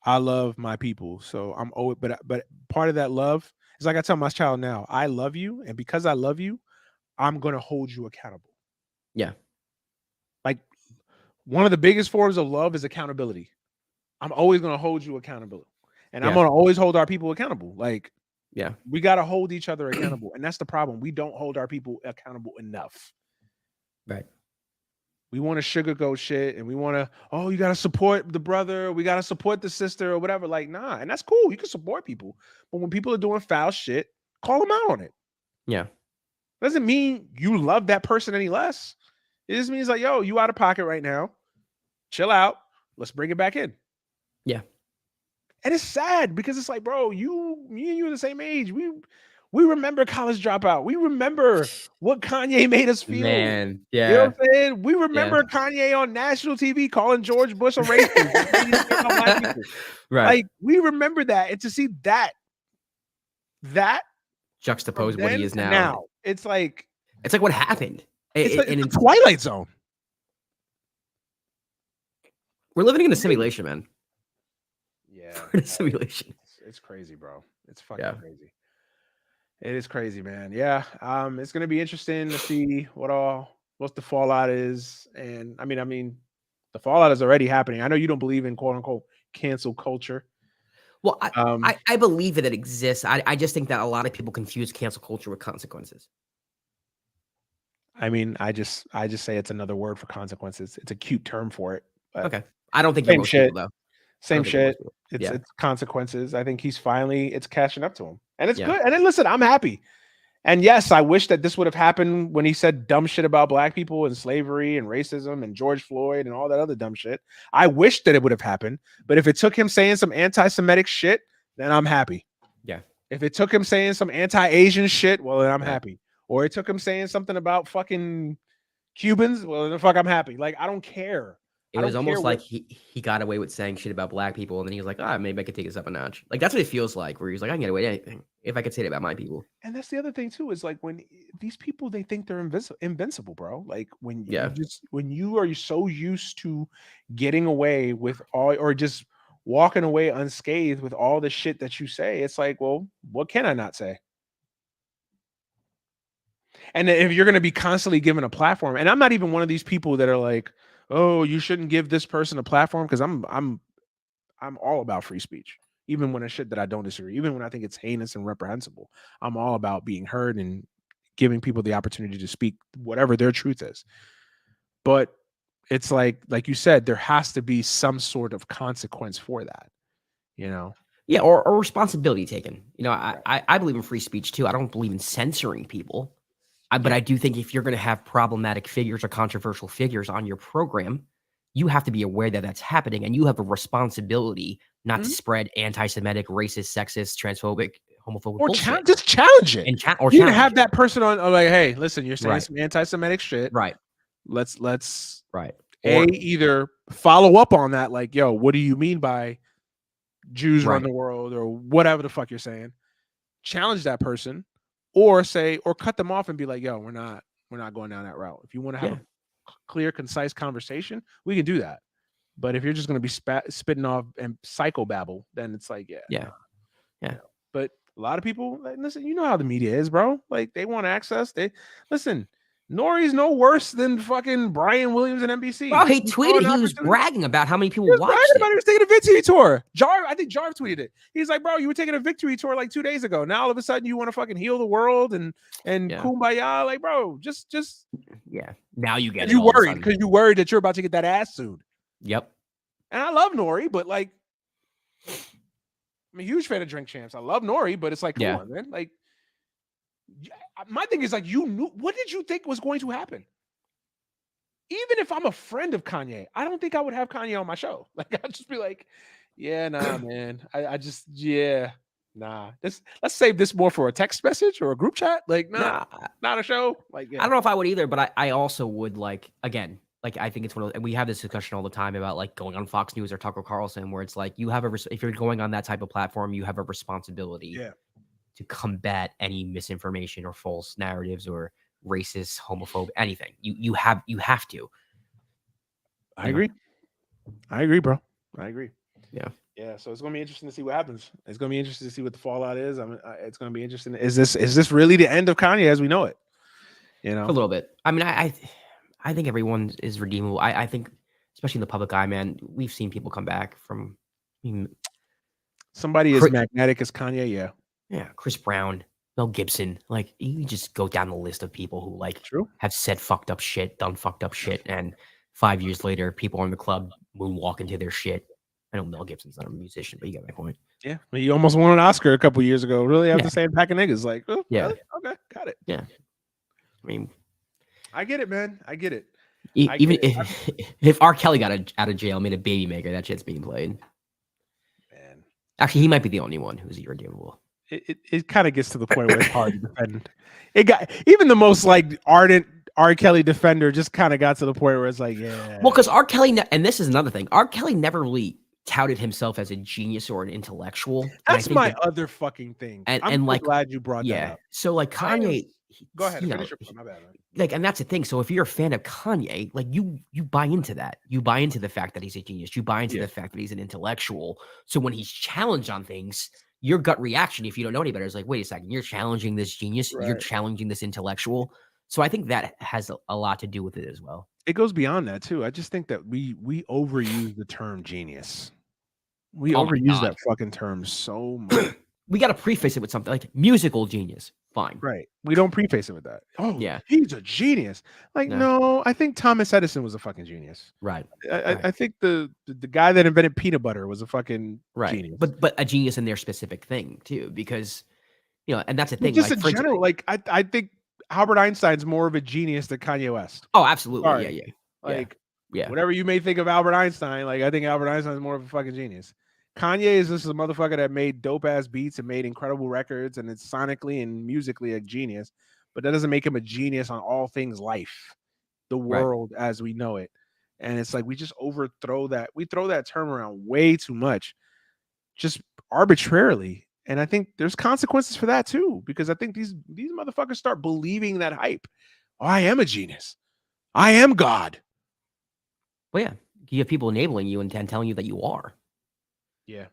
I love my people, so I'm always. But part of that love is like I tell my child now, I love you, and because I love you, I'm gonna hold you accountable. Yeah, like one of the biggest forms of love is accountability. I'm always gonna hold you accountable. And I'm going to always hold our people accountable. Like, we got to hold each other accountable. And that's the problem. We don't hold our people accountable enough. Right. We want to sugarcoat shit and we want to, oh, you got to support the brother. We got to support the sister or whatever. Like, nah. And that's cool. You can support people. But when people are doing foul shit, call them out on it. Yeah. Doesn't mean you love that person any less. It just means like, yo, you out of pocket right now. Chill out. Let's bring it back in. Yeah. And it's sad because it's like, bro, me and you are the same age. We remember College Dropout. We remember what Kanye made us feel. Man, yeah. You know what I'm saying? We remember Kanye on national TV calling George Bush a racist. Right. Like, we remember that. And to see that juxtapose what he is now. It's like what happened. It's Twilight Zone. We're living in a simulation, man. Yeah, we're in a simulation. It's crazy, bro. It's fucking crazy. It is crazy, man. Yeah. It's gonna be interesting to see what the fallout is. And I mean, the fallout is already happening. I know you don't believe in quote unquote cancel culture. Well, I believe that it exists. I just think that a lot of people confuse cancel culture with consequences. I mean, I just say it's another word for consequences. It's a cute term for it. Okay. I don't think you're most people, though. Same shit. It's consequences. I think it's catching up to him. And it's good. And then listen, I'm happy. And yes, I wish that this would have happened when he said dumb shit about black people and slavery and racism and George Floyd and all that other dumb shit. I wish that it would have happened. But if it took him saying some anti-Semitic shit, then I'm happy. Yeah. If it took him saying some anti-Asian shit, well, then I'm happy. Or it took him saying something about fucking Cubans, well, then fuck, I'm happy. Like, I don't care. It was almost like he got away with saying shit about black people, and then he was like, maybe I could take this up a notch. Like, that's what it feels like, where he's like, I can get away with anything if I could say it about my people. And that's the other thing, too, is like when these people, they think they're invincible, bro. Like, when you are so used to getting away with all, or just walking away unscathed with all the shit that you say, it's like, well, what can I not say? And if you're going to be constantly given a platform, and I'm not even one of these people that are like, oh, you shouldn't give this person a platform, because I'm all about free speech, even when it's shit that I don't disagree, even when I think it's heinous and reprehensible. I'm all about being heard and giving people the opportunity to speak whatever their truth is. But it's like you said, there has to be some sort of consequence for that, Yeah, or responsibility taken. I believe in free speech too. I don't believe in censoring people. But I do think if you're going to have problematic figures or controversial figures on your program, you have to be aware that that's happening, and you have a responsibility not to spread anti-Semitic, racist, sexist, transphobic, homophobic bullshit. Just challenge it. Or you have that person on like, hey, listen, you're saying some anti-Semitic shit. Right. Let's right. Either follow up on that, like, yo, what do you mean by Jews run the world, or whatever the fuck you're saying? Challenge that person, or cut them off and be like, yo, we're not going down that route. If you want to have a clear, concise conversation, we can do that. But if you're just going to be spitting off and psychobabble, then it's like, yeah. But a lot of people, like, listen, you know how the media is, bro. Like, they want access. Nori's no worse than fucking Brian Williams and NBC. Bro, he tweeted he was bragging about how many people watched it. He was taking a victory tour. I think Jarv tweeted it. He's like, bro, you were taking a victory tour like 2 days ago. Now all of a sudden you want to fucking heal the world and kumbaya. Like, bro, just Now you get it. You worried because you worried that you're about to get that ass sued. Yep. And I love Nori, but like, I'm a huge fan of Drink Champs. I love Nori, but it's like, come on, man. Like, my thing is like, you knew, what did you think was going to happen? Even if I'm a friend of Kanye, I don't think I would have Kanye on my show. Like, I'd just be like, yeah, nah, man. Nah. Let's save this more for a text message or a group chat. Like, not a show. Like, I don't know if I would either, but I also would, like, again, like, I think it's one of those, and we have this discussion all the time about like going on Fox News or Tucker Carlson, where it's like you have if you're going on that type of platform, you have a responsibility to combat any misinformation or false narratives or racist, homophobic, anything. You have to. I agree, bro. I agree. Yeah. So it's gonna be interesting to see what happens. It's gonna be interesting to see what the fallout is. It's gonna be interesting. Is this really the end of Kanye as we know it? A little bit. I mean, I think everyone is redeemable. I think, especially in the public eye, man, we've seen people come back from. Somebody as magnetic as Kanye, yeah, Chris Brown, Mel Gibson. Like, you just go down the list of people who have said fucked up shit, done fucked up shit, and 5 years later, people are in the club moonwalking to their shit. I know Mel Gibson's not a musician, but you get my point. Yeah, he almost won an Oscar a couple years ago. Really have the same pack of niggas. Like, oh, really? Okay, got it. Yeah, I mean. I get it, man. I get it. Even if R. Kelly got out of jail, made a baby maker, that shit's being played. Man, actually, he might be the only one who's irredeemable. It kind of gets to the point where it's hard to defend. It got even the most like ardent R. Kelly defender just kind of got to the point where it's like, yeah. Well, because R. Kelly, and this is another thing, R. Kelly never really touted himself as a genius or an intellectual. That's my other fucking thing. And I'm like, glad you brought that up. So like Kanye. Go ahead. Finish your point. My bad, man. Like, and that's the thing. So if you're a fan of Kanye, like you buy into that. You buy into the fact that he's a genius. You buy into the fact that he's an intellectual. So when he's challenged on things, your gut reaction, if you don't know any better, is like, wait a second, you're challenging this genius. Right. You're challenging this intellectual. So I think that has a lot to do with it as well. It goes beyond that too. I just think that we overuse the term genius. We overuse that fucking term so much. We got to preface it with something like musical genius. Fine. Right. We don't preface it with that. Oh, yeah. He's a genius. Like, no, I think Thomas Edison was a fucking genius. Right. I think the guy that invented peanut butter was a fucking genius. But a genius in their specific thing too, because, and that's the thing. Just in general, like I think Albert Einstein's more of a genius than Kanye West. Oh, absolutely. Sorry. Whatever you may think of Albert Einstein, like I think Albert Einstein's more of a fucking genius. Kanye is just a motherfucker that made dope ass beats and made incredible records, and it's sonically and musically a genius, but that doesn't make him a genius on all things life, the world as we know it. And it's like we just overthrow that. We throw that term around way too much, just arbitrarily. And I think there's consequences for that too, because I think these motherfuckers start believing that hype. Oh, I am a genius. I am God. Well, yeah, you have people enabling you and telling you that you are. Yeah,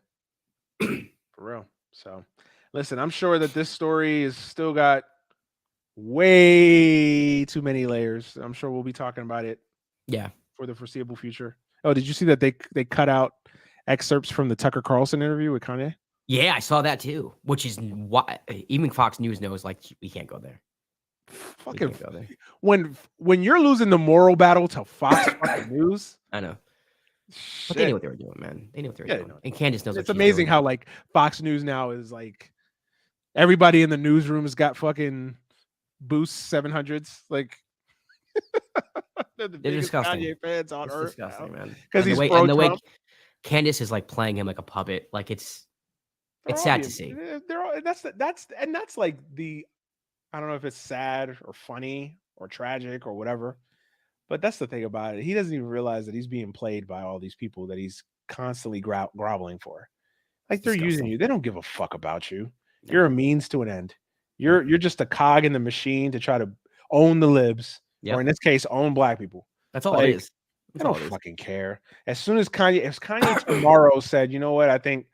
for real. So, listen, I'm sure that this story is still got way too many layers. I'm sure we'll be talking about it. Yeah, for the foreseeable future. Oh, did you see that they cut out excerpts from the Tucker Carlson interview with Kanye? Yeah, I saw that too. Which is why even Fox News knows like we can't go there. Fucking when you're losing the moral battle to Fox fucking News. I know. Shit. But they knew what they were doing, man. They knew what they were doing. And Candace knows what she's doing. It's amazing how like Fox News now is like everybody in the newsroom has got fucking Boost 700s. Like they're the biggest disgusting. Kanye fans on earth. Disgusting, man. Because he's the way Candace is like playing him like a puppet. Like it's sad to see. That's like the, I don't know if it's sad or funny or tragic or whatever. But that's the thing about it. He doesn't even realize that he's being played by all these people that he's constantly groveling for. Like they're using you. They don't give a fuck about you. No. You're a means to an end. You're just a cog in the machine to try to own the libs, or in this case, own black people. That's all it is. They don't fucking care. As soon as Kanye tomorrow said, you know what, I think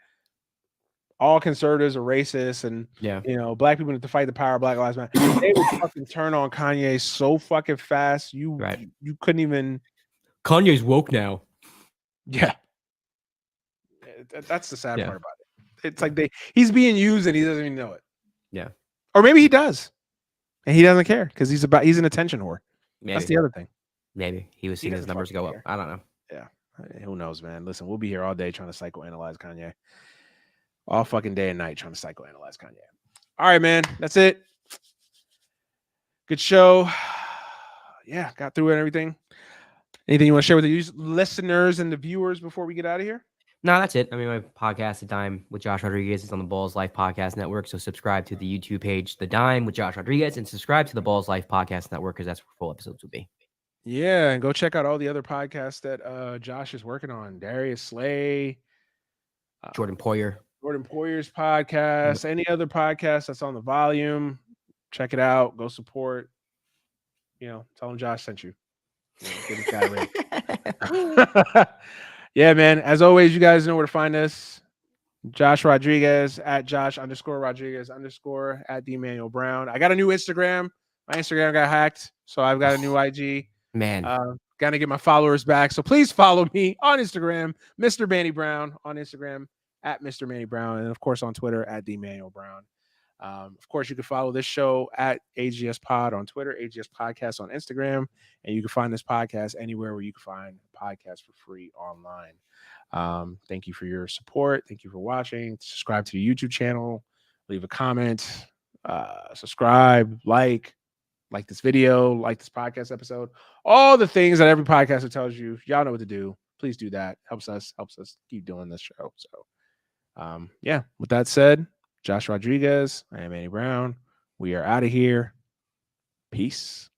all conservatives are racist, and black people need to fight the power of Black Lives Matter. They would fucking turn on Kanye so fucking fast. You couldn't even. Kanye's woke now. Yeah, that's the sad part about it. It's like he's being used and he doesn't even know it. Yeah, or maybe he does, and he doesn't care because he's an attention whore. Maybe. That's the other thing. Maybe he was seeing his numbers go up. I don't know. Yeah, who knows, man? Listen, we'll be here all day trying to psychoanalyze Kanye. All fucking day and night trying to psychoanalyze Kanye. All right, man. That's it. Good show. Yeah, got through it and everything. Anything you want to share with the listeners and the viewers before we get out of here? No, that's it. I mean, my podcast, The Dime with Josh Rodriguez, is on the Balls Life Podcast Network. So subscribe to the YouTube page, The Dime with Josh Rodriguez, and subscribe to the Balls Life Podcast Network because that's where full episodes will be. Yeah, and go check out all the other podcasts that Josh is working on. Darius Slay. Jordan Poyer's podcast, any other podcast that's on the volume, check it out. Go support. Tell him Josh sent you. Get this guy ready. Yeah, man. As always, you guys know where to find us. Josh Rodriguez at Josh_Rodriguez_ at DManuel Brown. I got a new Instagram. My Instagram got hacked, so I've got a new IG. Man, gotta get my followers back. So please follow me on Instagram, Mr. Manny Brown on Instagram. At Mr. Manny Brown, and of course on Twitter at DManuel Brown. Of course, you can follow this show at AGS Pod on Twitter, AGS Podcast on Instagram, and you can find this podcast anywhere where you can find podcasts for free online. Thank you for your support. Thank you for watching. Subscribe to the YouTube channel. Leave a comment. Subscribe. Like this video. Like this podcast episode. All the things that every podcaster tells you. Y'all know what to do. Please do that. Helps us keep doing this show. So. With that said, Josh Rodriguez, I am Manny Brown. We are out of here. Peace.